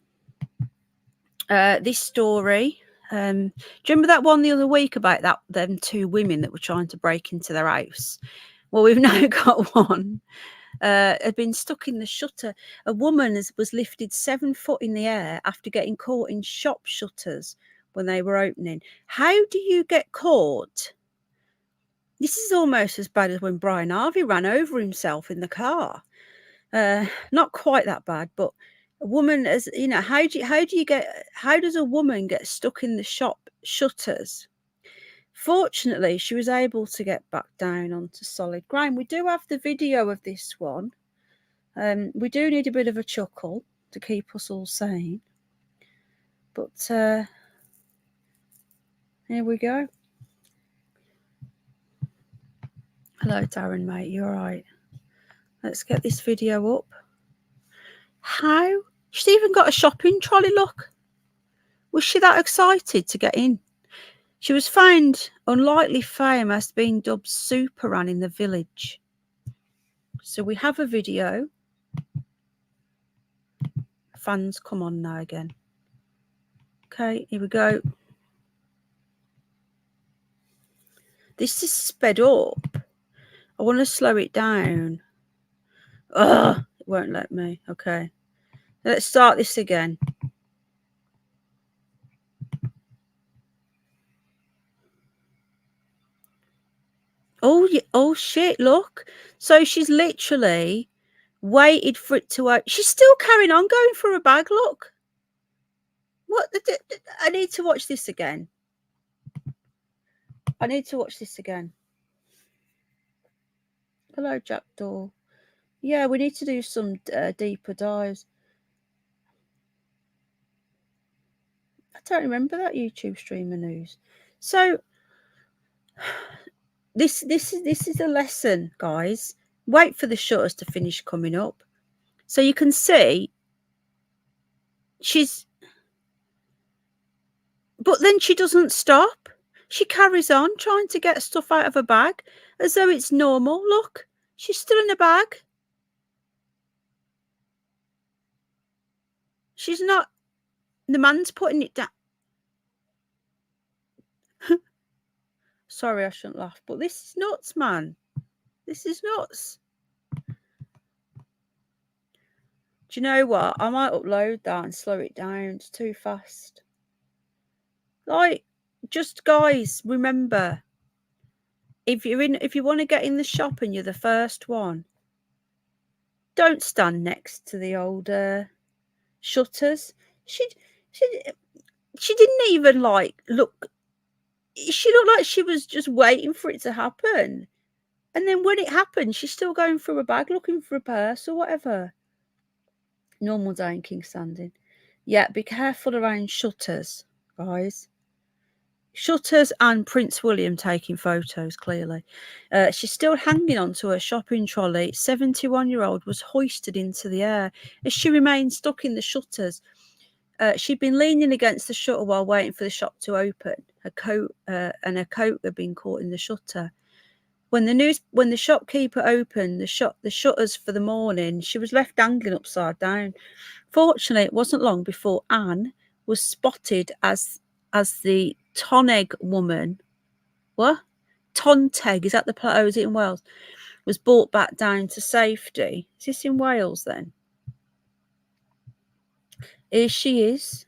This story. Do you remember that one the other week about them two women that were trying to break into their house? Well, we've now got one. Had been stuck in the shutter. A woman was lifted 7 foot in the air after getting caught in shop shutters when they were opening. How do you get caught? This is almost as bad as when Brian Harvey ran over himself in the car. Not quite that bad, but a woman, as you know, how does a woman get stuck in the shop shutters? Fortunately, she was able to get back down onto solid ground. We do have the video of this one. We do need a bit of a chuckle to keep us all sane. But here we go. Hello, Darren, mate. You all right? Let's get this video up. How? She's even got a shopping trolley, look. Was she that excited to get in? She was found unlikely fame as being dubbed Superman in the village. So we have a video. Fans, come on now again. Okay, here we go. This is sped up. I want to slow it down. Ugh, it won't let me. Okay. Let's start this again. Oh shit, look. So she's literally waited for it to open. She's still carrying on going for a bag, look. What? I need to watch this again. I need to watch this again. Hello, Jackdaw. Yeah, we need to do some deeper dives. I don't remember that YouTube streamer news. So this is a lesson, guys. Wait for the shutters to finish coming up. So you can see but then she doesn't stop. She carries on trying to get stuff out of a bag as though it's normal. Look, she's still in a bag. She's not. The man's putting it down. Sorry, I shouldn't laugh, but this is nuts, man. This is nuts. Do you know what? I might upload that and slow it down. It's too fast. Like, just guys, remember, if you want to get in the shop and you're the first one, don't stand next to the old shutters. She didn't even look. She looked like she was just waiting for it to happen. And then when it happened, she's still going through a bag looking for a purse or whatever. Normal day in King Standing. Yeah, be careful around shutters, guys. Shutters and Prince William taking photos, clearly. She's still hanging onto her shopping trolley. 71-year-old was hoisted into the air as she remained stuck in the shutters. She'd been leaning against the shutter while waiting for the shop to open. Her coat had been caught in the shutter. When the shopkeeper opened the shutters for the morning, she was left dangling upside down. Fortunately, it wasn't long before Anne was spotted as the Toneg woman. What? Tonteg, is that the plateau? Is it in Wales? Was brought back down to safety. Is this in Wales then? Here she is.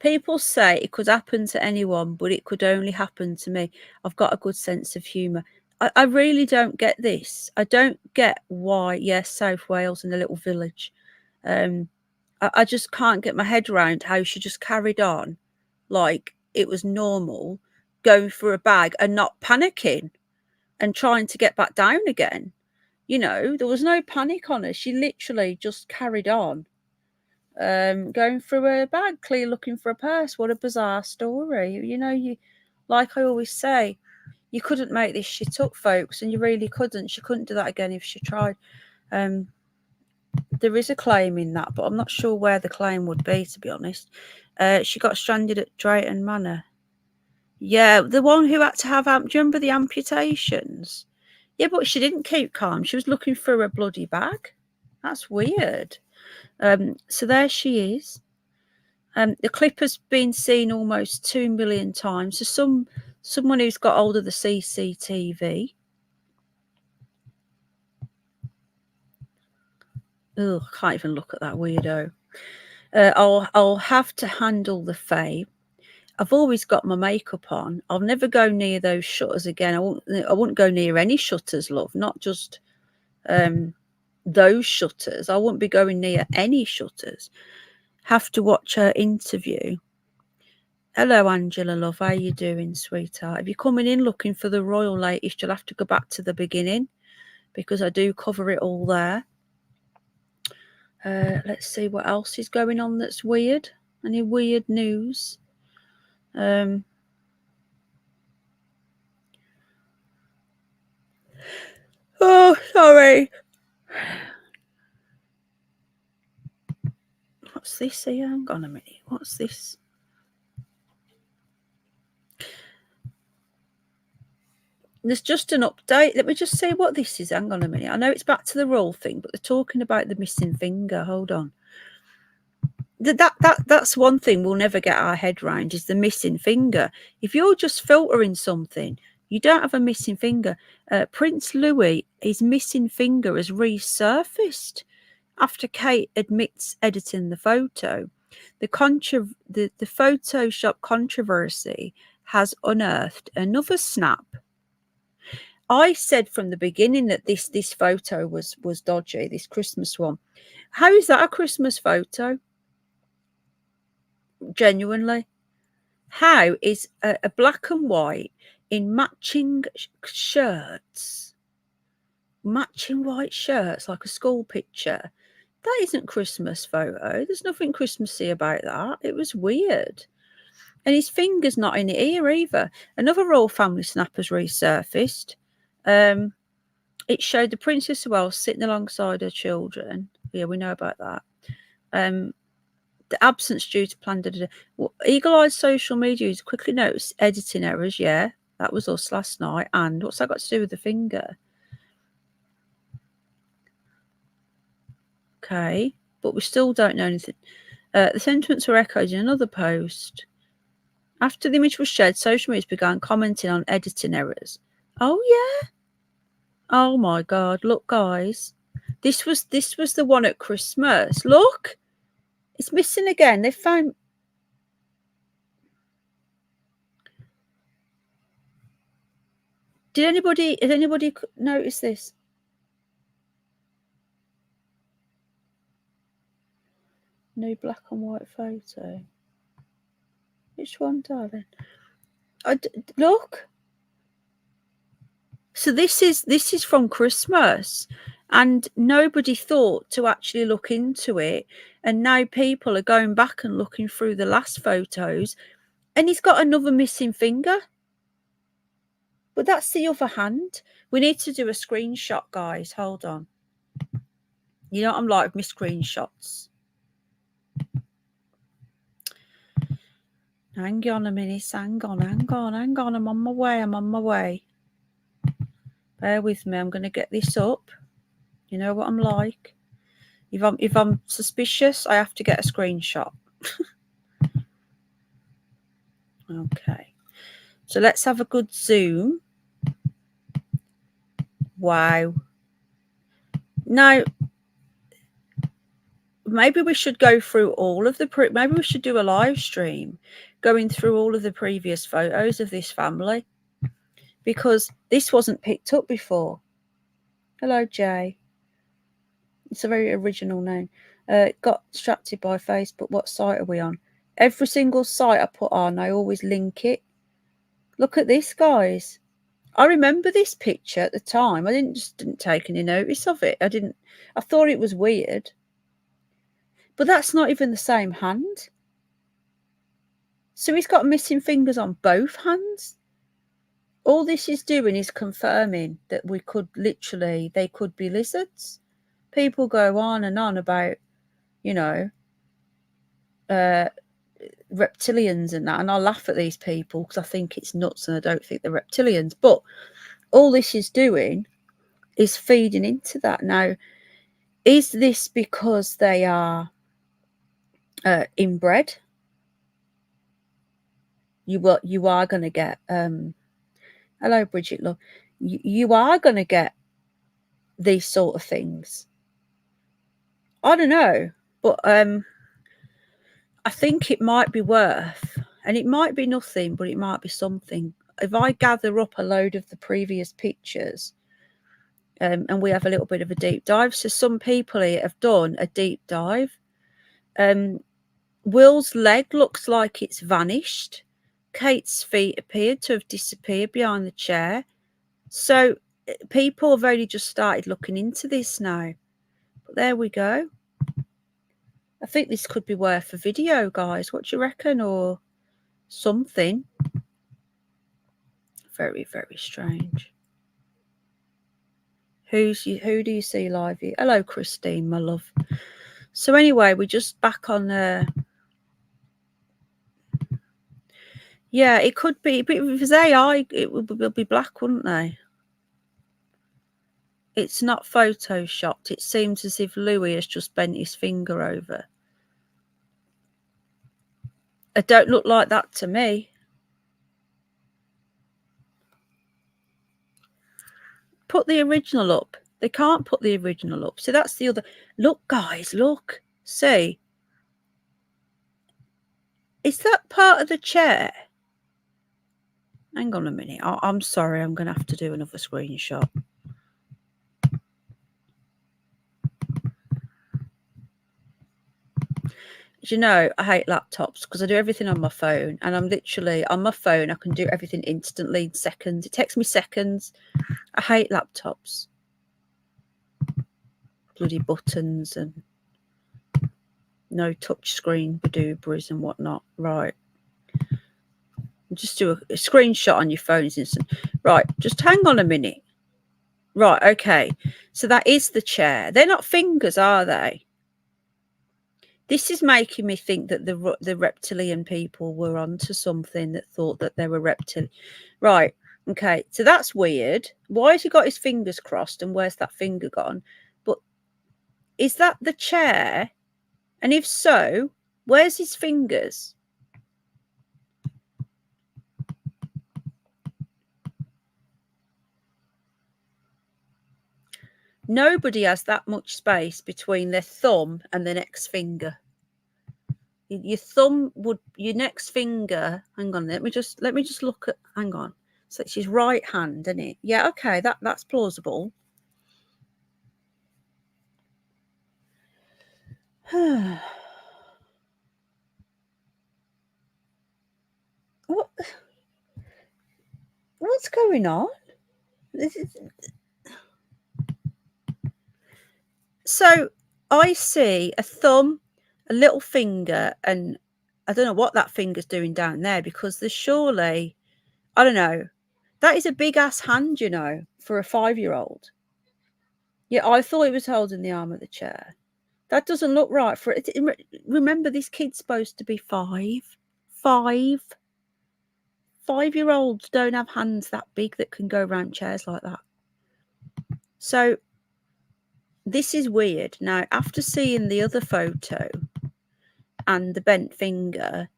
People say it could happen to anyone, but it could only happen to me. I've got a good sense of humour. I really don't get this. I don't get why, yes, South Wales in a little village. I just can't get my head around how she just carried on like it was normal, going for a bag and not panicking and trying to get back down again. You know, there was no panic on her. She literally just carried on. Going through a bag, clearly looking for a purse. What a bizarre story. You know, like I always say, You couldn't make this shit up, folks, and you really couldn't. She couldn't do that again if she tried. There is a claim in that, but I'm not sure where the claim would be, to be honest. She got stranded at Drayton Manor. Yeah, the one who had to have, do you remember the amputations? Yeah, but she didn't keep calm. She was looking through a bloody bag. That's weird. So there she is. The clip has been seen almost 2 million times. So someone who's got hold of the CCTV. Ugh, I can't even look at that weirdo. I'll have to handle the fame. I've always got my makeup on. I'll never go near those shutters again. I wouldn't go near any shutters, love, not just those shutters. I wouldn't be going near any shutters. Have to watch her interview. Hello, Angela, love. How you doing, sweetheart? If you're coming in looking for the royal latest, you'll have to go back to the beginning because I do cover it all there. Let's see what else is going on that's weird. Any weird news? Oh, sorry. What's this here? Hang on a minute. What's this? There's just an update. Let me just see what this is. Hang on a minute. I know it's back to the royal thing, but they're talking about the missing finger. Hold on. That's one thing we'll never get our head round is the missing finger. If you're just filtering something, you don't have a missing finger. Prince Louis, his missing finger has resurfaced after Kate admits editing the photo. The Photoshop controversy has unearthed another snap. I said from the beginning that this photo was dodgy, this Christmas one. How is that a Christmas photo? Genuinely. How is a black and white in matching shirts, matching white shirts like a school picture? That isn't Christmas photo. There's nothing Christmassy about that. It was weird. And his finger's not in it here either. Another royal family snap has resurfaced. It showed the Princess of Wales sitting alongside her children. Yeah, we know about that. The absence due to planned eagle-eyed social media has quickly noticed editing errors. Yeah, that was us last night. And what's that got to do with the finger? Okay, but we still don't know anything. The sentiments were echoed in another post. After the image was shared, social media began commenting on editing errors. Oh yeah. Oh my God! Look, guys, this was the one at Christmas. Look, it's missing again. They found. Did anybody notice this? New black and white photo. Which one, darling? Look. So this is from Christmas, and nobody thought to actually look into it. And now people are going back and looking through the last photos, and he's got another missing finger. But that's the other hand. We need to do a screenshot, guys. Hold on. You know what I'm like with my screenshots. Hang on a minute. Hang on. I'm on my way. Bear with me. I'm going to get this up. You know what I'm like. If I'm suspicious, I have to get a screenshot. Okay. So let's have a good zoom. Wow. Now, maybe we should go through all of the maybe we should do a live stream going through all of the previous photos of this family, because this wasn't picked up before. Hello, Jay. It's a very original name. Got distracted by Facebook. What site are we on? Every single site I put on, I always link it. Look at this, guys. I remember this picture at the time. I didn't take any notice of it. I thought it was weird. But that's not even the same hand. So he's got missing fingers on both hands. All this is doing is confirming that we could literally, they could be lizards. People go on and on about, you know, reptilians and that, and I laugh at these people because I think it's nuts and I don't think they're reptilians. But all this is doing is feeding into that. Now, is this because they are inbred? You are going to get hello Bridget, look, you are going to get these sort of things. I don't know, but I think it might be worth, and it might be nothing, but it might be something. If I gather up a load of the previous pictures, and we have a little bit of a deep dive. So some people here have done a deep dive. Will's leg looks like it's vanished. Kate's feet appeared to have disappeared behind the chair. So people have only just started looking into this now. But there we go. I think this could be worth a video, guys. What do you reckon? Or something. Very, very strange. Who do you see live here? Hello, Christine, my love. So anyway, we're just back on yeah, it could be, but if it was AI, it would be black, wouldn't they? It's not photoshopped. It seems as if Louis has just bent his finger over. It don't look like that to me. Put the original up. They can't put the original up. So that's the other. Look, guys, look. See? Is that part of the chair? Hang on a minute. I'm sorry. I'm going to have to do another screenshot. You know, I hate laptops because I do everything on my phone, and I'm literally on my phone. I can do everything instantly in seconds. It takes me seconds. I hate laptops. Bloody buttons and no touch screen badooberies and whatnot. Right. Just do a screenshot on your phone is instant. Right. Just hang on a minute. Right. Okay. So that is the chair. They're not fingers, are they? This is making me think that the reptilian people were onto something, that thought that they were reptilian. Right. Okay. So that's weird. Why has he got his fingers crossed and where's that finger gone? But is that the chair? And if so, where's his fingers? Nobody has that much space between their thumb and the next finger. Your thumb would, your next finger. Hang on, let me just look at. Hang on. So it's his right hand, isn't it? Yeah, okay, that's plausible. What's going on? So I see a thumb, a little finger, and I don't know what that finger's doing down there, because there's surely, I don't know, that is a big ass hand, you know, for a 5-year-old. Yeah, I thought he was holding the arm of the chair. That doesn't look right for it. Remember, this kid's supposed to be 5. 5-year-olds don't have hands that big that can go around chairs like that. So this is weird. Now, after seeing the other photo and the bent finger,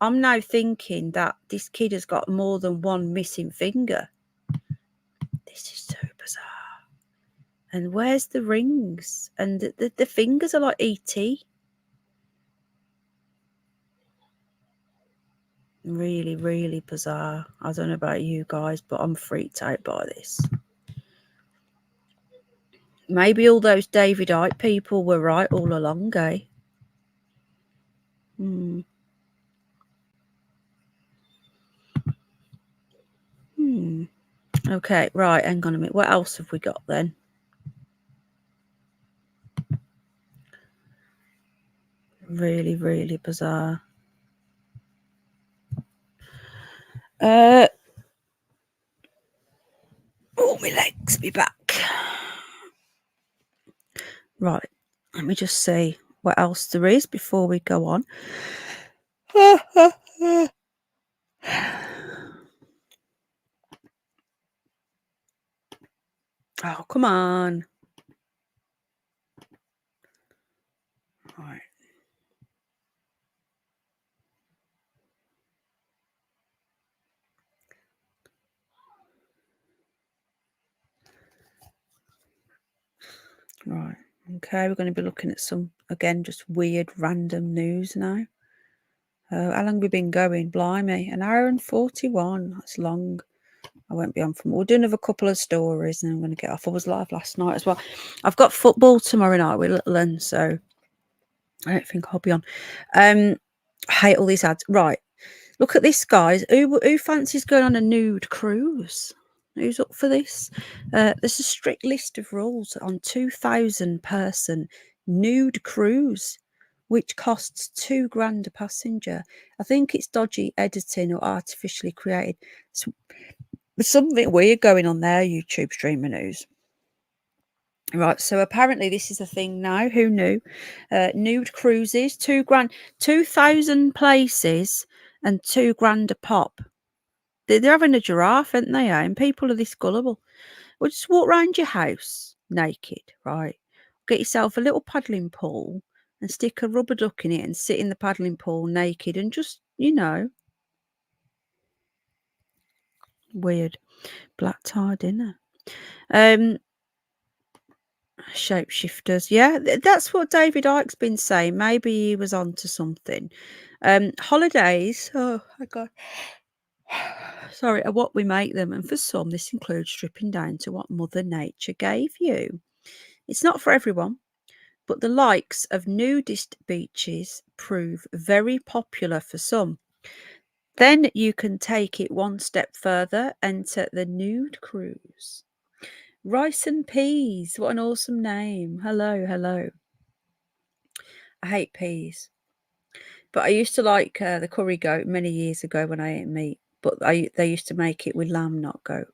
I'm now thinking that this kid has got more than one missing finger. This is so bizarre. And where's the rings? And the fingers are like E.T. Really, really bizarre. I don't know about you guys, but I'm freaked out by this. Maybe all those David Icke people were right all along, eh? Okay, right, hang on a minute. What else have we got then? Really, really bizarre. to be back. Right, let me just see what else there is before we go on. Oh, come on. Right. Right. Okay, we're going to be looking at some, again, just weird random news now. How long have we been going? Blimey, 1 hour and 41. That's long. I won't be on for more. We'll do another couple of stories and I'm going to get off. I was live last night as well. I've got football tomorrow night with Little Un, so I don't think I'll be on. I hate all these ads. Right. Look at this, guys. Who fancies going on a nude cruise? Who's up for this? There's a strict list of rules on 2,000 person nude cruise, which costs $2,000 a passenger. I think it's dodgy editing or artificially created. There's something weird going on there, YouTube streamer news. Right, so apparently this is a thing now. Who knew? Nude cruises, $2,000, 2,000 places, and $2,000 a pop. They're having a giraffe, aren't they? And people are this gullible. Well, just walk around your house naked, right? Get yourself a little paddling pool and stick a rubber duck in it and sit in the paddling pool naked and just, weird. Black tie dinner. Shapeshifters, yeah, that's what David Icke's been saying. Maybe he was onto something. Holidays, oh my god, sorry, are what we make them, and for some this includes stripping down to what Mother Nature gave you. It's not for everyone, but the likes of nudist beaches prove very popular for some. Then you can take it one step further, enter the nude cruise. Rice and peas, what an awesome name. Hello. I hate peas. But I used to like the curry goat many years ago when I ate meat. But they used to make it with lamb, not goat.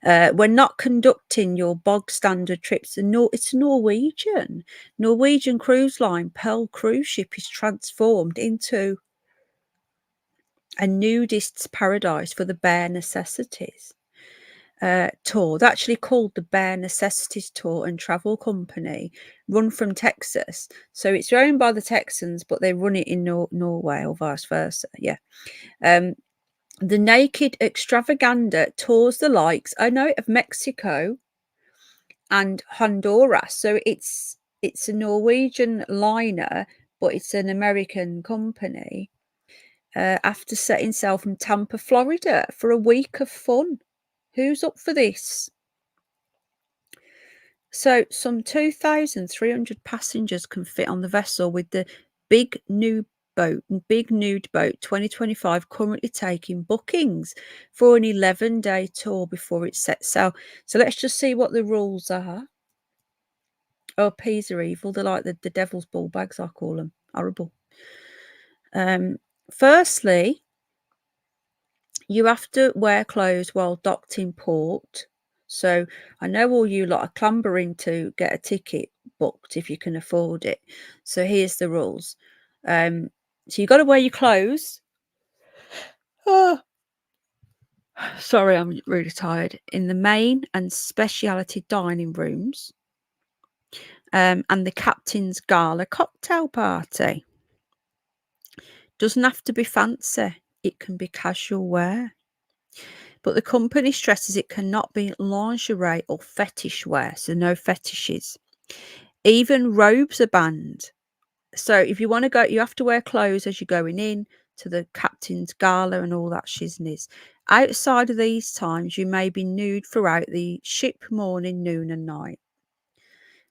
When not conducting your bog standard trips, it's Norwegian. Norwegian cruise line Pearl cruise ship is transformed into a nudist's paradise for the bare necessities. Tour. They're actually called the Bare Necessities Tour and Travel Company, run from Texas. So it's owned by the Texans, but they run it in Norway or vice versa. Yeah. The Naked Extravaganza tours the likes, I know, of Mexico and Honduras. So it's a Norwegian liner, but it's an American company. After setting sail from Tampa, Florida, for a week of fun. Who's up for this? So some 2,300 passengers can fit on the vessel, with the Big Nude Boat 2025 currently taking bookings for an 11-day tour before it sets sail. So let's just see what the rules are. Oh, peas are evil. They're like the devil's ball bags, I call them. Horrible. Firstly, you have to wear clothes while docked in port. So I know all you lot are clambering to get a ticket booked if you can afford it. So here's the rules. So you got to wear your clothes. Oh, sorry, I'm really tired. In the main and specialty dining rooms, and the captain's gala cocktail party. Doesn't have to be fancy. It can be casual wear. But the company stresses it cannot be lingerie or fetish wear, so no fetishes. Even robes are banned. So if you want to go, you have to wear clothes as you're going in to the captain's gala and all that shiznies. Outside of these times, you may be nude throughout the ship morning, noon and night.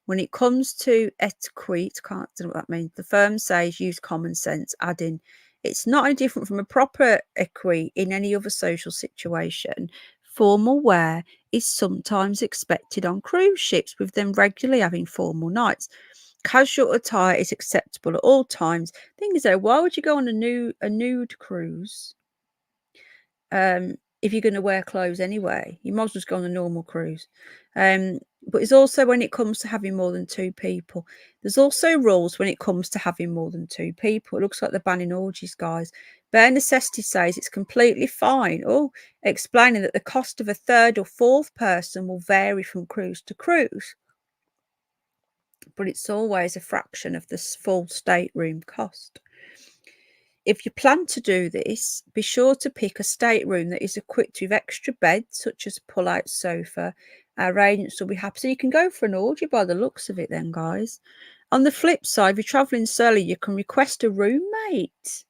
When it comes to etiquette, can't know what that means. The firm says use common sense, adding, it's not any different from a proper etiquette in any other social situation. Formal wear is sometimes expected on cruise ships, with them regularly having formal nights. Casual attire is acceptable at all times. Thing is, though, why would you go on a nude cruise? if you're going to wear clothes anyway. You might as well just go on a normal cruise. But it's also when it comes to having more than 2 people. There's also rules when it comes to having more than 2 people. It looks like they're banning orgies, guys. Bare Necessity says it's completely fine. Oh, explaining that the cost of a 3rd or 4th person will vary from cruise to cruise, but it's always a fraction of the full stateroom cost. If you plan to do this, be sure to pick a stateroom that is equipped with extra beds, such as a pull-out sofa. Our agents will be happy. So you can go for an orgy by the looks of it then, guys. On the flip side, if you're travelling solo, you can request a roommate.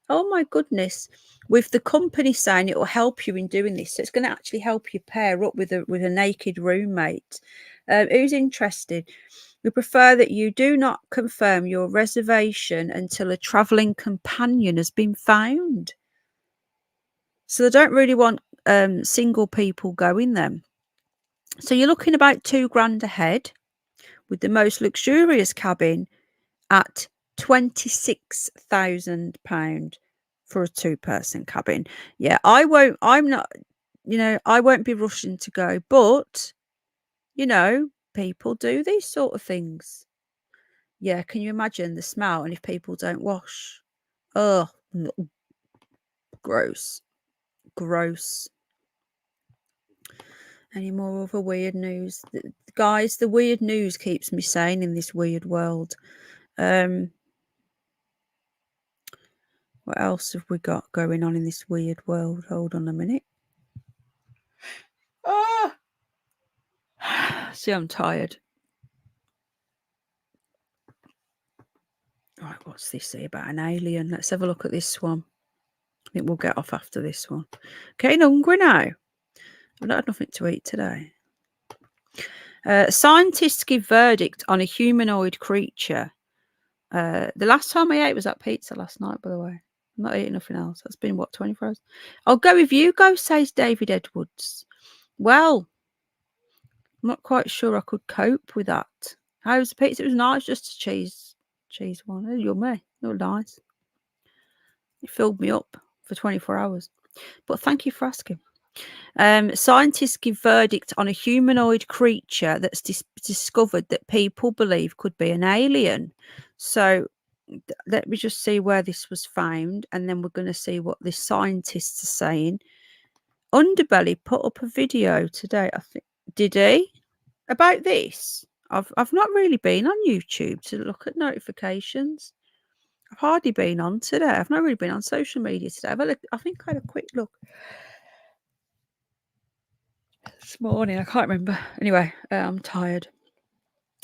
Oh my goodness. With the company saying it will help you in doing this. So it's going to actually help you pair up with a naked roommate. Who's interested? We prefer that you do not confirm your reservation until a travelling companion has been found. So they don't really want single people going then. So you're looking about £2,000 ahead, with the most luxurious cabin at £26,000 for a 2-person cabin. Yeah, I won't be rushing to go, but people do these sort of things. Yeah, can you imagine the smell? And if people don't wash, oh, gross. Any more of a weird news? Guys, the weird news keeps me sane in this weird world. What else have we got going on in this weird world? Hold on a minute. See, I'm tired. Right, what's this here about an alien? Let's have a look at this one. I think we'll get off after this one. Getting hungry now. I've not had nothing to eat today. Scientists give verdict on a humanoid creature. The last time I ate was that pizza last night, by the way. I'm not eating nothing else. That's been, 24 hours? I'll go with you, says David Edwards. Well, I'm not quite sure I could cope with that. How was the pizza? It was nice, just a cheese one. Oh, yummy. It was nice. It filled me up for 24 hours. But thank you for asking. Scientists give verdict on a humanoid creature that's discovered that people believe could be an alien. So let me just see where this was found, and then we're going to see what the scientists are saying. Underbelly put up a video today, I think. Did he? About this? I've not really been on YouTube to look at notifications. I've hardly been on today. I've not really been on social media today. I think I had a quick look this morning. I can't remember. Anyway, I'm tired.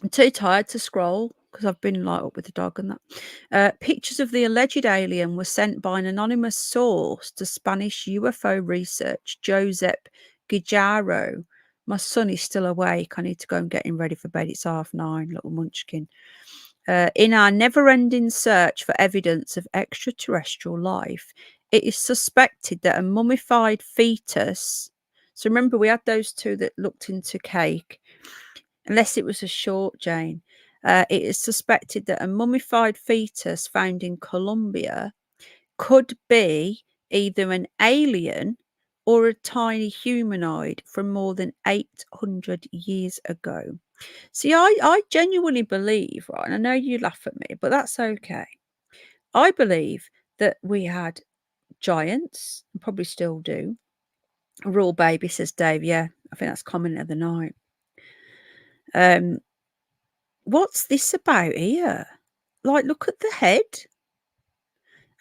I'm too tired to scroll because I've been up with the dog and that. Pictures of the alleged alien were sent by an anonymous source to Spanish UFO research, Josep Guijarro. My son is still awake. I need to go and get him ready for bed. It's 9:30, little munchkin. In our never-ending search for evidence of extraterrestrial life, it is suspected that a mummified fetus. So remember, we had those 2 that looked into cake. Unless it was a short, Jane. It is suspected that a mummified fetus found in Colombia could be either an alien or a tiny humanoid from more than 800 years ago. See, I genuinely believe, right, and I know you laugh at me, but that's okay. I believe that we had giants, and probably still do. A raw baby, says Dave. Yeah, I think that's comment of the night. What's this about here? Like, look at the head.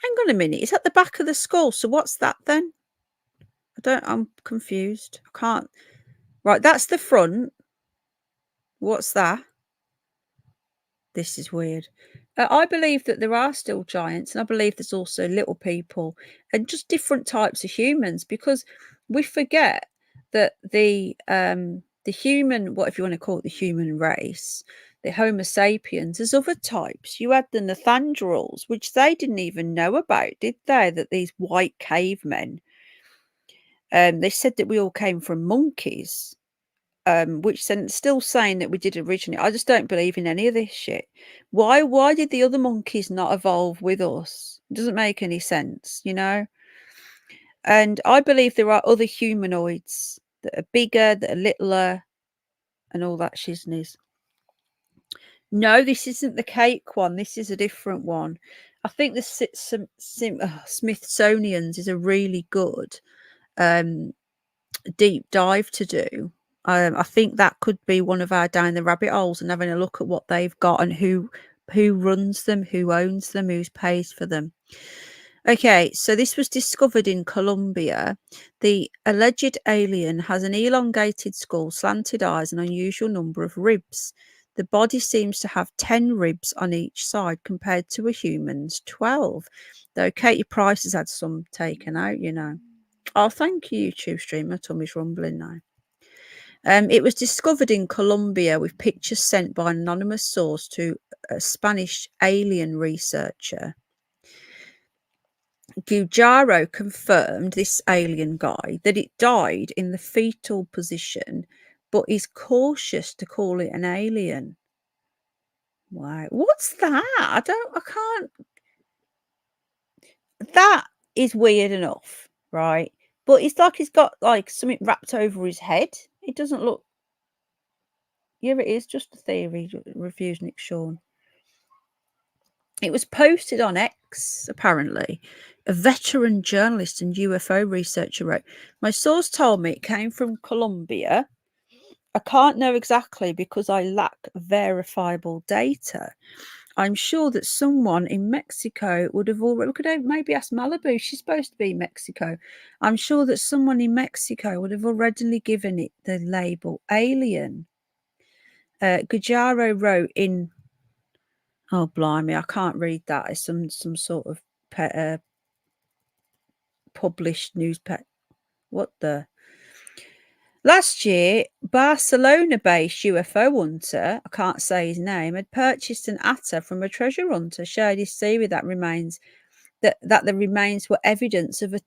Hang on a minute. It's at the back of the skull. So what's that then? I'm confused. I can't. Right, that's the front. What's that? This is weird. I believe that there are still giants, and I believe there's also little people and just different types of humans, because we forget that the human, what if you want to call it, the human race, the Homo sapiens, there's other types. You had the Neanderthals, which they didn't even know about, did they? That these white cavemen, they said that we all came from monkeys. Which still saying that we did originally. I just don't believe in any of this shit. Why did the other monkeys not evolve with us? It doesn't make any sense, And I believe there are other humanoids that are bigger, that are littler, and all that shizness. No, this isn't the cake one. This is a different one. I think the Smithsonian's is a really good deep dive to do. I think that could be one of our down the rabbit holes and having a look at what they've got and who runs them, who owns them, who pays for them. Okay, so this was discovered in Colombia. The alleged alien has an elongated skull, slanted eyes, and unusual number of ribs. The body seems to have 10 ribs on each side compared to a human's 12. Though Katie Price has had some taken out, you know. Oh, thank you, YouTube stream. My tummy's rumbling now. It was discovered in Colombia with pictures sent by an anonymous source to a Spanish alien researcher. Gujaro confirmed, this alien guy, that it died in the fetal position, but is cautious to call it an alien. Wow, what's that? I can't. That is weird enough, right? But it's like he's got like something wrapped over his head. It doesn't look. Yeah, it is just a theory. Reviews Nick Sean. It was posted on X, apparently. A veteran journalist and UFO researcher wrote, "My source told me it came from Colombia. I can't know exactly because I lack verifiable data. I'm sure that someone in Mexico would have already..." Look at, maybe ask Malibu. She's supposed to be in Mexico. "I'm sure that someone in Mexico would have already given it the label alien." Gujaro wrote in... Oh, blimey, I can't read that. It's some sort of published newspaper. What the... Last year, Barcelona-based UFO hunter, I can't say his name, had purchased an atta from a treasure hunter, shared his theory that the remains were evidence of a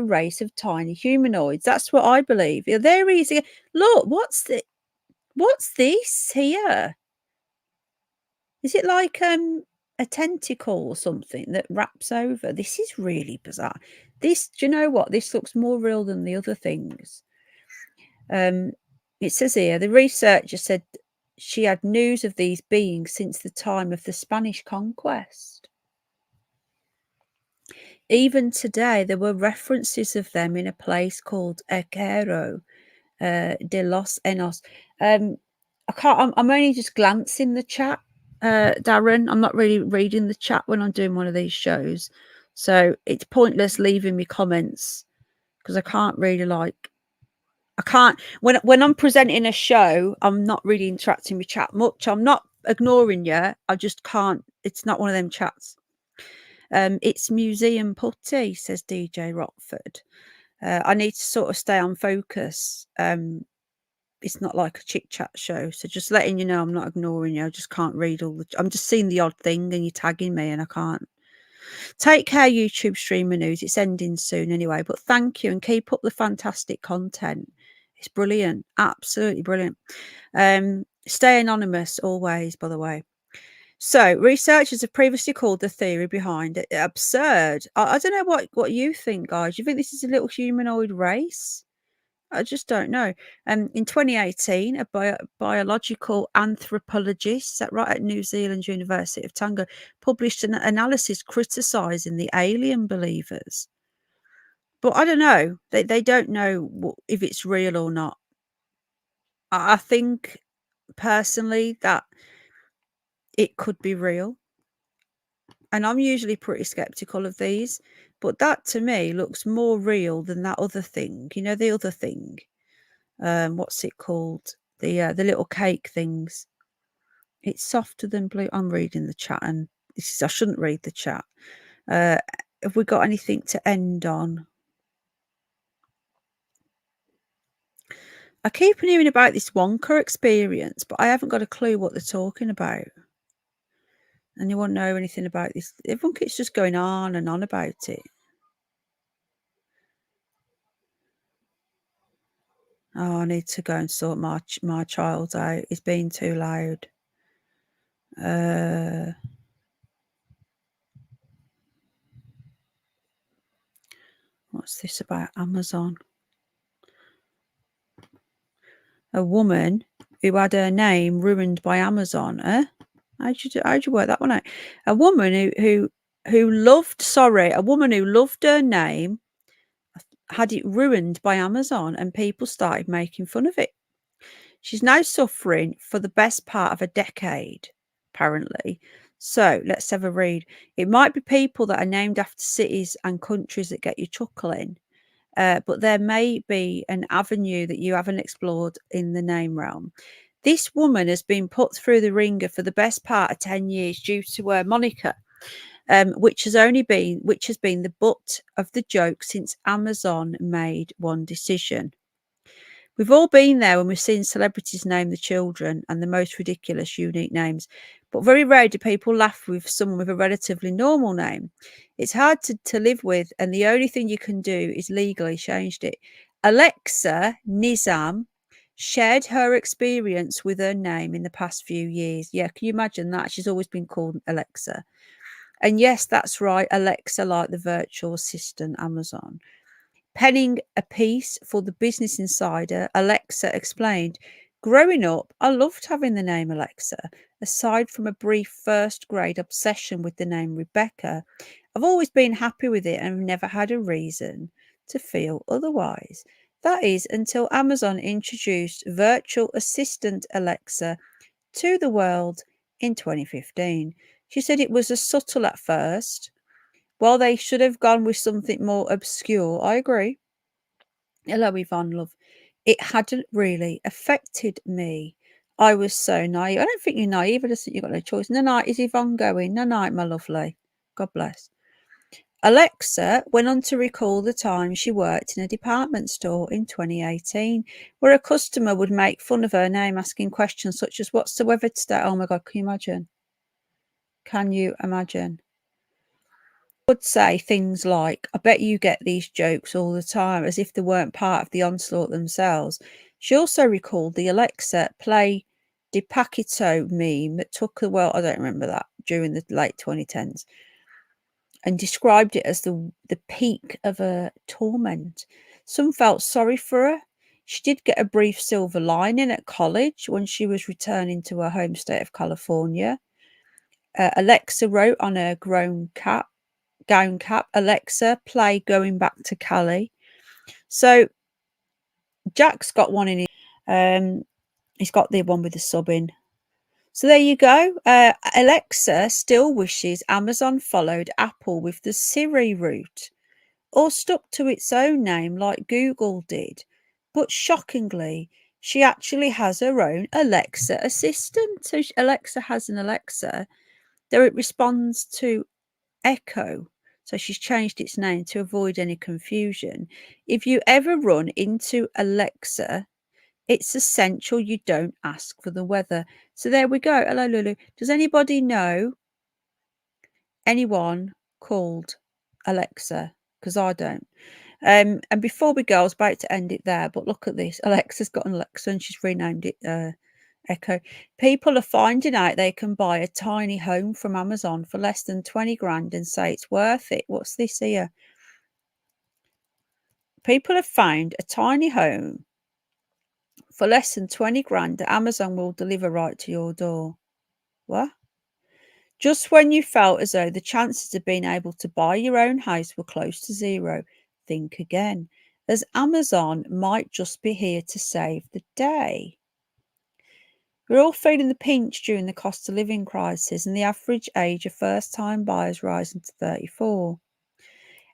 race of tiny humanoids. That's what I believe. There he is again. Look, what's this here? Is it like a tentacle or something that wraps over? This is really bizarre. This, do you know what? This looks more real than the other things. It says here, the researcher said she had news of these beings since the time of the Spanish conquest. Even today, there were references of them in a place called Equero de los Enos. I'm only just glancing the chat, Darren. I'm not really reading the chat when I'm doing one of these shows. So it's pointless leaving me comments because I can't really when I'm presenting a show, I'm not really interacting with chat much. I'm not ignoring you. I just can't. It's not one of them chats. It's museum putty, says DJ Rockford. I need to sort of stay on focus. It's not like a chit chat show. So just letting you know, I'm not ignoring you. I just can't read I'm just seeing the odd thing and you're tagging me and I can't. Take care, YouTube streamer news. It's ending soon anyway, but thank you and keep up the fantastic content. It's brilliant. Absolutely brilliant. Stay anonymous always, by the way. So researchers have previously called the theory behind it absurd. I don't know what you think, guys. You think this is a little humanoid race? I just don't know. In 2018, a biological anthropologist, is that right, at New Zealand University of Tonga, published an analysis criticising the alien believers. But I don't know. They don't know if it's real or not. I think personally that it could be real. And I'm usually pretty skeptical of these. But that to me looks more real than that other thing. You know, the other thing. What's it called? The little cake things. It's softer than blue. I'm reading the chat, and I shouldn't read the chat. Have we got anything to end on? I keep hearing about this Wonka experience, but I haven't got a clue what they're talking about. Anyone know anything about this? Everyone keeps just going on and on about it. Oh, I need to go and sort my child out. He's being too loud. What's this about Amazon? A woman who had her name ruined by Amazon. How'd you work that one out? A woman who loved her name had it ruined by Amazon, and people started making fun of it. She's now suffering for the best part of a decade, apparently. So let's have a read. It might be people that are named after cities and countries that get you chuckling, but there may be an avenue that you haven't explored in the name realm. This woman has been put through the ringer for the best part of 10 years due to her moniker, which has been the butt of the joke since Amazon made one decision. We've all been there when we've seen celebrities name the children and the most ridiculous, unique names, but very rarely do people laugh with someone with a relatively normal name. It's hard to live with, and the only thing you can do is legally change it. Alexa Nizam shared her experience with her name in the past few years. Yeah, can you imagine that? She's always been called Alexa. And yes, that's right, Alexa, like the virtual assistant Amazon. Penning a piece for the Business Insider, Alexa explained, "Growing up, I loved having the name Alexa. Aside from a brief first grade obsession with the name Rebecca, I've always been happy with it and have never had a reason to feel otherwise. That is until Amazon introduced virtual assistant Alexa to the world in 2015. She said it was subtle at first. While they should have gone with something more obscure, I agree. Hello, Yvonne, love. It hadn't really affected me. I was so naive. I don't think you're naive. I just think you've got no choice. No night, is Yvonne going? No night, my lovely. God bless. Alexa went on to recall the time she worked in a department store in 2018, where a customer would make fun of her name, asking questions such as, "What's the weather today?" Oh my God, can you imagine? Can you imagine? Would say things like, "I bet you get these jokes all the time," as if they weren't part of the onslaught themselves. She also recalled the Alexa play de Paquito meme that took the world, I don't remember that, during the late 2010s, and described it as the peak of her torment. Some felt sorry for her. She did get a brief silver lining at college when she was returning to her home state of California. Alexa wrote on her gown cap, "Alexa, play Going Back to Cali." So Jack's got one in his, he's got the one with the sub in. So there you go. Alexa still wishes Amazon followed Apple with the Siri route or stuck to its own name like Google did. But shockingly, she actually has her own Alexa assistant. So Alexa has an Alexa, though it responds to Echo. So she's changed its name to avoid any confusion. If you ever run into Alexa, it's essential you don't ask for the weather. So there we go. Hello, Lulu. Does anybody know anyone called Alexa? Because I don't. And before we go, I was about to end it there, but look at this. Alexa's got an Alexa and she's renamed it Echo. People are finding out they can buy a tiny home from Amazon for less than 20 grand and say it's worth it. What's this here? People have found a tiny home for less than 20 grand that Amazon will deliver right to your door. What? Just when you felt as though the chances of being able to buy your own house were close to zero, think again, as Amazon might just be here to save the day. We're all feeling the pinch during the cost of living crisis, and the average age of first-time buyers rising to 34.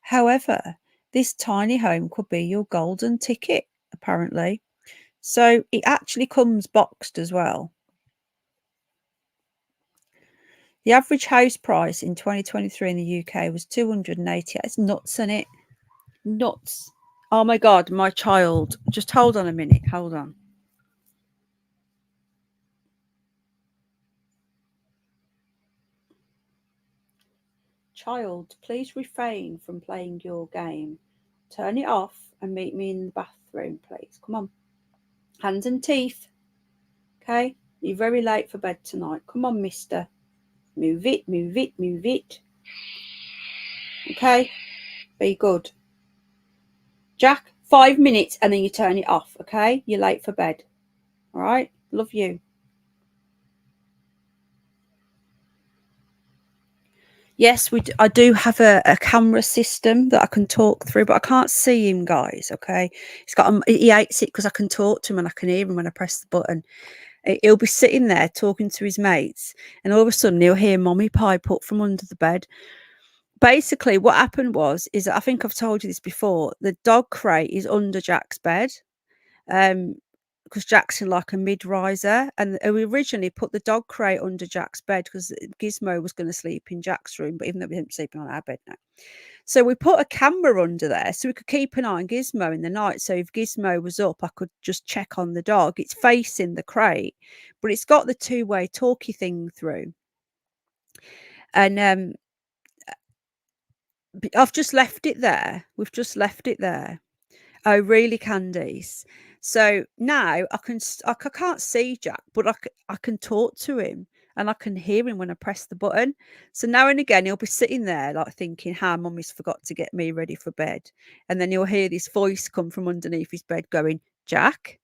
However, this tiny home could be your golden ticket, apparently. So it actually comes boxed as well. The average house price in 2023 in the UK was 280. It's nuts, isn't it? Nuts. Oh my God, my child. Just hold on a minute. Hold on. Child, please refrain from playing your game. Turn it off and meet me in the bathroom, please. Come on. Hands and teeth. Okay? You're very late for bed tonight. Come on, mister. Move it, move it, move it. Okay? Be good. Jack, 5 minutes and then you turn it off, okay? You're late for bed. All right? Love you. Yes, I do have a camera system that I can talk through, but I can't see him, guys, okay? He hates it because I can talk to him and I can hear him when I press the button. He'll be sitting there talking to his mates, and all of a sudden he'll hear Mommy pipe up from under the bed. Basically, what happened is I think I've told you this before. The dog crate is under Jack's bed, because Jack's like a mid-riser, and we originally put the dog crate under Jack's bed because Gizmo was going to sleep in Jack's room, but even though we didn't sleep on our bed now. So we put a camera under there so we could keep an eye on Gizmo in the night. So if Gizmo was up, I could just check on the dog. It's facing the crate, but it's got the two-way talkie thing through. And I've just left it there. We've just left it there. Oh, really, Candice? So now I can't see Jack, but I can talk to him and I can hear him when I press the button. So now and again, he'll be sitting there like thinking, how Mummy's forgot to get me ready for bed. And then you'll hear this voice come from underneath his bed going, Jack,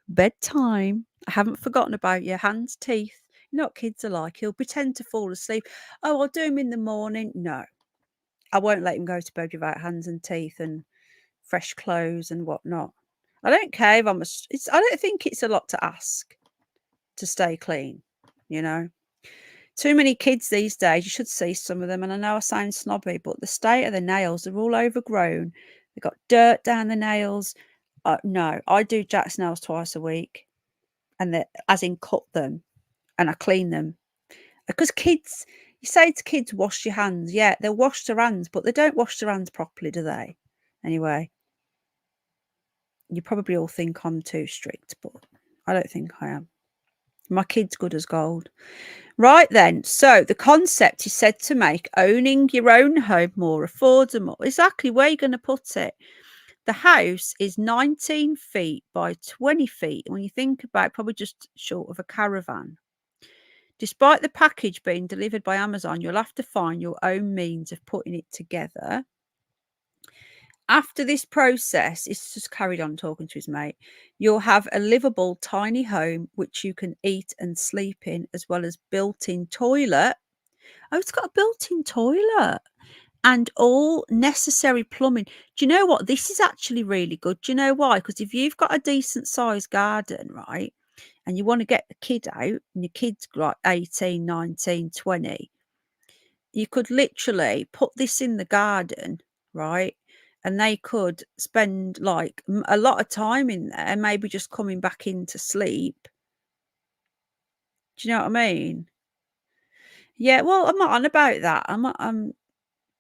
bedtime. I haven't forgotten about your hands, teeth. You know what kids are like. He'll pretend to fall asleep. Oh, I'll do him in the morning. No, I won't let him go to bed without hands and teeth and fresh clothes and whatnot. I don't care if I don't think it's a lot to ask to stay clean, you know. Too many kids these days, you should see some of them, and I know I sound snobby, but the state of the nails, they're all overgrown. They've got dirt down the nails. No, I do Jack's nails twice a week, and as in cut them, and I clean them. Because kids, you say to kids, wash your hands. Yeah, they'll wash their hands, but they don't wash their hands properly, do they? Anyway. You probably all think I'm too strict, but I don't think I am. My kid's good as gold. Right then, so the concept is said to make owning your own home more affordable. Exactly where you're going to put it. The house is 19 feet by 20 feet. When you think about it, probably just short of a caravan. Despite the package being delivered by Amazon, you'll have to find your own means of putting it together. After this process, it's just carried on talking to his mate. You'll have a livable tiny home which you can eat and sleep in, as well as built-in toilet. Oh, it's got a built-in toilet and all necessary plumbing. Do you know what? This is actually really good. Do you know why? Because if you've got a decent sized garden, right, and you want to get the kid out, and your kid's like 18, 19, 20, you could literally put this in the garden, right? And they could spend like a lot of time in there, maybe just coming back in to sleep. Do you know what I mean? Yeah, well, I'm not on about that.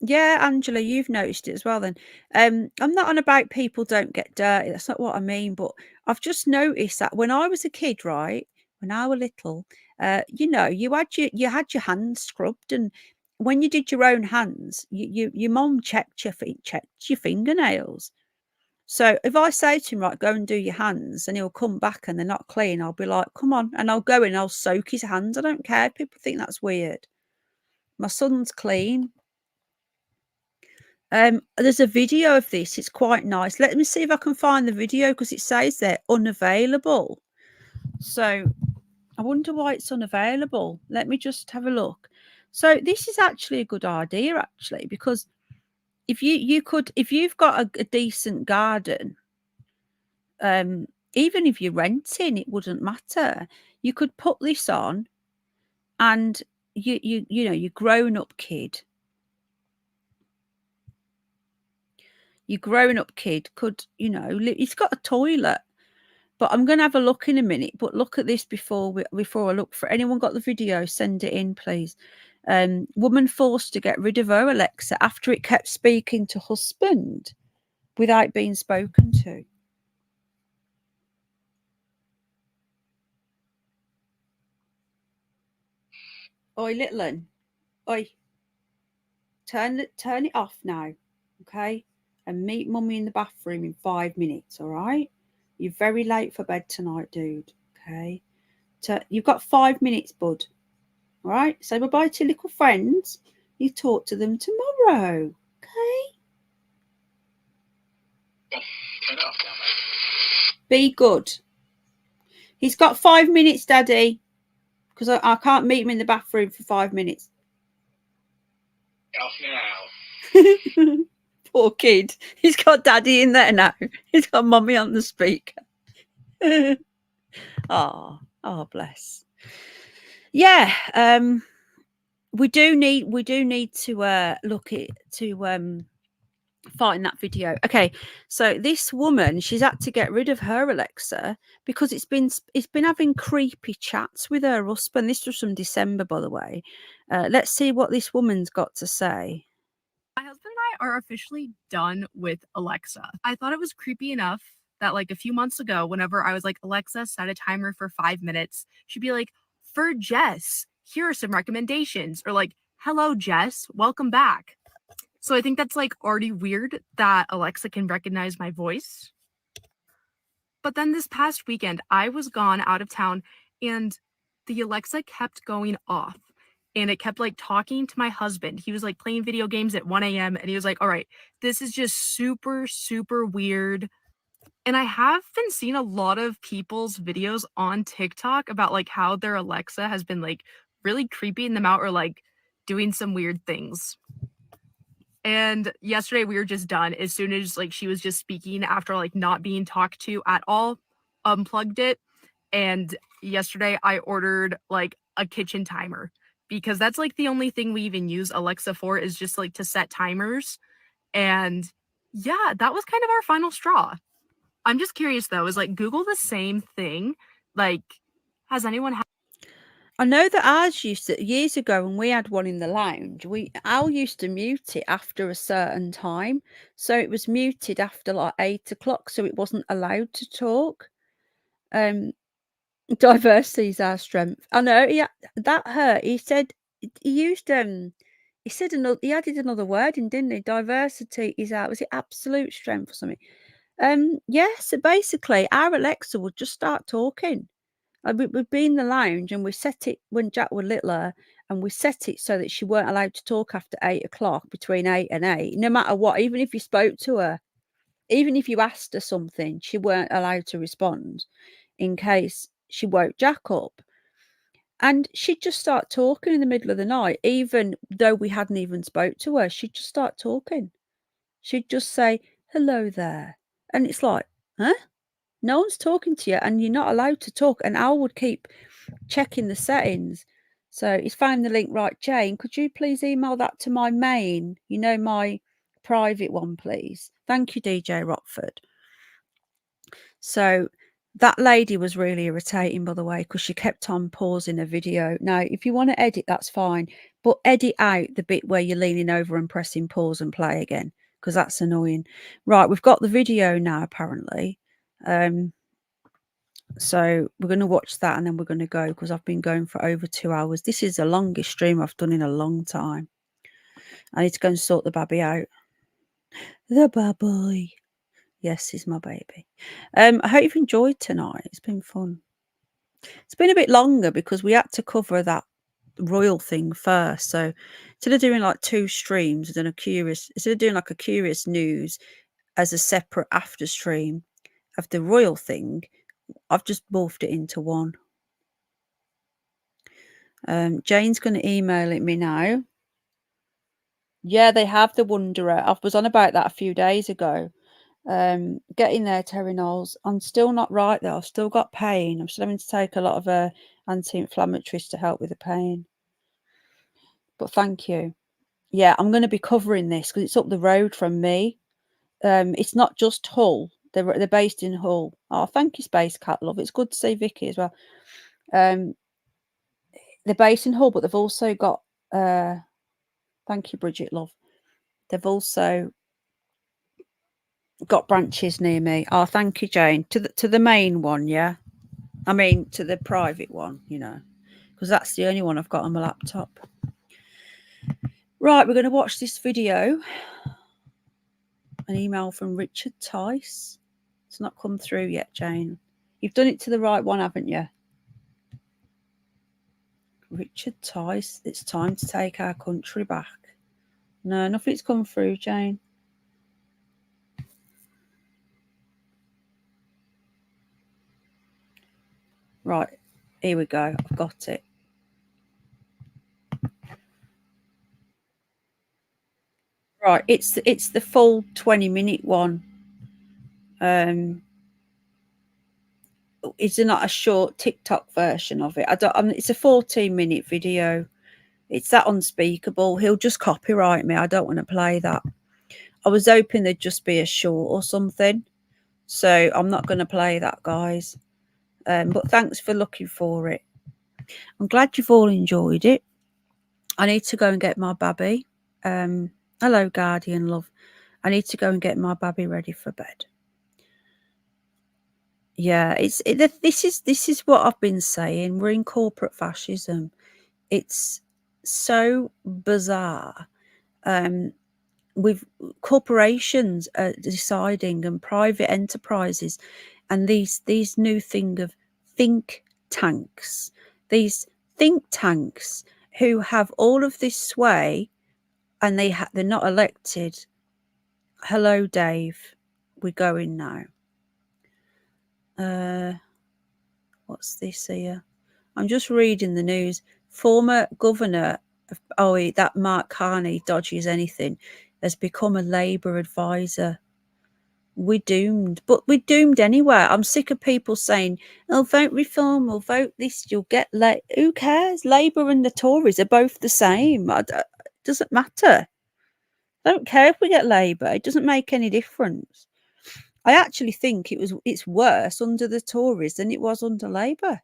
Yeah, Angela, you've noticed it as well then. I'm not on about people don't get dirty. That's not what I mean. But I've just noticed that when I was a kid, right, when I was little, you know, you had your hands scrubbed, and when you did your own hands, your mum checked your fingernails. So if I say to him, right, go and do your hands, and he'll come back and they're not clean, I'll be like, come on, and I'll go and I'll soak his hands. I don't care. People think that's weird. My son's clean. There's a video of this. It's quite nice. Let me see if I can find the video because it says they're unavailable. So I wonder why it's unavailable. Let me just have a look. So this is actually a good idea, actually, because if you've got a decent garden, even if you're renting, it wouldn't matter. You could put this on, and you know, your grown-up kid. Your grown-up kid could, you know, it's got a toilet, but I'm going to have a look in a minute. But look at this before I look for anyone got the video. Send it in, please. Woman forced to get rid of her Alexa after it kept speaking to husband without being spoken to. Oi, little un. Oi. Turn it off now, okay? And meet Mummy in the bathroom in 5 minutes, all right? You're very late for bed tonight, dude, okay? You've got 5 minutes, bud, all right? Say bye-bye to your little friends. You talk to them tomorrow, okay? Be good. He's got 5 minutes, Daddy, because I can't meet him in the bathroom for 5 minutes. Off now. Poor kid. He's got Daddy in there now. He's got Mummy on the speaker. Oh, bless. Yeah. We do need to look at find that video. Okay, so this woman, she's had to get rid of her Alexa because it's been having creepy chats with her husband. This was from December, by the way. Let's see what this woman's got to say. My husband and I are officially done with Alexa. I thought it was creepy enough that like a few months ago, whenever I was like, Alexa, set a timer for 5 minutes, she'd be like, for Jess, here are some recommendations, or like, hello, Jess, welcome back. So I think that's like already weird that Alexa can recognize my voice. But then this past weekend, I was gone out of town and the Alexa kept going off. And it kept like talking to my husband. He was like playing video games at 1 a.m. and he was like, all right, this is just super, super weird. And I have been seeing a lot of people's videos on TikTok about like how their Alexa has been like really creeping them out or like doing some weird things. And yesterday we were just done. As soon as like she was just speaking after like not being talked to at all, unplugged it. And yesterday I ordered like a kitchen timer because that's like the only thing we even use Alexa for is just like to set timers. And yeah, that was kind of our final straw. I'm just curious though, is like Google the same thing? Like, has anyone I know that ours used to, years ago when we had one in the lounge, Al used to mute it after a certain time. So it was muted after like 8 o'clock, so it wasn't allowed to talk. Diversity is our strength. I know, yeah, that hurt. He said he used he said another, he added another word in, didn't he? Diversity is our, was it absolute strength or something? Yeah, so basically our Alexa would just start talking. We'd be in the lounge and we set it when Jack was littler, and we set it so that she weren't allowed to talk after 8 o'clock, between 8 and 8, no matter what. Even if you spoke to her, even if you asked her something, she weren't allowed to respond in case she woke Jack up. And she'd just start talking in the middle of the night, even though we hadn't even spoke to her. She'd just start talking. She'd just say, hello there. And it's like, huh? No one's talking to you and you're not allowed to talk. And Al would keep checking the settings. So he's found the link. Right, Jane, could you please email that to my main, my private one, please? Thank you, DJ Rockford. So that lady was really irritating, by the way, because she kept on pausing a video. Now, if you want to edit, that's fine, but edit out the bit where you're leaning over and pressing pause and play again, because that's annoying. Right, we've got the video now, apparently. So we're going to watch that and then we're going to go, because I've been going for over 2 hours. This is the longest stream I've done in a long time. I need to go and sort the baby out. The baby. Yes, he's my baby. I hope you've enjoyed tonight. It's been fun. It's been a bit longer because we had to cover that royal thing first. So instead of doing like 2 streams, instead of doing like a curious news as a separate after stream of the royal thing, I've just morphed it into one. Jane's going to email it me now. Yeah, they have the Wanderer. I was on about that a few days ago. Getting there, Terry Knowles. I'm still not right though. I've still got pain. I'm still having to take a lot of anti-inflammatories to help with the pain. But thank you. Yeah, I'm going to be covering this because it's up the road from me. It's not just Hull. They're based in Hull. Oh, thank you, Space Cat Love. It's good to see Vicky as well. They're based in Hull, but they've also got thank you, Bridget Love. They've also got branches near me. Oh, thank you, Jane. To the main one, yeah. I mean to the private one, because that's the only one I've got on my laptop. Right, we're going to watch this video. An email from Richard Tice. It's not come through yet, Jane. You've done it to the right one, haven't you? Richard Tice. It's time to take our country back. No, nothing's come through, Jane. Right, here we go. I've got it. Right, it's the full 20-minute one. It's not a short TikTok version of it. It's a 14-minute video. It's that unspeakable. He'll just copyright me. I don't want to play that. I was hoping there'd just be a short or something. So I'm not going to play that, guys. But thanks for looking for it. I'm glad you've all enjoyed it. I need to go and get my babby. Hello, Guardian love. I need to go and get my babby ready for bed. Yeah, this is what I've been saying. We're in corporate fascism. It's so bizarre. With corporations deciding, and private enterprises, and these new thing of think tanks, these think tanks who have all of this sway, and they're not elected. Hello, Dave. We're going now. What's this here? I'm just reading the news. Former governor of, that Mark Carney dodges anything, has become a Labour advisor. We're doomed, but we're doomed anyway. I'm sick of people saying, "Oh, vote reform or vote this, you'll get who cares? Labour and the Tories are both the same. It doesn't matter. I don't care if we get Labour. It doesn't make any difference. I actually think it's worse under the Tories than it was under Labour."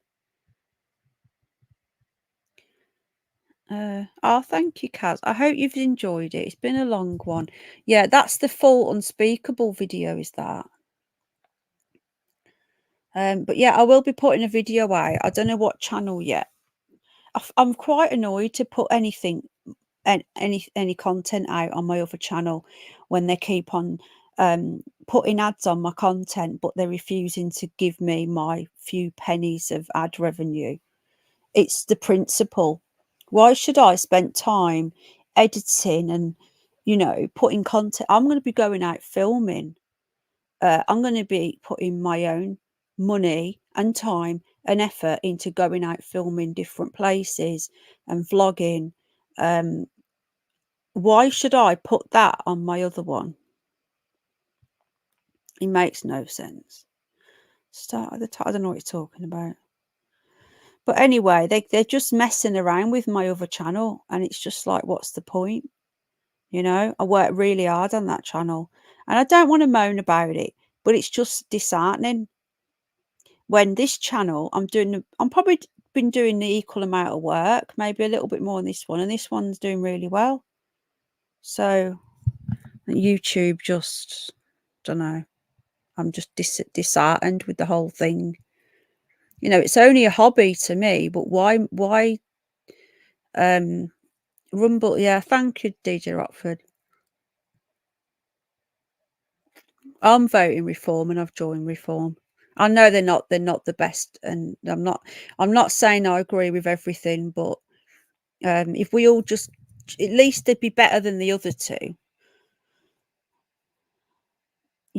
Thank you, Kaz. I hope you've enjoyed it. It's been a long one. Yeah, that's the full unspeakable video, is that? But yeah, I will be putting a video out. I don't know what channel yet. I'm quite annoyed to put anything, any content out on my other channel when they keep on putting ads on my content, but they're refusing to give me my few pennies of ad revenue. It's the principle. Why should I spend time editing and, putting content? I'm going to be going out filming. I'm going to be putting my own money and time and effort into going out filming different places and vlogging. Why should I put that on my other one? It makes no sense. Start at the top. I don't know what you're talking about. But anyway, they're just messing around with my other channel, and it's just like, what's the point? I work really hard on that channel, and I don't want to moan about it, but it's just disheartening. When this channel, I'm probably been doing the equal amount of work, maybe a little bit more on this one, and this one's doing really well. So YouTube just, don't know. I'm just disheartened with the whole thing. It's only a hobby to me, but why Rumble? Yeah, thank you, DJ Rockford. I'm voting reform, and I've joined reform. I know they're not the best, and I'm not saying I agree with everything, but if we all just, at least they'd be better than the other two.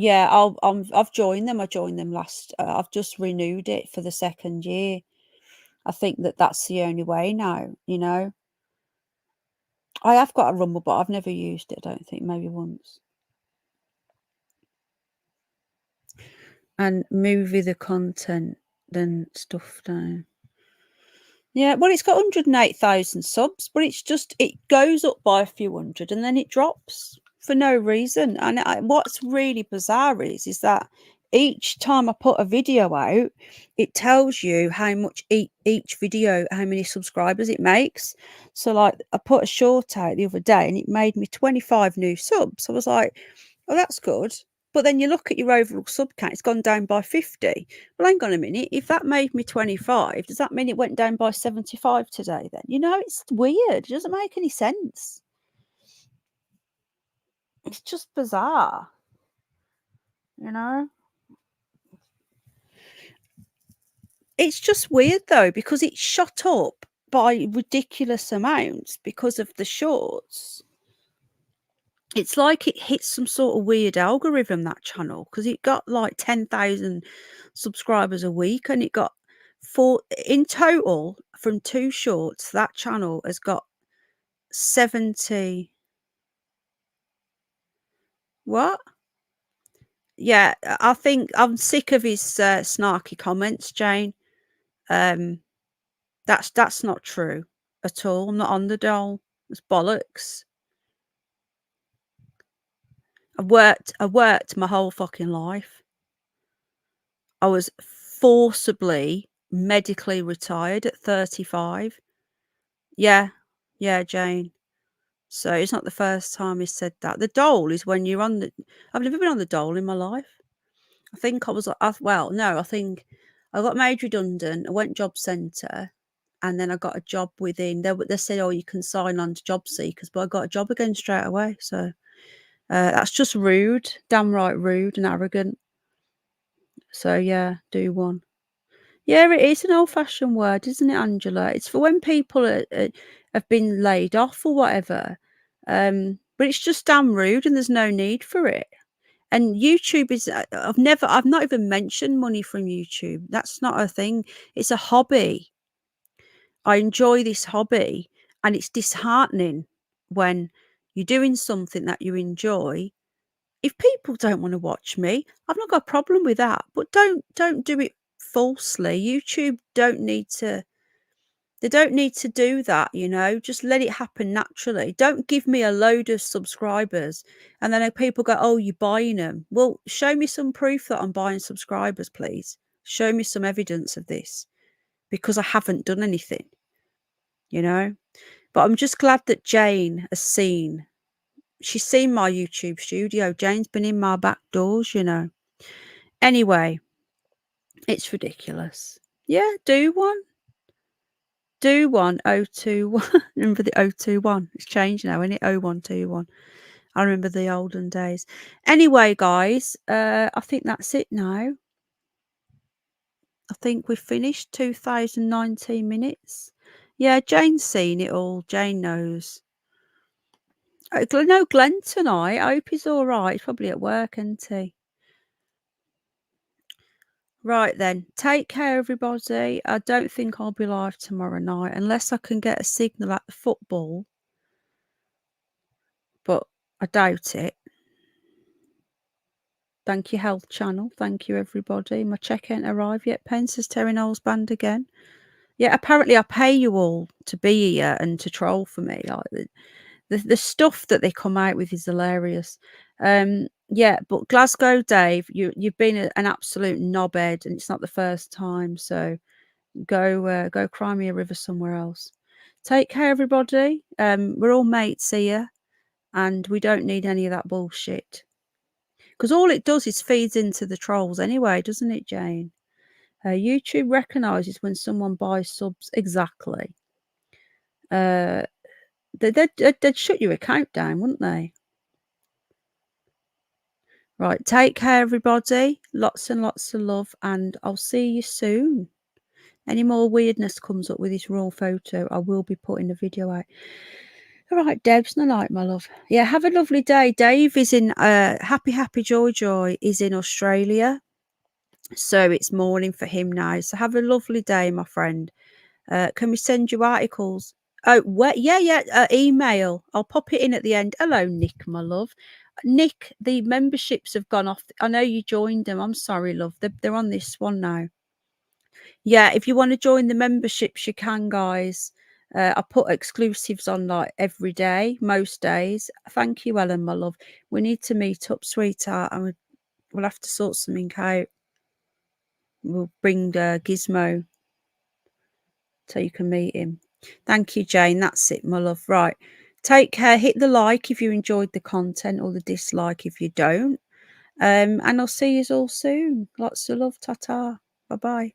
Yeah, I've joined them. I joined them last. I've just renewed it for the second year. I think that's the only way now. I have got a Rumble, but I've never used it. I don't think, maybe once. And movie the content, then stuff down. Yeah, well, it's got 108,000 subs, but it goes up by a few hundred and then it drops for no reason. And what's really bizarre is that each time I put a video out, it tells you how much each video, how many subscribers it makes. So, like, I put a short out the other day and it made me 25 new subs. I was like, oh, that's good. But then you look at your overall sub count, it's gone down by 50. Well, hang on a minute. If that made me 25, does that mean it went down by 75 today then? It's weird. It doesn't make any sense. It's just bizarre. It's just weird, though, because it shot up by ridiculous amounts because of the shorts. It's like it hit some sort of weird algorithm, that channel, because it got like 10,000 subscribers a week and it got in total, from 2 shorts, that channel has got 70. What? Yeah, I think I'm sick of his snarky comments, Jane. That's not true at all. I'm not on the dole. It's bollocks. I worked my whole fucking life. I was forcibly medically retired at 35. Yeah, Jane. So it's not the first time he said that. The dole is when you're on the. I've never been on the dole in my life. I think I was. Well, no, I think I got made redundant. I went job centre, and then I got a job within. They said, "Oh, you can sign on to job seekers," but I got a job again straight away. So that's just rude, damn right rude and arrogant. So yeah, do one. Yeah, it is an old-fashioned word, isn't it, Angela? It's for when people have been laid off or whatever. But it's just damn rude, and there's no need for it. And YouTube is, I've not even mentioned money from YouTube. That's not a thing. It's a hobby. I enjoy this hobby, and it's disheartening when you're doing something that you enjoy. If people don't want to watch me, I've not got a problem with that. But don't do it falsely. YouTube don't need to. They don't need to do that, you know. Just let it happen naturally. Don't give me a load of subscribers and then people go, "Oh, you're buying them." Well, show me some proof that I'm buying subscribers, please. Show me some evidence of this, because I haven't done anything, you know. But I'm just glad that Jane has seen. She's seen my YouTube studio. Jane's been in my back doors, you know. Anyway, it's ridiculous. Yeah, do one. Do one 021. Remember the 021? It's changed now, isn't it? 0121. I remember the olden days. Anyway, guys, I think that's it now. I think we've finished 2019 minutes. Yeah, Jane's seen it all. Jane knows. I know Glenn tonight. I hope he's all right. He's probably at work, isn't he? Right then, take care, everybody. I don't think I'll be live tomorrow night unless I can get a signal at the football, but I doubt it. Thank you, Health Channel. Thank you, everybody. My check ain't arrived yet. Pence is Terry Knowles band again. Yeah, apparently I pay you all to be here and to troll for me. Like the stuff that they come out with is hilarious. Yeah, but Glasgow Dave, you've been an absolute knobhead, and it's not the first time. So go cry me a river somewhere else. Take care, everybody. We're all mates here, and we don't need any of that bullshit. Because all it does is feeds into the trolls anyway, doesn't it, Jane? YouTube recognises when someone buys subs. Exactly. They'd shut your account down, wouldn't they? Right, take care, everybody. Lots and lots of love, and I'll see you soon. Any more weirdness comes up with this raw photo, I will be putting a video out. All right, Deb's no night, my love. Yeah, have a lovely day. Dave is in Happy Joy is in Australia, so it's morning for him now. So have a lovely day, my friend. Can we send you articles? Oh, yeah. Email. I'll pop it in at the end. Hello, Nick, my love. Nick, the memberships have gone off. I know you joined them. I'm sorry, love. They're on this one now. Yeah, if you want to join the memberships, you can, guys. I put exclusives on like every day, most days. Thank you, Ellen, my love. We need to meet up, sweetheart, and we'll have to sort something out. We'll bring Gizmo so you can meet him. Thank you, Jane. That's it, my love. Right. Take care. Hit the like if you enjoyed the content, or the dislike if you don't. And I'll see you all soon. Lots of love. Ta-ta. Bye-bye.